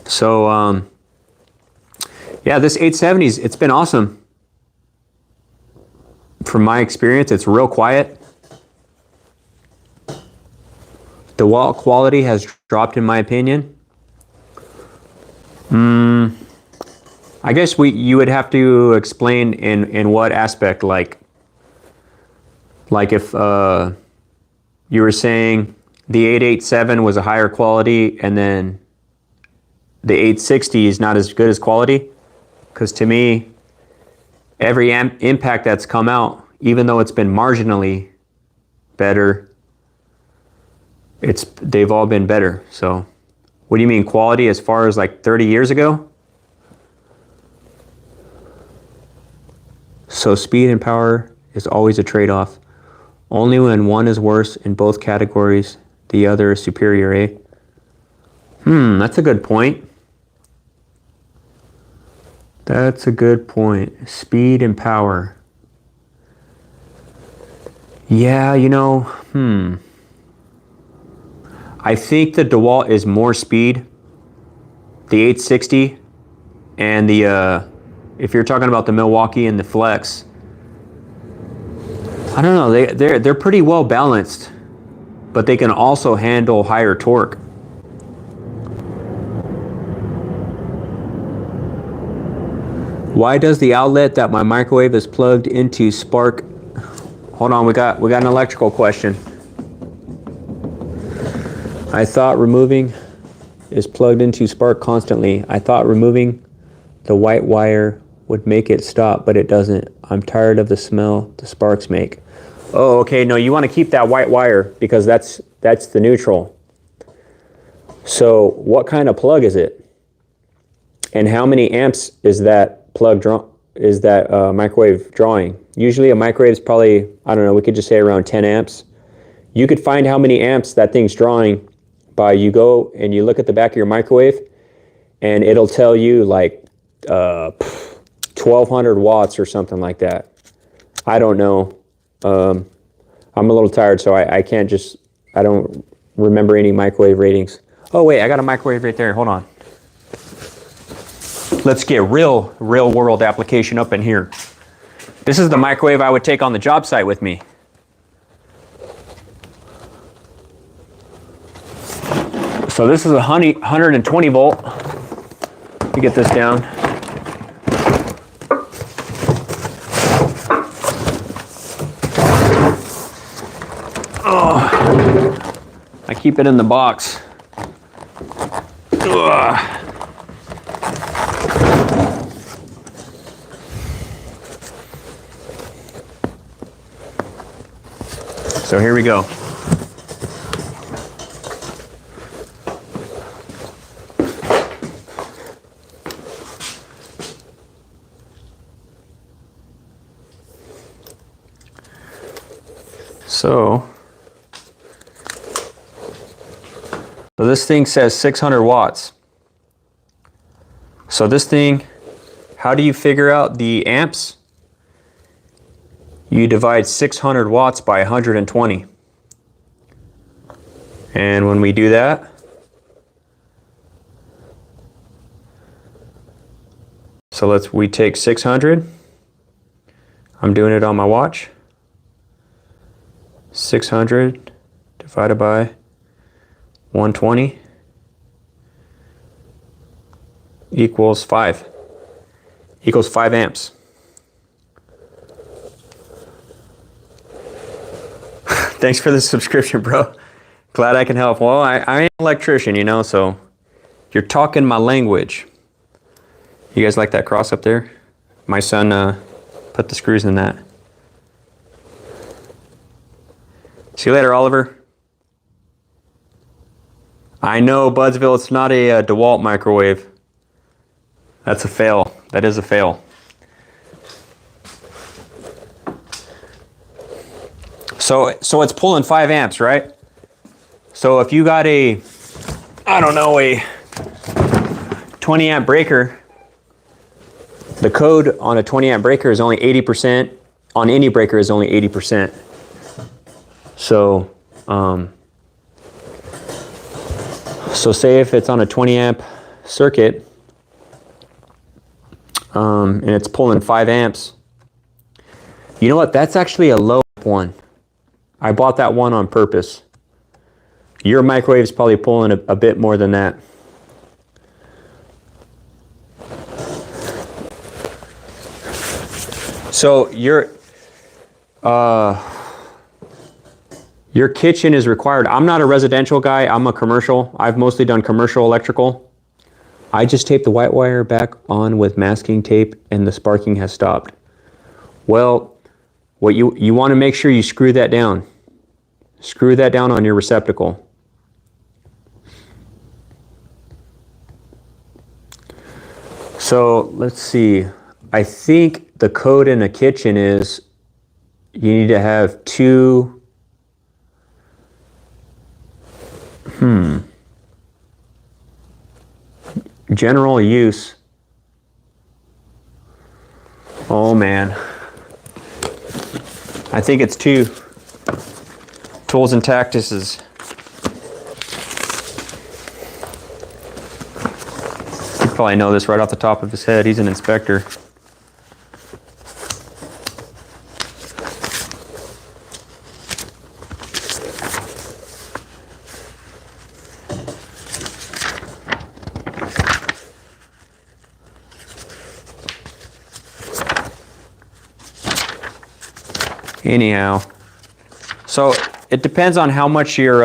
So yeah, this 870's, it's been awesome. From my experience, it's real quiet. Dewalt quality has dropped in my opinion. I guess you would have to explain in what aspect, like if you were saying the 887 was a higher quality and then the 860 is not as good as quality. Because to me, every impact that's come out, even though it's been marginally better, they've all been better. So what do you mean quality as far as like 30 years ago? So speed and power is always a trade-off. Only when one is worse in both categories, the other is superior, eh? That's a good point. That's a good point. Speed and power. Yeah, you know, I think the Dewalt is more speed. The 860 and the, if you're talking about the Milwaukee and the Flex, I don't know, they're pretty well balanced, but they can also handle higher torque. Why does the outlet that my microwave is plugged into spark? Hold on, we got an electrical question. I thought removing is plugged into spark constantly. I thought removing the white wire would make it stop, but it doesn't. I'm tired of the smell the sparks make. Oh, okay, no, you want to keep that white wire because that's the neutral. So what kind of plug is it? And how many amps is that microwave drawing? Usually a microwave is probably, I don't know, we could just say around 10 amps. You could find how many amps that thing's drawing by you go and you look at the back of your microwave and it'll tell you like 1200 watts or something like that. I don't know. I'm a little tired, so I can't just, I don't remember any microwave ratings. Oh wait, I got a microwave right there. Hold on. Let's get real world application up in here. This is the microwave I would take on the job site with me. So this is a 120 volt. Let me get this down. Oh, I keep it in the box. Ugh. So here we go. So this thing says 600 watts. So this thing, how do you figure out the amps? You divide 600 watts by 120. And when we do that, so we take 600. I'm doing it on my watch. 600 divided by 120 equals 5. Equals 5 amps. Thanks for the subscription, bro. Glad I can help. Well, I am an electrician, you know, so you're talking my language. You guys like that cross up there? My son put the screws in that. See you later, Oliver. I know, Budsville, it's not a Dewalt microwave. That's a fail. That is a fail. So it's pulling 5 amps, right? So if you got a 20 amp breaker, the code on a 20 amp breaker is only 80%. On any breaker is only 80%. So, so say if it's on a 20 amp circuit, and it's pulling 5 amps, you know what? That's actually a low one. I bought that one on purpose. Your microwave is probably pulling a bit more than that. So your kitchen is required. I'm not a residential guy, I'm a commercial. I've mostly done commercial electrical. I just taped the white wire back on with masking tape and the sparking has stopped. Well, what you want to make sure you screw that down. Screw that down on your receptacle. So let's see. I think the code in a kitchen is you need to have 2. General use. Oh man. I think it's 2. Tools and tactices. You probably know this right off the top of his head. He's an inspector. Anyhow, so it depends on how much your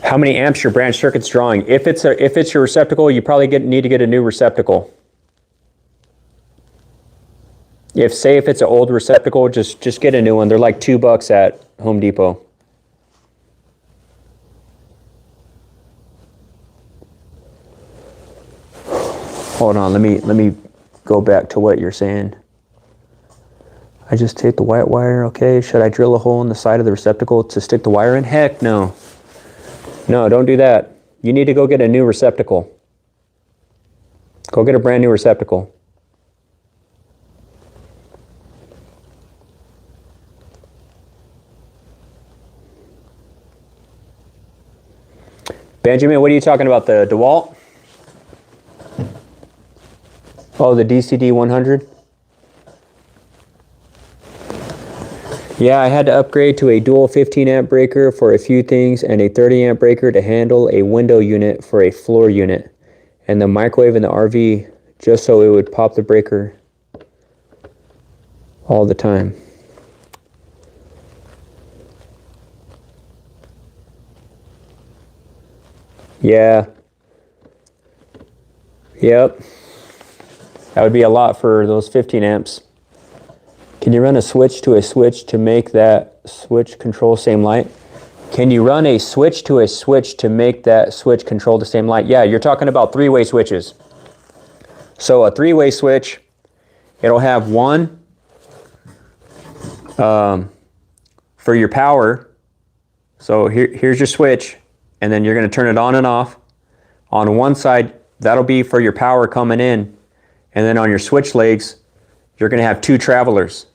how many amps your branch circuit's drawing. If it's your receptacle, you probably need to get a new receptacle. If it's an old receptacle, just get a new one. They're like $2 at Home Depot. Hold on, let me go back to what you're saying. I just taped the white wire, okay. Should I drill a hole in the side of the receptacle to stick the wire in? Heck no. No, don't do that. You need to go get a new receptacle. Go get a brand new receptacle. Benjamin, what are you talking about? The DeWalt? Oh, the DCD100? Yeah, I had to upgrade to a dual 15 amp breaker for a few things and a 30 amp breaker to handle a window unit for a floor unit and the microwave in the RV just so it would pop the breaker all the time. Yeah. Yep. That would be a lot for those 15 amps. Can you run a switch to a switch to make that switch control same light? Can you run a switch to a switch to make that switch control the same light? Yeah, you're talking about three-way switches. So a three-way switch, it'll have one for your power. So here's your switch, and then you're going to turn it on and off. On one side, that'll be for your power coming in, and then on your switch legs, you're going to have two travelers.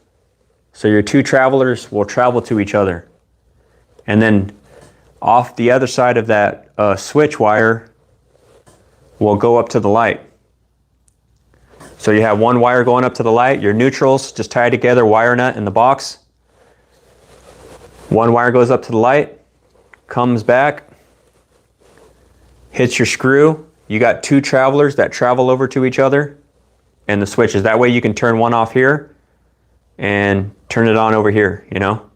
So your two travelers will travel to each other. And then off the other side of that switch wire will go up to the light. So you have one wire going up to the light, your neutrals just tied together, wire nut in the box. One wire goes up to the light, comes back, hits your screw. You got two travelers that travel over to each other and the switches. That way you can turn one off here and turn it on over here, you know?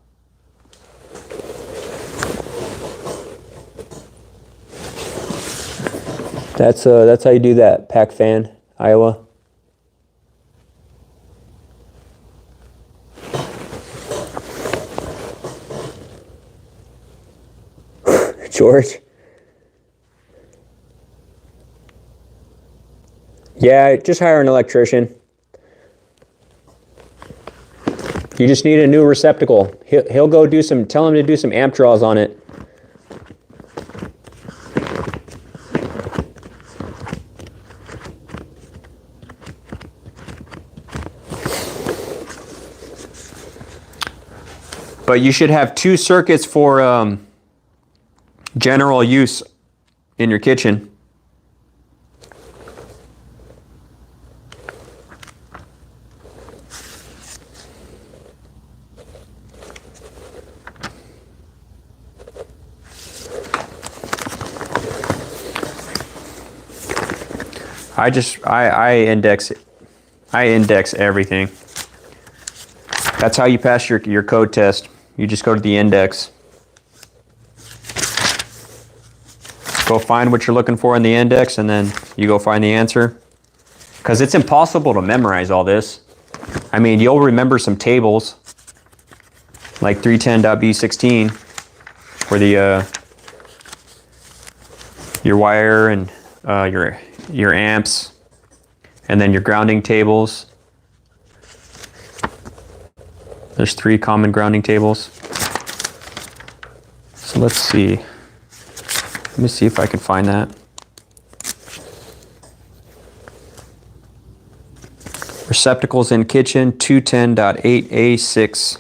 That's how you do that, Pac Fan, Iowa. George? Yeah, just hire an electrician. You just need a new receptacle. He'll go do some, tell him to do some amp draws on it. But you should have two circuits for general use in your kitchen. I index everything. That's how you pass your code test. You just go to the index. Go find what you're looking for in the index, and then you go find the answer. Because it's impossible to memorize all this. I mean, you'll remember some tables, like 310.B16, for the your wire and your amps, and then your grounding tables. There's 3 common grounding tables. So let's see. Let me see if I can find that. Receptacles in kitchen, 210.8A6.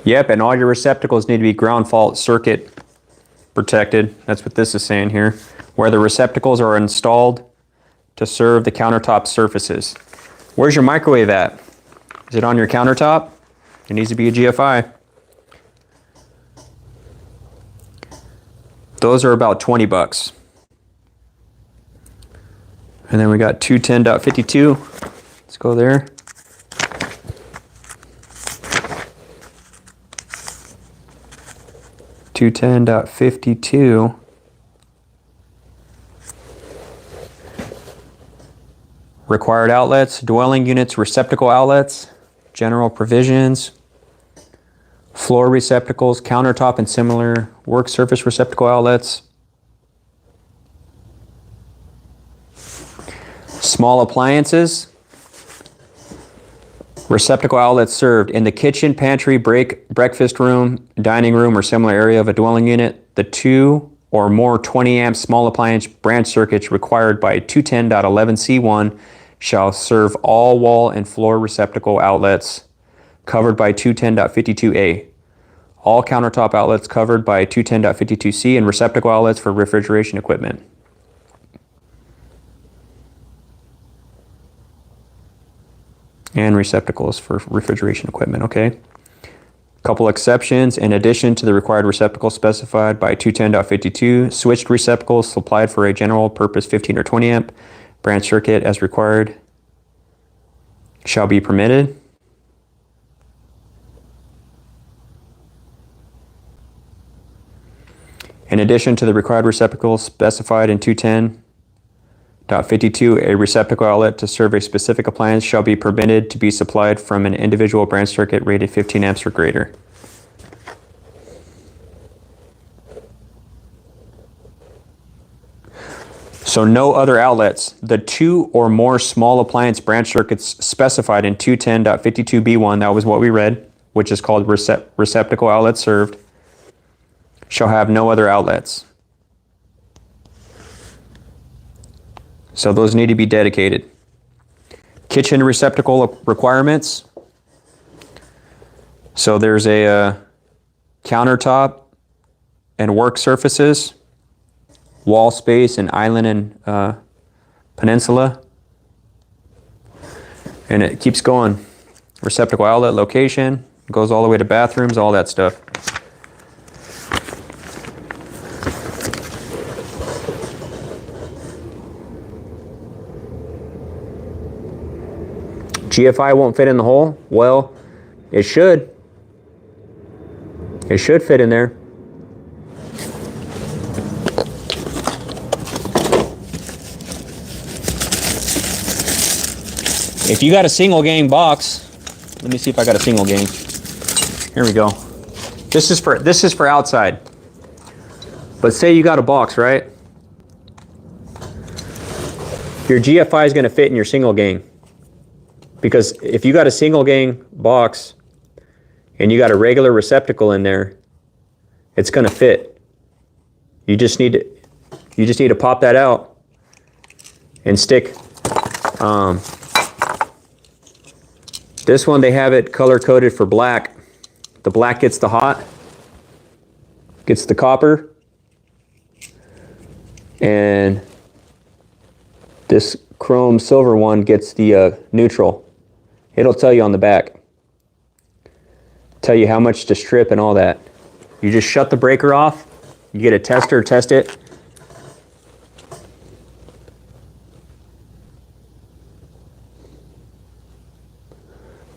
Yep, and all your receptacles need to be ground fault circuit protected. That's what this is saying here. Where the receptacles are installed to serve the countertop surfaces. Where's your microwave at? Is it on your countertop? It needs to be a GFI. Those are about 20 bucks. And then we got 210.52. Let's go there. .52. Required outlets, dwelling units, receptacle outlets, general provisions, floor receptacles, countertop and similar work surface receptacle outlets, small appliances, receptacle outlets served in the kitchen, pantry, breakfast room, dining room, or similar area of a dwelling unit. The 2 or more 20 amp small appliance branch circuits required by 210.11c1 shall serve all wall and floor receptacle outlets covered by 210.52a. All countertop outlets covered by 210.52c and receptacle outlets for refrigeration equipment. And receptacles for refrigeration equipment, okay? Couple exceptions. In addition to the required receptacle specified by 210.52, switched receptacles supplied for a general purpose 15 or 20 amp branch circuit as required shall be permitted. In addition to the required receptacles specified in 210.52, a receptacle outlet to serve a specific appliance shall be permitted to be supplied from an individual branch circuit rated 15 amps or greater. So no other outlets. The 2 or more small appliance branch circuits specified in 210.52b1, that was what we read, which is called receptacle outlet served, shall have no other outlets. So those need to be dedicated. Kitchen receptacle requirements. So there's a countertop and work surfaces, wall space and island and peninsula. And it keeps going. Receptacle outlet location, goes all the way to bathrooms, all that stuff. GFI won't fit in the hole? Well, it should. It should fit in there. If you got a single gang box, let me see if I got a single gang. Here we go. This is for outside. But say you got a box, right? Your GFI is going to fit in your single gang. Because if you got a single gang box and you got a regular receptacle in there, it's going to fit. You just need to pop that out and stick. This one, they have it color coded for black. The black gets the hot, gets the copper, and this chrome silver one gets the neutral. It'll tell you on the back. Tell you how much to strip and all that. You just shut the breaker off. You get a tester, test it.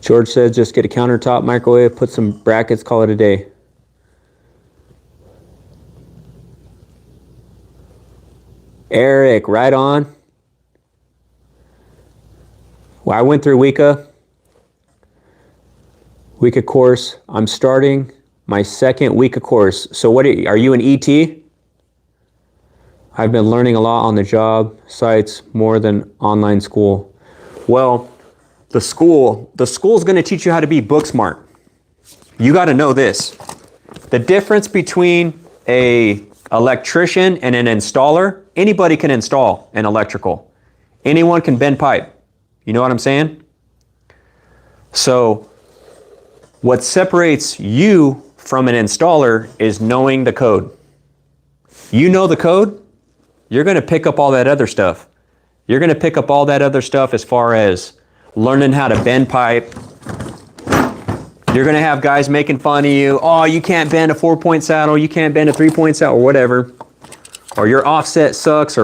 George says just get a countertop microwave, put some brackets, call it a day. Eric, right on. Well, I went through Weka course. I'm starting my second Weka course. So what are you an ET? I've been learning a lot on the job sites more than online school. Well, the school's going to teach you how to be book smart. You got to know this. The difference between a electrician and an installer, anybody can install an electrical. Anyone can bend pipe. You know what I'm saying? So what separates you from an installer is knowing the code. You know the code, you're going to pick up all that other stuff. You're going to pick up all that other stuff as far as learning how to bend pipe. You're going to have guys making fun of you. Oh, you can't bend a 4-point saddle. You can't bend a 3-point saddle or whatever. Or your offset sucks.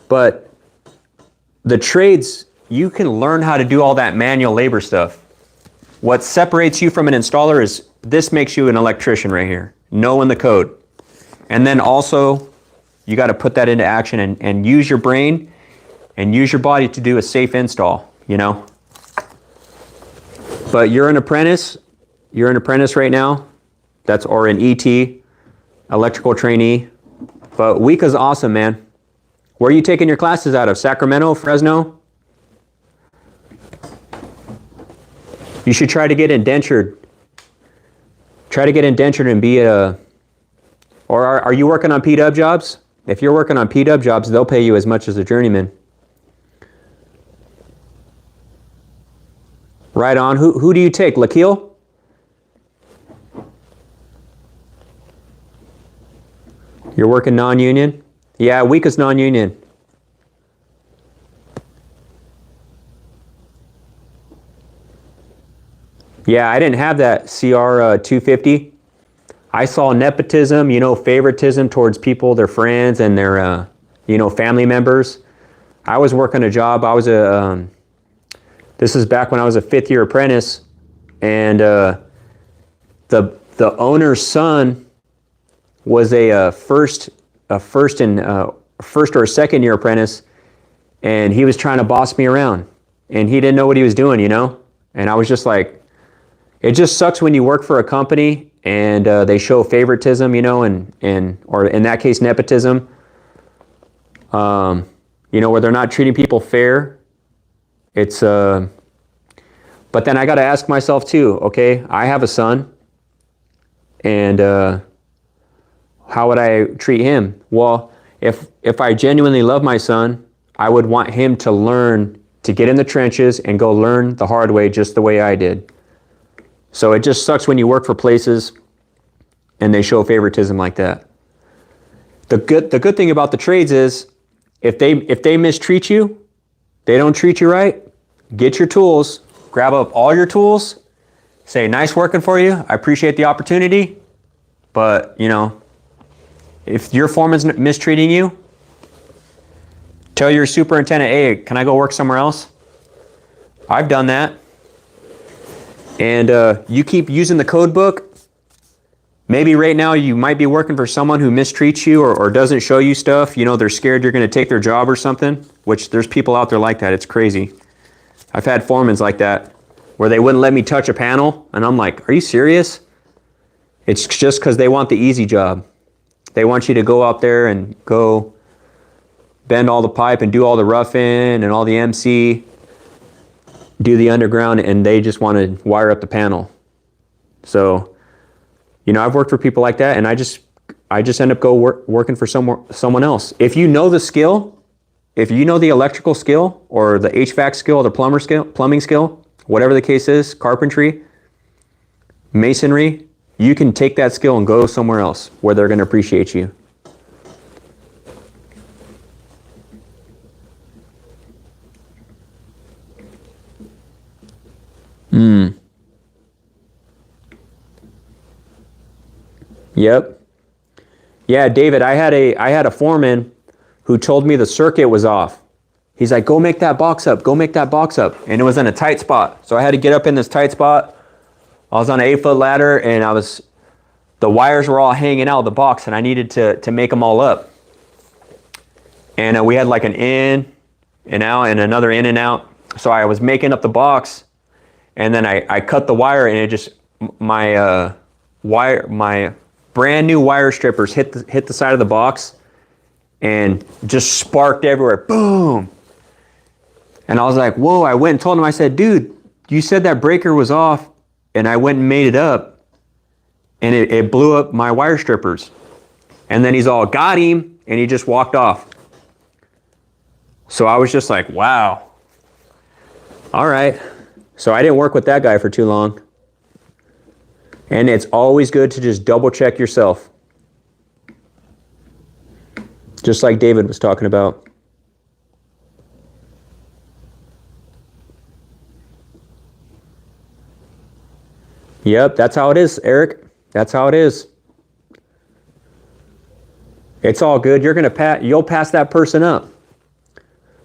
But the trades, you can learn how to do all that manual labor stuff. What separates you from an installer is this makes you an electrician right here. Knowing the code. And then also, you got to put that into action and use your brain and use your body to do a safe install, you know. But you're an apprentice. you're an apprentice right now, or an ET, electrical trainee. But WECA's awesome, man. Where are you taking your classes out of? Sacramento, Fresno? You should try to get indentured. Try to get indentured and be a... Or are you working on P-Dub jobs? If you're working on P-Dub jobs, they'll pay you as much as a journeyman. Right on. Who do you take? Lakil? You're working non-union? Yeah, WECA's non-union. Yeah, I didn't have that CR 250. I saw nepotism, favoritism towards people, their friends, and their, family members. I was working a job. I was this is back when I was a 5th-year apprentice, and the owner's son was a first or a 2nd-year apprentice, and he was trying to boss me around, and he didn't know what he was doing, And I was just like, it just sucks when you work for a company and they show favoritism, or in that case, nepotism, where they're not treating people fair. It's, but then I got to ask myself too, okay, I have a son, and how would I treat him? Well, if I genuinely love my son, I would want him to learn to get in the trenches and go learn the hard way just the way I did. So it just sucks when you work for places and they show favoritism like that. The good thing about the trades is if they mistreat you, they don't treat you right, get your tools, grab up all your tools, say, nice working for you, I appreciate the opportunity, but if your foreman's mistreating you, tell your superintendent, hey, can I go work somewhere else? I've done that. And you keep using the code book. Maybe right now you might be working for someone who mistreats you or doesn't show you stuff. They're scared you're going to take their job or something, which there's people out there like that. It's crazy. I've had foremans like that where they wouldn't let me touch a panel. And I'm like, are you serious? It's just because they want the easy job. They want you to go out there and go bend all the pipe and do all the roughing and all the MC, do the underground, and they just want to wire up the panel. So, I've worked for people like that, and I just end up working for someone else. If you know the skill, if you know the electrical skill or the HVAC skill or the plumbing skill, whatever the case is, carpentry, masonry, you can take that skill and go somewhere else where they're going to appreciate you. Yep. Yeah, David, I had a foreman who told me the circuit was off. He's like, go make that box up, go make that box up. And it was in a tight spot. So I had to get up in this tight spot. I was on an 8-foot ladder, and the wires were all hanging out of the box, and I needed to make them all up. And we had like an in and out and another in and out. So I was making up the box, and then I cut the wire, and it just, my brand new wire strippers hit the side of the box and just sparked everywhere. Boom. And I was like, whoa. I went and told him, I said, dude, you said that breaker was off, and I went and made it up, and it blew up my wire strippers. And then he's all, got him, and he just walked off. So I was just like, wow. All right. So I didn't work with that guy for too long. And it's always good to just double check yourself. Just like David was talking about. Yep, that's how it is, Eric. That's how it is. It's all good. You'll pass that person up.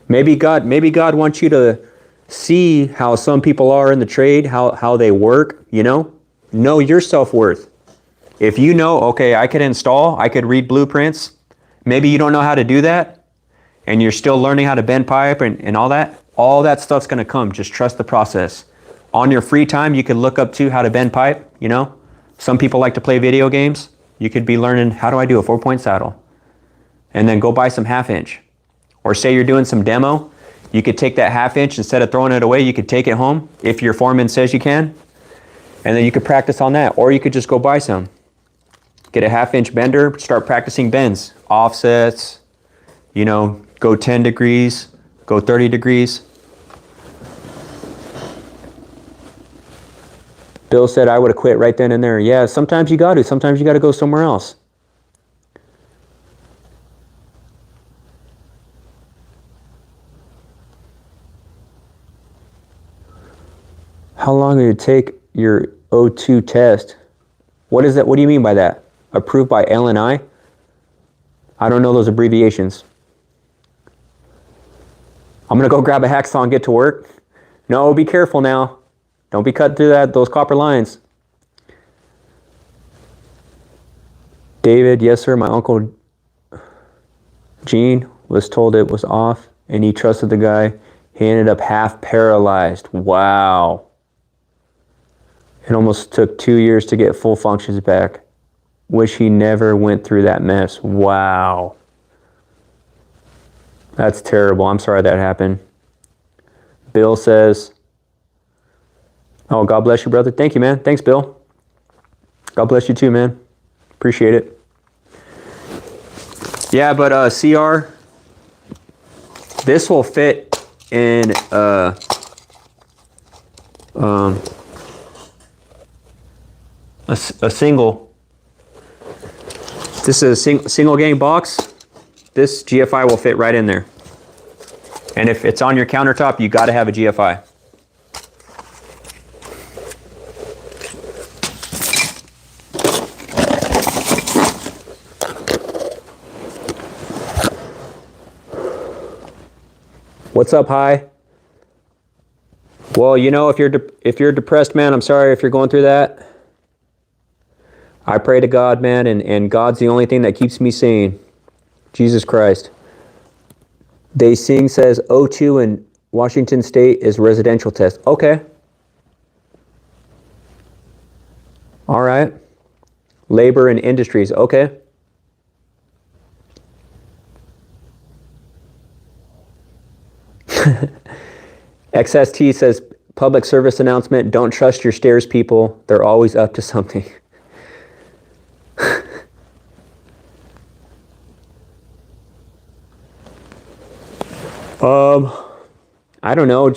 Maybe God wants you to see how some people are in the trade, how they work, Know your self-worth. If you know, okay, I could install, I could read blueprints, maybe you don't know how to do that, and you're still learning how to bend pipe and all that stuff's going to come. Just trust the process. On your free time, you could look up too how to bend pipe, you know? Some people like to play video games. You could be learning, how do I do a 4-point saddle? And then go buy some 1/2 inch. Or say you're doing some demo, you could take that 1/2 inch, instead of throwing it away, you could take it home if your foreman says you can. And then you could practice on that. Or you could just go buy some. Get a 1/2 inch bender, start practicing bends, offsets, you know, go 10 degrees, go 30 degrees. Bill said I would have quit right then and there. Yeah, sometimes you got to. Sometimes you got to go somewhere else. How long did it take your O2 test? What is that? What do you mean by that? Approved by LNI? I don't know those abbreviations. I'm going to go grab a hacksaw and get to work. No, be careful now. Don't be cut through those copper lines. David, yes sir, my uncle Gene was told it was off and he trusted the guy. He ended up half paralyzed. Wow. It almost took 2 years to get full functions back. Wish he never went through that mess. Wow. That's terrible. I'm sorry that happened. Bill says, oh, God bless you, brother. Thank you, man. Thanks, Bill. God bless you too, man. Appreciate it. Yeah, but CR, this will fit in a single. This is a single gang box. This GFI will fit right in there. And if it's on your countertop, you got to have a GFI. What's up, hi? Well, you know, if you're depressed, man, I'm sorry if you're going through that. I pray to God, man, and God's the only thing that keeps me sane. Jesus Christ. They Sing says O2 in Washington State is residential test. Okay. All right. Labor and industries. Okay. XST says public service announcement, don't trust your stairs people. They're always up to something. I don't know.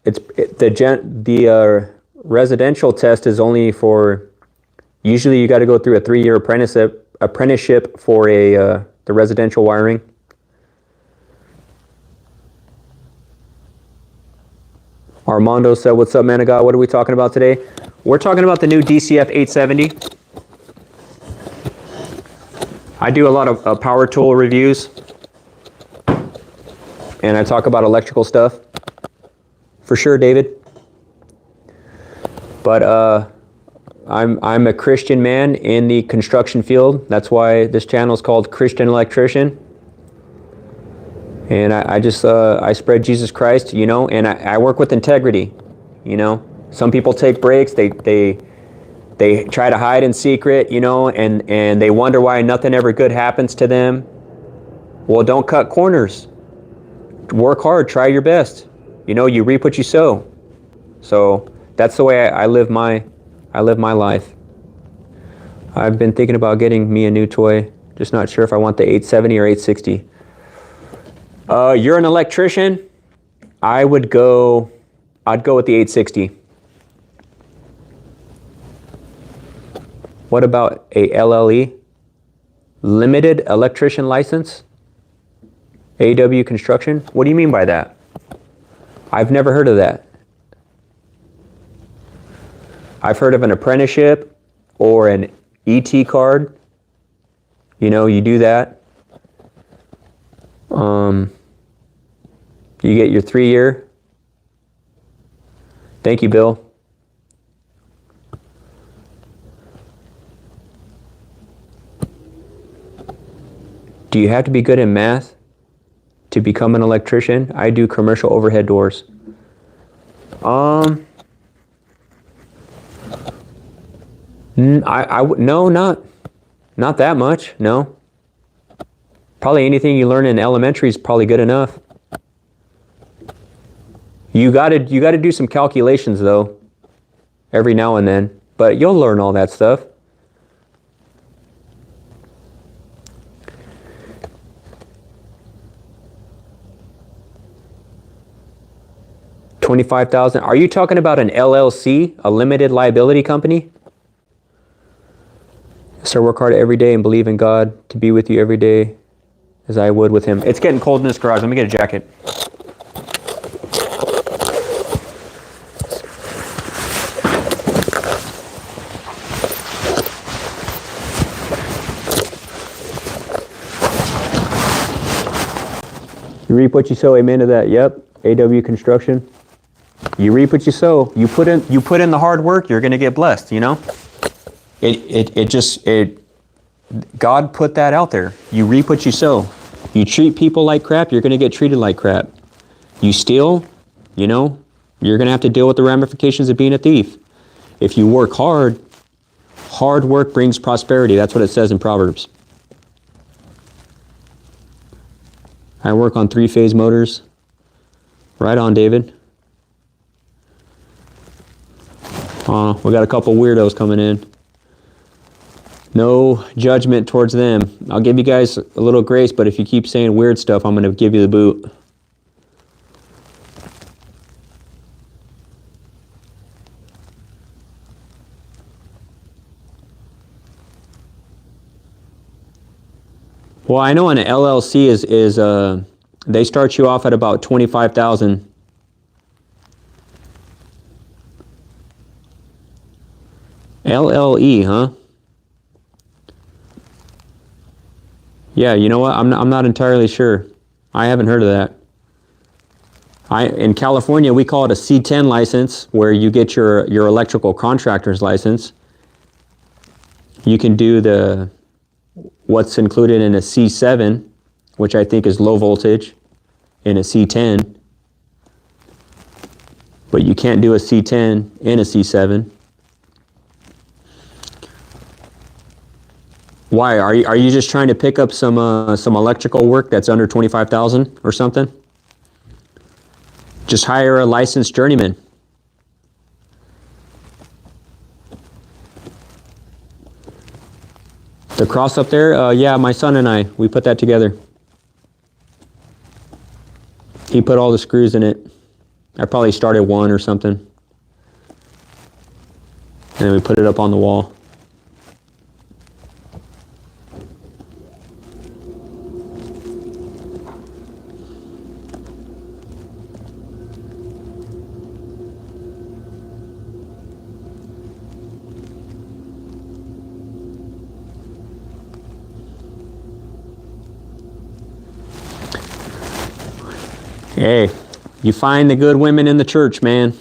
The residential test is only for, usually you got to go through a 3-year apprenticeship for the residential wiring. Armando said, what's up, man of God? What are we talking about today? We're talking about the new DCF870. I do a lot of power tool reviews. And I talk about electrical stuff. For sure, David. But I'm a Christian man in the construction field. That's why this channel is called Christian Electrician. And I spread Jesus Christ, you know, and I work with integrity, you know. Some people take breaks, they try to hide in secret, you know, and they wonder why nothing ever good happens to them. Well, don't cut corners. Work hard, try your best. You know, you reap what you sow. So that's the way I live my life. I've been thinking about getting me a new toy, just not sure if I want the 870 or 860. You're an electrician. I'd go with the 860. What about a LLE? Limited electrician license? AW construction? What do you mean by that? I've never heard of that. I've heard of an apprenticeship or an ET card. You know, you do that. You get your 3-year. Thank you, Bill. Do you have to be good in math to become an electrician? I do commercial overhead doors. No, not that much. No. Probably anything you learn in elementary is probably good enough. You gotta do some calculations though, every now and then. But you'll learn all that stuff. $25,000. Are you talking about an LLC, a limited liability company? So work hard every day and believe in God to be with you every day as I would with him. It's getting cold in this garage. Let me get a jacket. You reap what you sow. Amen to that. Yep. AW Construction. You reap what you sow. You put in the hard work, you're going to get blessed, you know? God put that out there. You reap what you sow. You treat people like crap, you're going to get treated like crap. You steal, you know, you're going to have to deal with the ramifications of being a thief. If you work hard, hard work brings prosperity. That's what it says in Proverbs. I work on 3-phase motors. Right on, David. We got a couple weirdos coming in. No judgment towards them. I'll give you guys a little grace, but if you keep saying weird stuff, I'm going to give you the boot. Well, I know an LLC is they start you off at about 25,000. LLE, huh? Yeah, you know what? I'm not entirely sure. I haven't heard of that. In California, we call it a C10 license, where you get your electrical contractor's license. You can do what's included in a C7, which I think is low voltage, in a C10. But you can't do a C10 in a C7. Why? Are you just trying to pick up some electrical work that's under 25,000 or something? Just hire a licensed journeyman. The cross up there? Yeah, my son and we put that together. He put all the screws in it. I probably started one or something. And then we put it up on the wall. Hey, you find the good women in the church, man.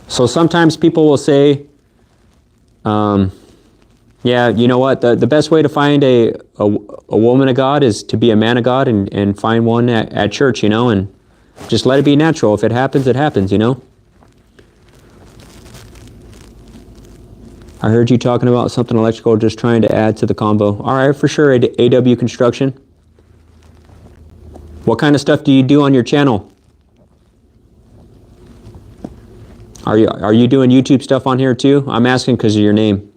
So sometimes people will say, yeah, you know what, the best way to find a woman of God is to be a man of God and find one at church, you know, and just let it be natural. If it happens, it happens, you know. I heard you talking about something electrical, just trying to add to the combo. All right, for sure, AW Construction. What kind of stuff do you do on your channel? Are you doing YouTube stuff on here too? I'm asking because of your name.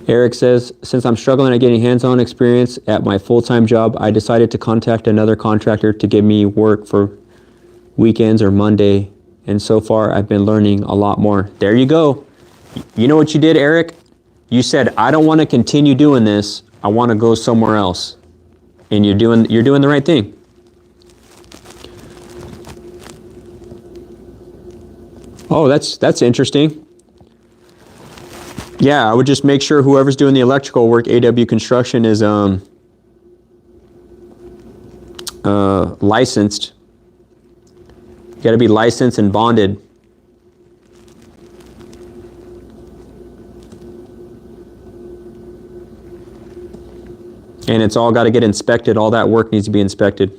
Eric says, since I'm struggling at getting hands-on experience at my full-time job, I decided to contact another contractor to give me work for weekends or Monday. And so far, I've been learning a lot more. There you go. You know what you did, Eric? You said, I don't want to continue doing this. I want to go somewhere else. And you're doing the right thing. Oh, that's interesting. Yeah, I would just make sure whoever's doing the electrical work, AW Construction, is licensed. You got to be licensed and bonded. And it's all got to get inspected. All that work needs to be inspected.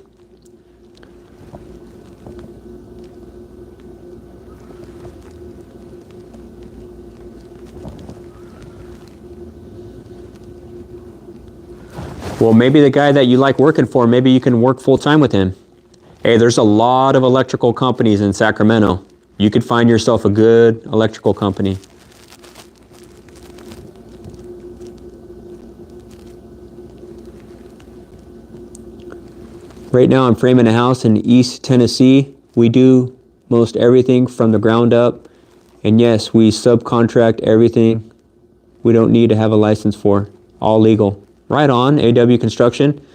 Well, maybe the guy that you like working for, maybe you can work full-time with him. Hey, there's a lot of electrical companies in Sacramento. You could find yourself a good electrical company. Right now I'm framing a house in East Tennessee. We do most everything from the ground up. And yes, we subcontract everything we don't need to have a license for. All legal. Right on, AW Construction.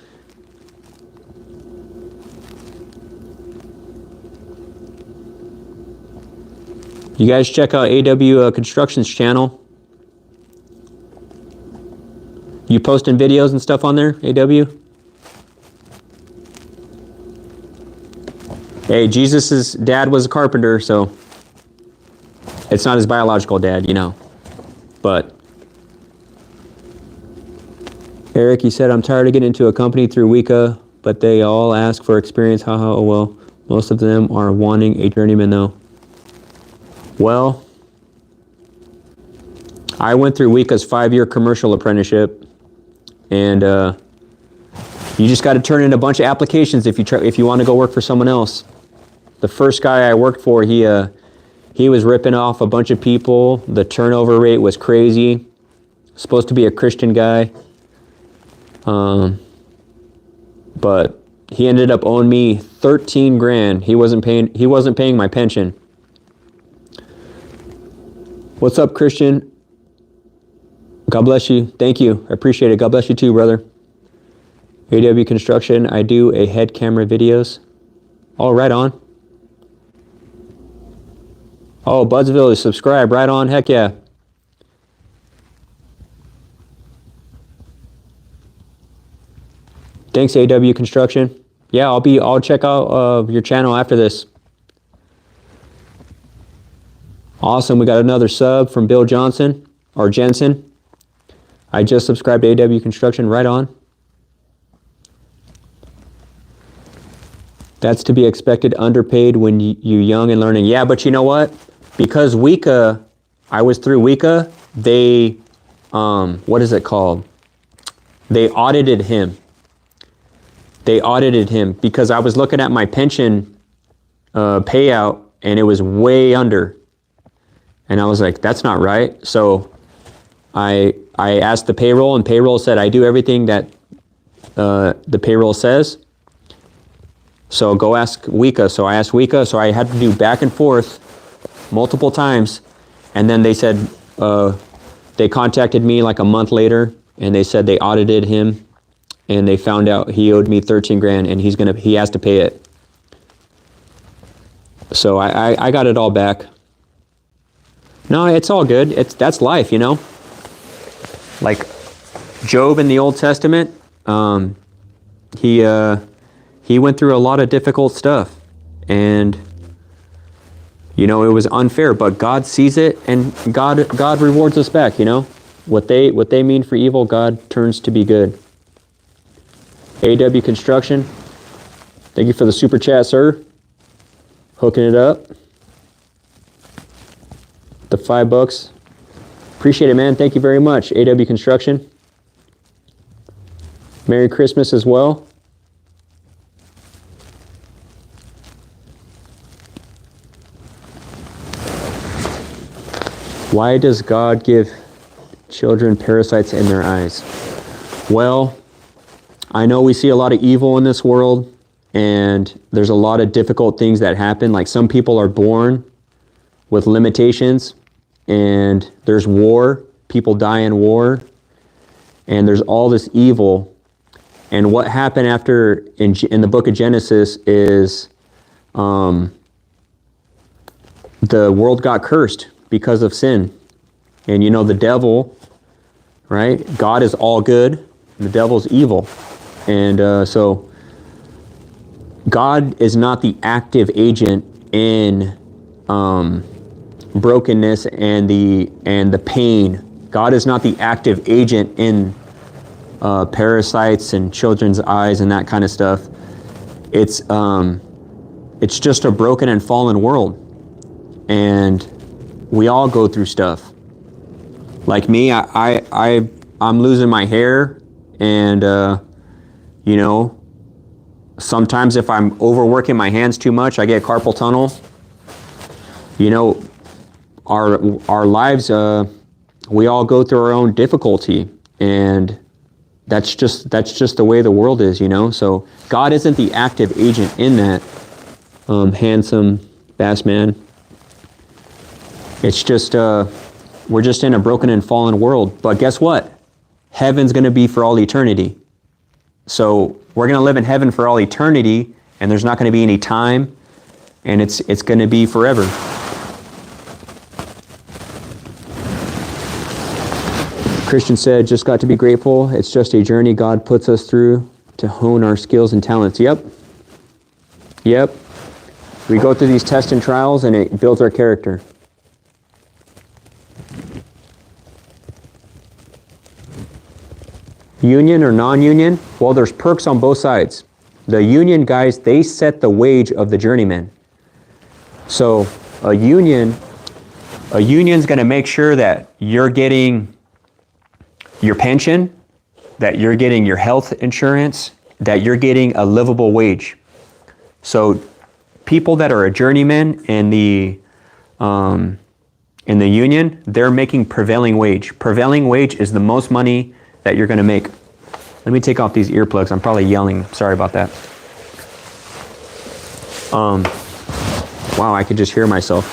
You guys check out AW Construction's channel. You posting videos and stuff on there, AW? Hey, Jesus' dad was a carpenter, so it's not his biological dad, you know. But Eric, he said, I'm tired of getting into a company through Weka, but they all ask for experience. Haha, oh well. Most of them are wanting a journeyman though. Well, I went through Weka's 5-year commercial apprenticeship, and you just got to turn in a bunch of applications if you want to go work for someone else. The first guy I worked for, he was ripping off a bunch of people. The turnover rate was crazy. Supposed to be a Christian guy. But he ended up owing me 13 grand. He wasn't paying my pension. What's up, Christian? God bless you. Thank you. I appreciate it. God bless you too, brother. AW Construction, I do a head camera videos. Oh, right on. Oh, Budsville is subscribed. Right on. Heck yeah. Thanks, AW Construction. Yeah, I'll check out your channel after this. Awesome. We got another sub from Bill Johnson or Jensen. I just subscribed to AW Construction. Right on. That's to be expected, underpaid when you're young and learning. Yeah, but you know what? Because Weka, I was through Weka, they, what is it called? They audited him. They audited him because I was looking at my pension payout and it was way under. And I was like, that's not right. So I asked the payroll, and payroll said, I do everything that the payroll says. So go ask Weka. So I asked Weka, so I had to do back and forth multiple times. And then they said, they contacted me like a month later, and they said they audited him, and they found out he owed me 13 grand, and he has to pay it. So I got it all back. No, it's all good. That's life, you know? Like Job in the Old Testament, he went through a lot of difficult stuff, and you know, it was unfair, but God sees it, and God rewards us back, you know? What they mean for evil, God turns to be good. AW Construction, thank you for the super chat, sir. Hooking it up. The $5. Appreciate it, man. Thank you very much, AW Construction. Merry Christmas as well. Why does God give children parasites in their eyes? Well, I know we see a lot of evil in this world, and there's a lot of difficult things that happen. Like some people are born with limitations, and there's war. People die in war, and there's all this evil. And what happened after in the book of Genesis is the world got cursed because of sin. And you know, the devil, right? God is all good, and the devil's evil. And so God is not the active agent in brokenness and the pain. God is not the active agent in parasites and children's eyes and that kind of stuff. It's just a broken and fallen world, and we all go through stuff. Like me, I'm losing my hair, and You know, sometimes if I'm overworking my hands too much, I get carpal tunnel. You know, our lives, we all go through our own difficulty, and that's just the way the world is, you know. So God isn't the active agent in that. Handsome bass man. It's just we're just in a broken and fallen world. But guess what? Heaven's going to be for all eternity. So we're going to live in heaven for all eternity, and there's not going to be any time, and it's going to be forever. Christian said, just got to be grateful. It's just a journey God puts us through to hone our skills and talents. Yep. We go through these tests and trials, and it builds our character. Union or non-union? Well, there's perks on both sides. The union guys, they set the wage of the journeyman. So a union's going to make sure that you're getting your pension, that you're getting your health insurance, that you're getting a livable wage. So people that are a journeyman in the union, they're making prevailing wage. Prevailing wage is the most money that you're going to make. Let me take off these earplugs. I'm probably yelling. Sorry about that. Wow, I could just hear myself.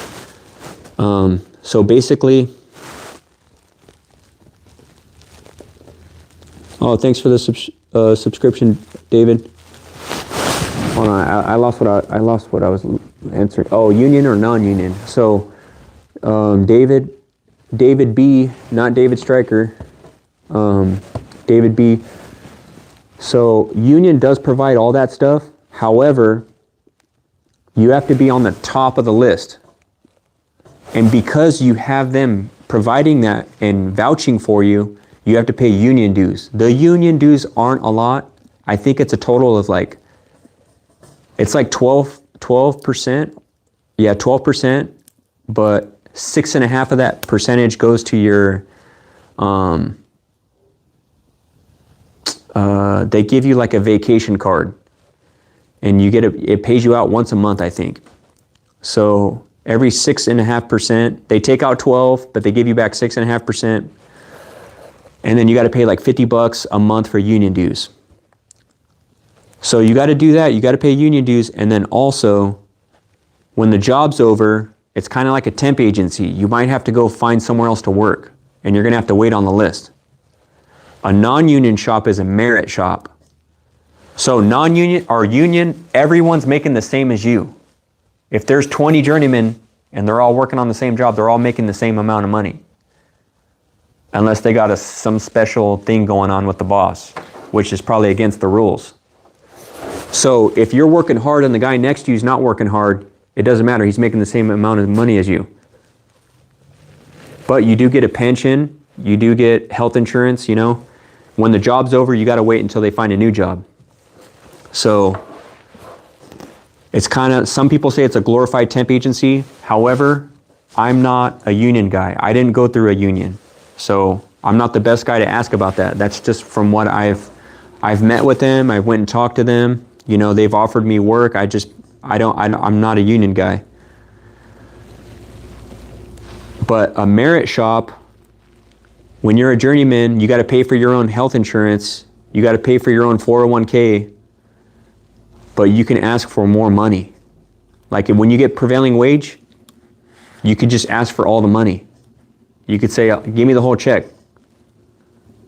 So basically, oh, thanks for the subscription, David. Hold on, I lost what I was answering. Oh, union or non-union? So, David B, not David Stryker. David B. So union does provide all that stuff. However, you have to be on the top of the list. And because you have them providing that and vouching for you, you have to pay union dues. The union dues aren't a lot. I think it's a total of like, it's like 12%. Yeah, 12%. But 6.5% of that percentage goes to your, they give you like a vacation card, and you get it pays you out once a month, I think. So every 6.5%, they take out 12, but they give you back 6.5%. And then you got to pay like $50 a month for union dues. So you got to do that. You got to pay union dues. And then also, when the job's over, it's kind of like a temp agency. You might have to go find somewhere else to work, and you're going to have to wait on the list. A non-union shop is a merit shop. So non-union or union, everyone's making the same as you. If there's 20 journeymen and they're all working on the same job, they're all making the same amount of money. Unless they got some special thing going on with the boss, which is probably against the rules. So if you're working hard and the guy next to you is not working hard, it doesn't matter. He's making the same amount of money as you. But you do get a pension. You do get health insurance, you know. When the job's over, you got to wait until they find a new job. So it's kind of, some people say it's a glorified temp agency. However, I'm not a union guy. I didn't go through a union. So I'm not the best guy to ask about that. That's just from what I've met with them. I went and talked to them. You know, they've offered me work. I'm not a union guy. But a merit shop, when you're a journeyman, you got to pay for your own health insurance. You got to pay for your own 401k. But you can ask for more money. Like when you get prevailing wage, you could just ask for all the money. You could say, give me the whole check.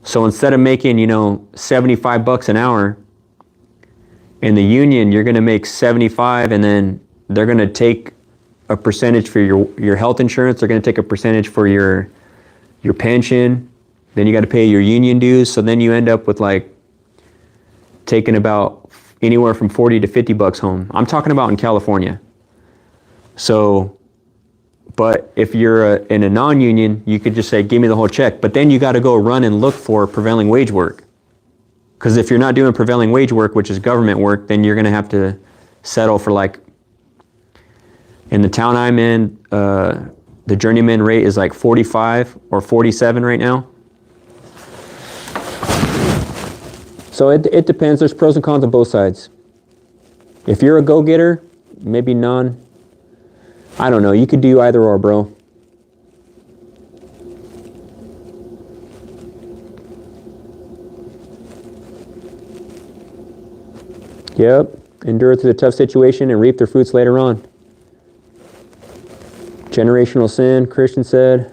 So instead of making, you know, $75 an hour, in the union, you're going to make 75, and then they're going to take a percentage for your health insurance. They're going to take a percentage for your pension. Then you got to pay your union dues. So then you end up with like taking about anywhere from 40 to $50 home. I'm talking about in California. So, but if you're in a non-union, you could just say, give me the whole check. But then you got to go run and look for prevailing wage work. Because if you're not doing prevailing wage work, which is government work, then you're going to have to settle for like, in the town I'm in, the journeyman rate is like 45 or 47 right now. So it depends. There's pros and cons on both sides. If you're a go-getter, maybe none. I don't know. You could do either or, bro. Yep. Endure through the tough situation and reap their fruits later on. Generational sin, Christian said.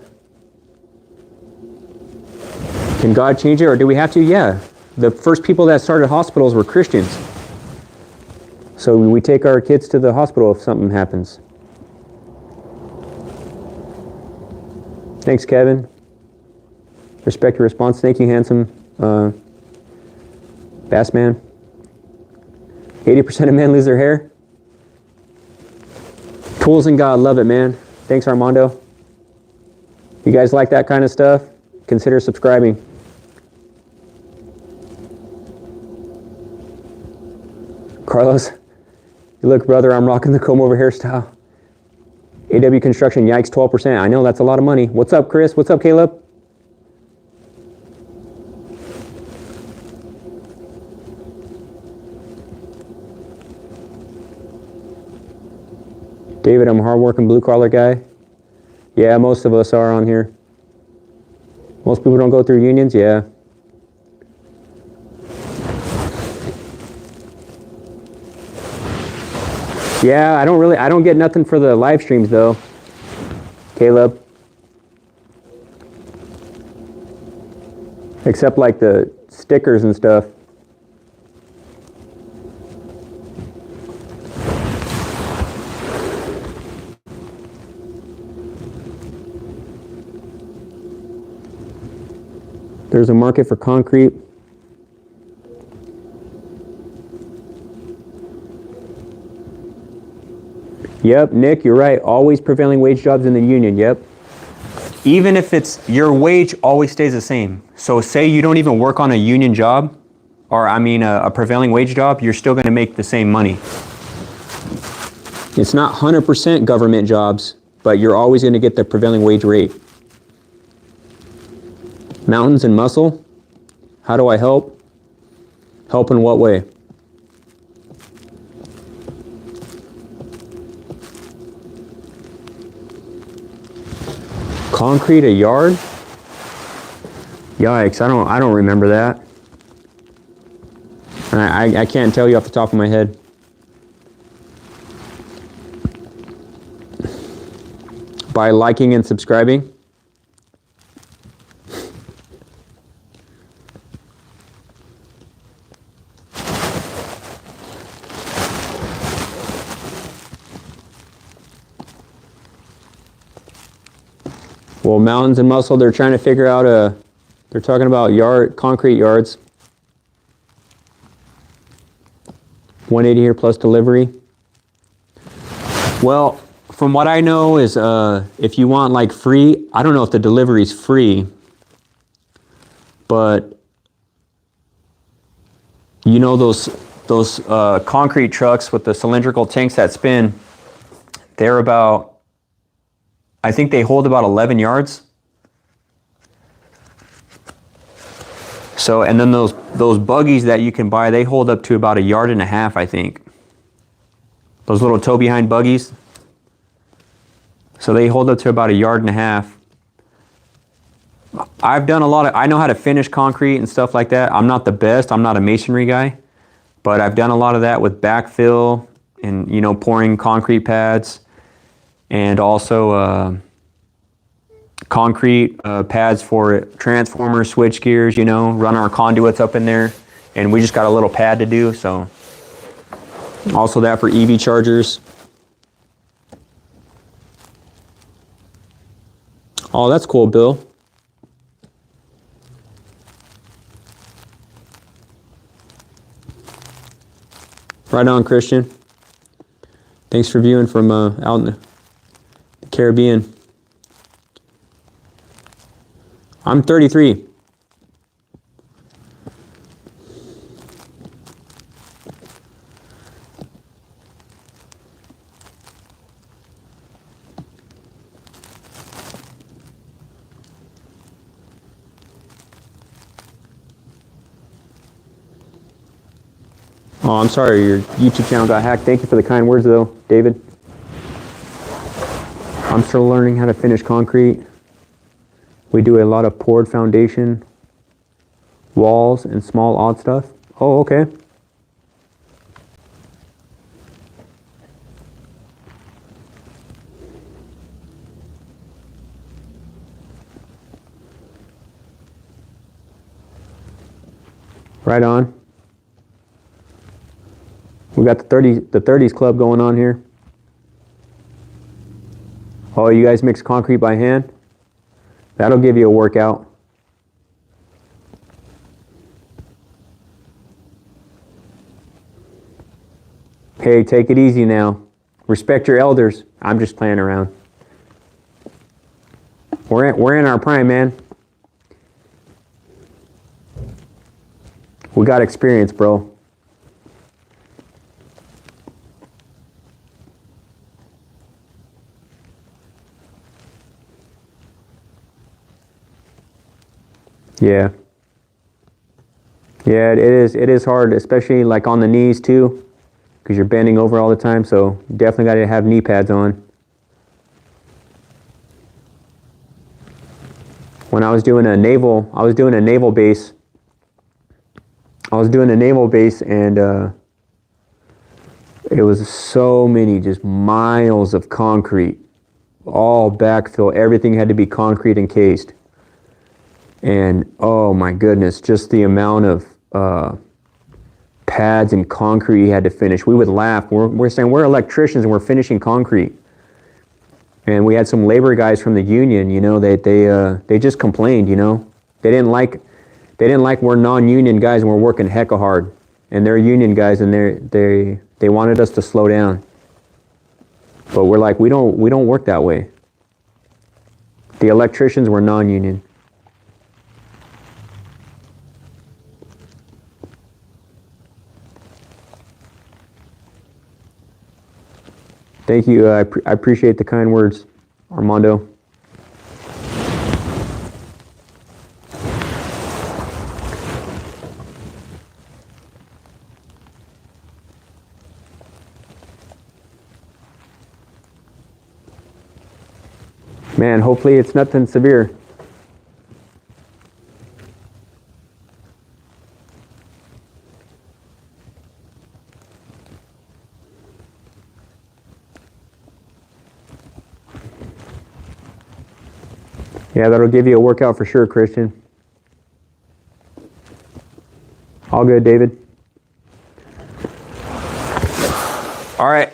Can God change it, or do we have to? Yeah. The first people that started hospitals were Christians. So we take our kids to the hospital if something happens. Thanks, Kevin. Respect your response. Thank you, handsome Bass Man. 80% of men lose their hair. Tools in God, love it, man. Thanks, Armando. You guys like that kind of stuff? Consider subscribing. Carlos, you look, brother, I'm rocking the comb over hairstyle. AW Construction, yikes, 12%. I know, that's a lot of money. What's up, Chris? What's up, Caleb? David, I'm a hard-working blue-collar guy. Yeah, most of us are on here. Most people don't go through unions, yeah. Yeah, I don't get nothing for the live streams though, Caleb. Except like the stickers and stuff. There's a market for concrete. Yep, Nick, you're right. Always prevailing wage jobs in the union, yep. Even if it's, your wage always stays the same. So say you don't even work on a union job, or I mean a prevailing wage job, you're still gonna make the same money. It's not 100% government jobs, but you're always gonna get the prevailing wage rate. Mountains and muscle, how do I help? Help in what way? Concrete a yard? Yikes, I don't remember that. I can't tell you off the top of my head. By liking and subscribing. Well, mountains and muscle, they're trying to figure out they're talking about concrete yards. 180 here plus delivery. Well, from what I know is if you want like free, I don't know if the delivery is free, but you know those concrete trucks with the cylindrical tanks that spin, they're about, I think they hold about 11 yards. So, and then those buggies that you can buy, they hold up to about 1.5 yards, I think. Those little tow behind buggies. So they hold up to about 1.5 yards. I've done I know how to finish concrete and stuff like that. I'm not the best, I'm not a masonry guy, but I've done a lot of that with backfill and, you know, pouring concrete pads. And also concrete pads for transformers, switch gears, you know, run our conduits up in there. And we just got a little pad to do, so. Also that for EV chargers. Oh, that's cool, Bill. Right on, Christian. Thanks for viewing from out in the Caribbean. I'm 33. Oh, I'm sorry your YouTube channel got hacked. Thank you for the kind words, though, David. I'm still learning how to finish concrete. We do a lot of poured foundation, walls, and small odd stuff. Oh, okay. Right on. We got the 30s club going on here. Oh, you guys mix concrete by hand? That'll give you a workout. Hey, take it easy now. Respect your elders. I'm just playing around. We're in our prime, man. We got experience, bro. Yeah. Yeah, it is hard, especially like on the knees too, because you're bending over all the time, so definitely got to have knee pads on. When I was doing a naval base. And it was so many, just miles of concrete, all backfill, everything had to be concrete encased. And oh my goodness, just the amount of pads and concrete you had to finish. We would laugh. We're saying we're electricians and we're finishing concrete. And we had some labor guys from the union, you know, they just complained, you know. They didn't like we're non-union guys and we're working hecka hard. And they're union guys and they wanted us to slow down. But we're like, we don't work that way. The electricians were non-union. Thank you. I appreciate the kind words, Armando. Man, hopefully it's nothing severe. Yeah, that'll give you a workout for sure, Christian. All good, David. All right.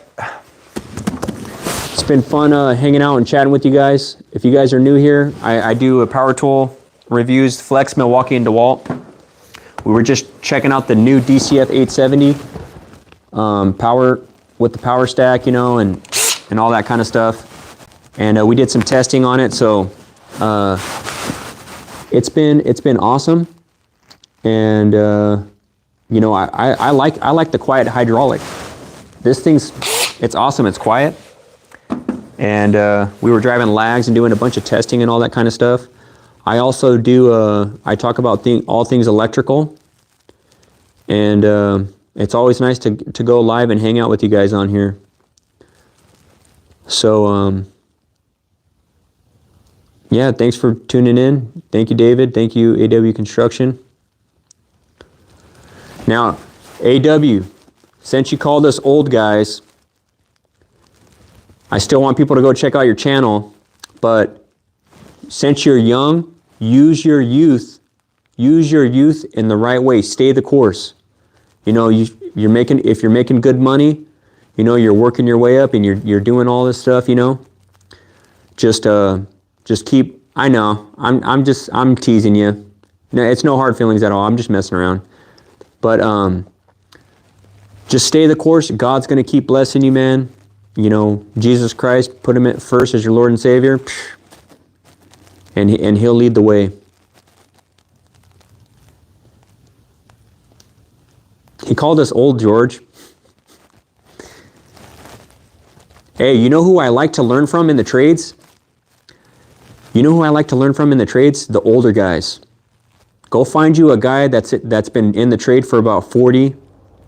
It's been fun hanging out and chatting with you guys. If you guys are new here, I do a power tool reviews, Flex, Milwaukee, and Dewalt. We were just checking out the new DCF870 power with the power stack, you know, and all that kind of stuff. And we did some testing on it, so it's been awesome. And you know, I like the quiet hydraulic. This thing's, it's awesome. It's quiet. And we were driving lags and doing a bunch of testing and all that kind of stuff. I also do, I talk about all things electrical. And it's always nice to go live and hang out with you guys on here. So, yeah, thanks for tuning in. Thank you, David. Thank you, AW Construction. Now, AW, since you called us old guys, I still want people to go check out your channel, but since you're young, use your youth in the right way. Stay the course. You know, if you're making good money, you know, you're working your way up and you're doing all this stuff, you know, just keep, I know, I'm teasing you. No, it's no hard feelings at all. I'm just messing around. But just stay the course. God's going to keep blessing you, man. You know, Jesus Christ, put him at first as your Lord and Savior, and he'll lead the way. He called us old, George. Hey, you know who I like to learn from in the trades? You know who I like to learn from in the trades? The older guys. Go find you a guy that's been in the trade for about 40,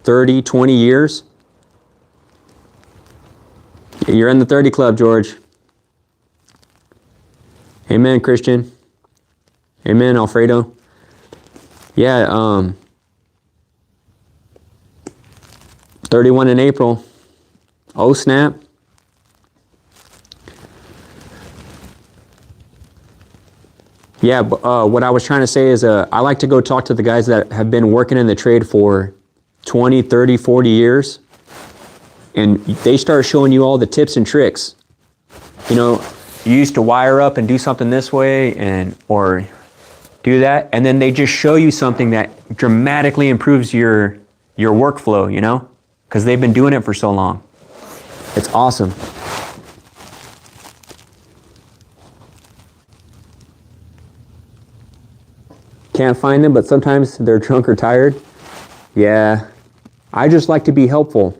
30, 20 years. You're in the 30 club, George. Amen, Christian. Amen, Alfredo. Yeah, 31 in April. Oh, snap. Yeah, what I was trying to say is I like to go talk to the guys that have been working in the trade for 20, 30, 40 years. And they start showing you all the tips and tricks. You know, you used to wire up and do something this way or do that. And then they just show you something that dramatically improves your workflow, you know, because they've been doing it for so long. It's awesome. Can't find them, but sometimes they're drunk or tired. Yeah, I just like to be helpful.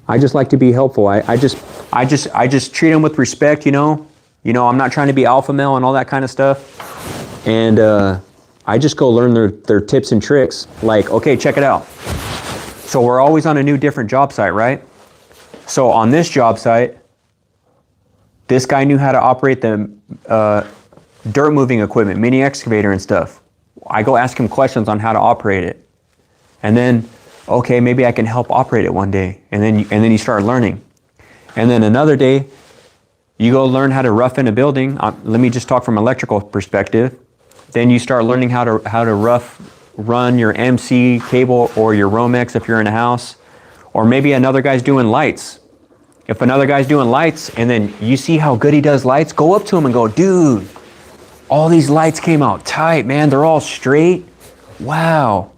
I just treat them with respect, you know. I'm not trying to be alpha male and all that kind of stuff. And I just go learn their tips and tricks. Like, okay, check it out. So we're always on a new different job site, right? So on this job site, this guy knew how to operate the dirt moving equipment, mini excavator and stuff. I go ask him questions on how to operate it. And then, okay, maybe I can help operate it one day. And then you start learning. And then another day, you go learn how to rough in a building. Let me just talk from an electrical perspective. Then you start learning how to run your MC cable or your Romex if you're in a house. Or maybe another guy's doing lights. If another guy's doing lights and then you see how good he does lights, go up to him and go, dude, all these lights came out tight, man. They're all straight. Wow.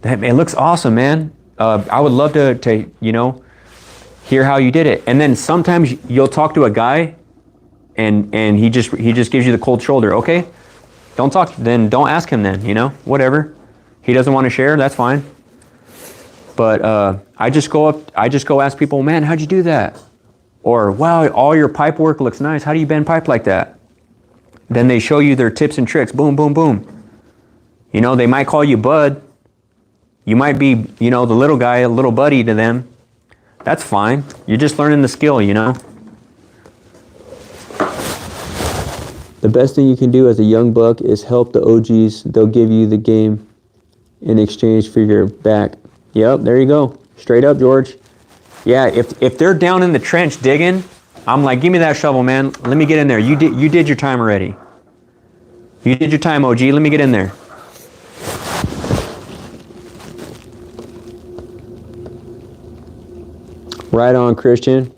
It looks awesome, man. I would love to hear how you did it. And then sometimes you'll talk to a guy and he just gives you the cold shoulder. Okay, don't ask him then, whatever. He doesn't want to share, that's fine. But I just go ask people, man, how'd you do that? Or, wow, all your pipe work looks nice. How do you bend pipe like that? Then they show you their tips and tricks. Boom, boom, boom. They might call you bud. You might be, the little guy, a little buddy to them. That's fine. You're just learning the skill, The best thing you can do as a young buck is help the OGs. They'll give you the game in exchange for your back. Yep, there you go. Straight up, George. Yeah, if they're down in the trench digging, I'm like, give me that shovel, man. Let me get in there. You did your time already. You did your time, OG. Let me get in there. Right on, Christian.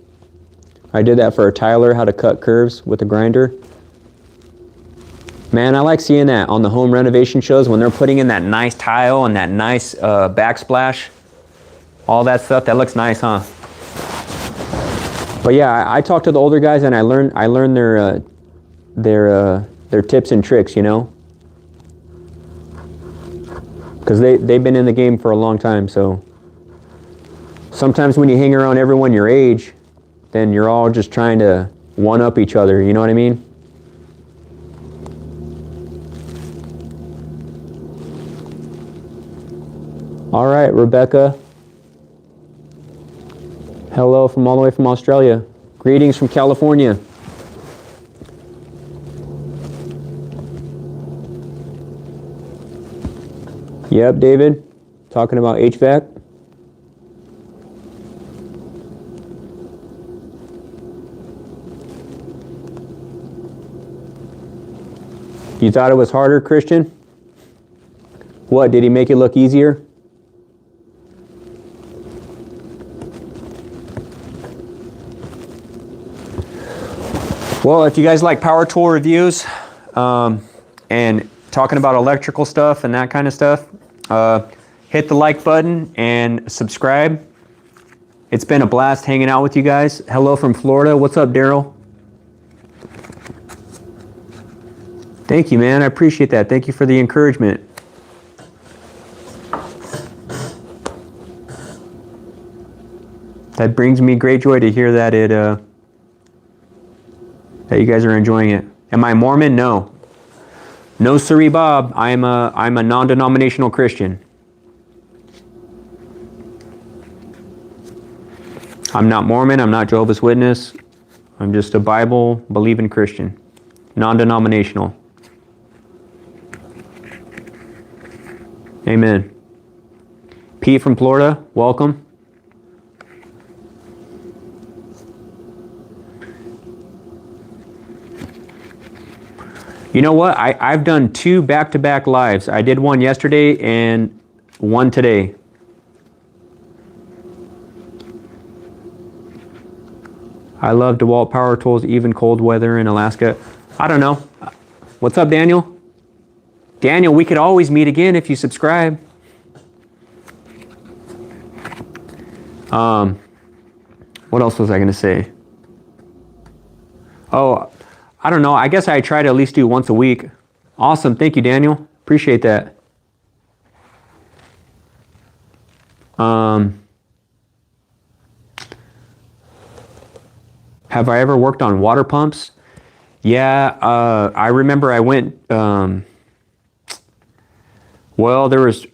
I did that for Tyler, how to cut curves with a grinder. Man, I like seeing that on the home renovation shows when they're putting in that nice tile and that nice backsplash. All that stuff, that looks nice, huh? But yeah, I talk to the older guys and I learn their tips and tricks, because they've been in the game for a long time. So sometimes when you hang around everyone your age, then you're all just trying to one up each other. You know what I mean? All right, Rebecca. Hello from all the way from Australia. Greetings from California. Yep, David. Talking about HVAC. You thought it was harder, Christian? What, did he make it look easier? Well, if you guys like power tool reviews and talking about electrical stuff and that kind of stuff, hit the like button and subscribe. It's been a blast hanging out with you guys. Hello from Florida. What's up, Daryl? Thank you, man. I appreciate that. Thank you for the encouragement. That brings me great joy to hear that that you guys are enjoying it. Am I Mormon? No. No, siree, Bob. I'm a non-denominational Christian. I'm not Mormon, I'm not Jehovah's Witness. I'm just a Bible-believing Christian, non-denominational. Amen. Pete from Florida, welcome. You know what? I've done 2 back-to-back lives. I did one yesterday and one today. I love Dewalt power tools, even cold weather in Alaska. I don't know. What's up, Daniel? Daniel, we could always meet again if you subscribe. What else was I going to say? Oh, I don't know. I guess I try to at least do once a week. Awesome. Thank you, Daniel. Appreciate that. Have I ever worked on water pumps? Yeah, I remember I went, well,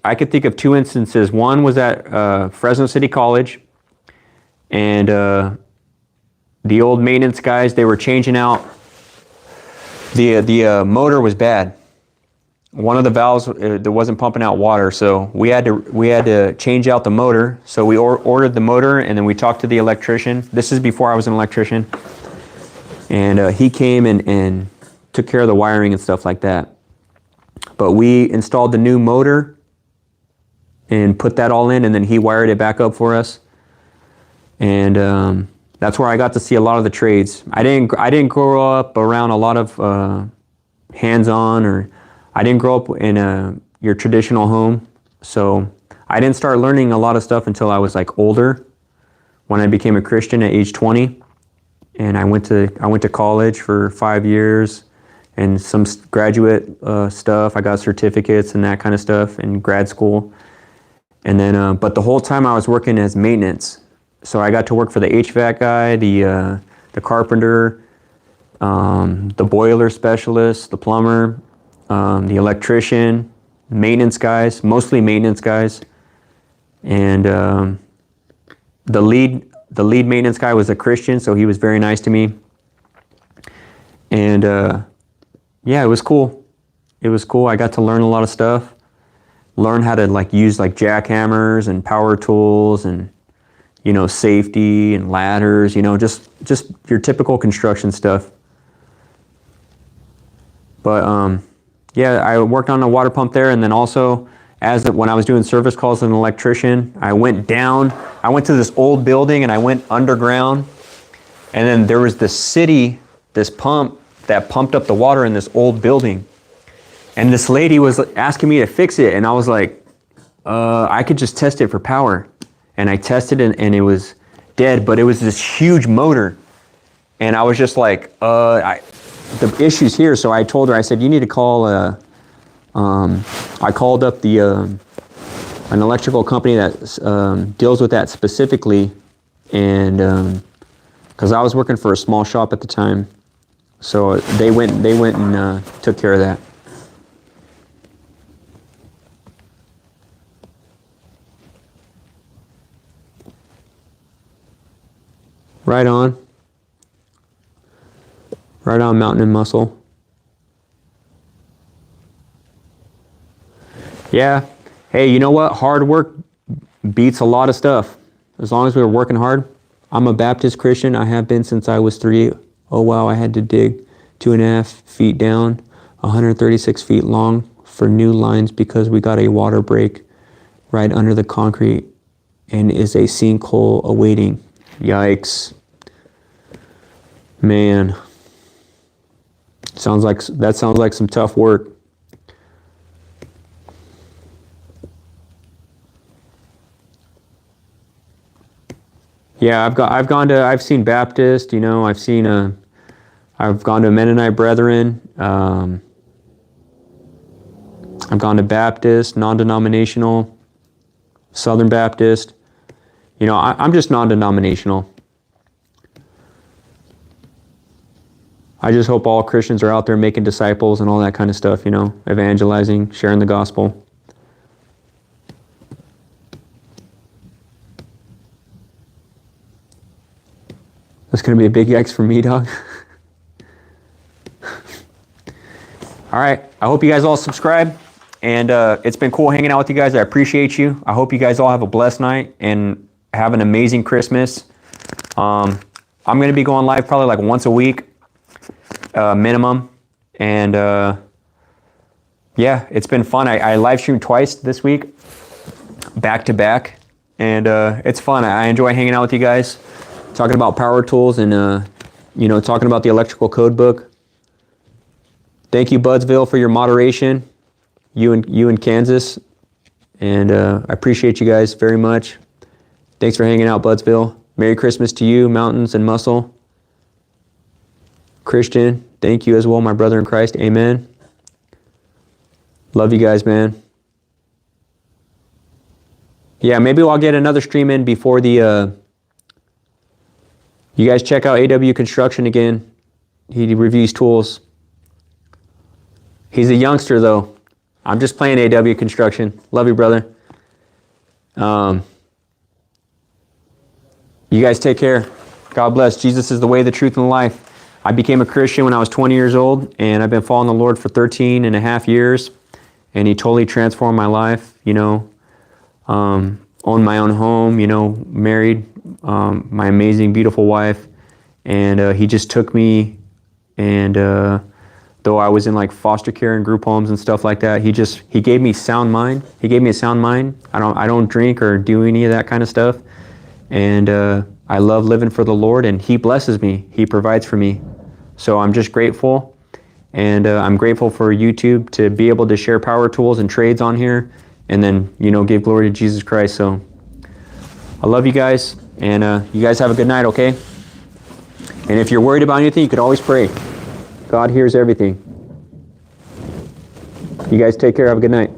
I could think of 2 instances. One was at Fresno City College, and the old maintenance guys, they were changing out, the motor was bad. One of the valves that wasn't pumping out water, so we had to change out the motor. So we ordered the motor, and then we talked to the electrician. This is before I was an electrician, and he came and took care of the wiring and stuff like that. But we installed the new motor and put that all in, and then he wired it back up for us. And that's where I got to see a lot of the trades. I didn't grow up around a lot of hands-on, or I didn't grow up in your traditional home, so I didn't start learning a lot of stuff until I was like older, when I became a Christian at age 20, and I went to college for 5 years, and some graduate stuff. I got certificates and that kind of stuff in grad school, and then but the whole time I was working as maintenance, so I got to work for the HVAC guy, the carpenter, the boiler specialist, the plumber, the electrician, maintenance guys, mostly maintenance guys, and the lead maintenance guy was a Christian, so he was very nice to me. And yeah, it was cool. It was cool. I got to learn a lot of stuff, learn how to like use like jackhammers and power tools, and safety and ladders, just your typical construction stuff. But yeah, I worked on a water pump there, and then also when I was doing service calls as an electrician, I went to this old building and I went underground, and then there was this pump that pumped up the water in this old building, and this lady was asking me to fix it, and I was like, I could just test it for power, and I tested it and it was dead, but it was this huge motor, and I was just like, the issue's here. So I told her, I said, you need to call, I called up an electrical company that deals with that specifically, and because I was working for a small shop at the time, so they went and took care of that. Right on. Right on, Mountain and Muscle. Yeah. Hey, you know what? Hard work beats a lot of stuff. As long as we were working hard. I'm a Baptist Christian. I have been since I was 3. Oh, wow. I had to dig 2.5 feet down, 136 feet long for new lines because we got a water break right under the concrete and is a sinkhole awaiting. Yikes. Man. That sounds like some tough work. Yeah, I've seen Baptist, I've gone to Mennonite Brethren, I've gone to Baptist, non-denominational, Southern Baptist. I'm just non-denominational. I just hope all Christians are out there making disciples and all that kind of stuff, evangelizing, sharing the gospel. That's going to be a big yikes for me, dog. All right. I hope you guys all subscribe. And it's been cool hanging out with you guys. I appreciate you. I hope you guys all have a blessed night and have an amazing Christmas. I'm going to be going live probably like once a week, minimum. And yeah, it's been fun. I live streamed twice this week, back to back. And it's fun. I enjoy hanging out with you guys, talking about power tools and, you know, talking about the electrical code book. Thank you, Budsville, for your moderation. You in Kansas. And I appreciate you guys very much. Thanks for hanging out, Budsville. Merry Christmas to you, Mountains and Muscle. Christian, thank you as well, my brother in Christ. Amen. Love you guys, man. Yeah, maybe I'll get another stream in before the... You guys check out AW Construction again. He reviews tools. He's a youngster, though. I'm just playing AW Construction. Love you, brother. You guys take care. God bless. Jesus is the way, the truth, and the life. I became a Christian when I was 20 years old, and I've been following the Lord for 13 and a half years, and he totally transformed my life, you know. Owned my own home, you know, married my amazing, beautiful wife, and he just took me, and though I was in like foster care and group homes and stuff like that, he gave me sound mind. He gave me a sound mind. I don't drink or do any of that kind of stuff, and I love living for the Lord, and he blesses me. He provides for me, so I'm just grateful, and I'm grateful for YouTube to be able to share power tools and trades on here. And then, you know, give glory to Jesus Christ. So I love you guys, and you guys have a good night, okay? And if you're worried about anything, you could always pray. God hears everything. You guys take care. Have a good night.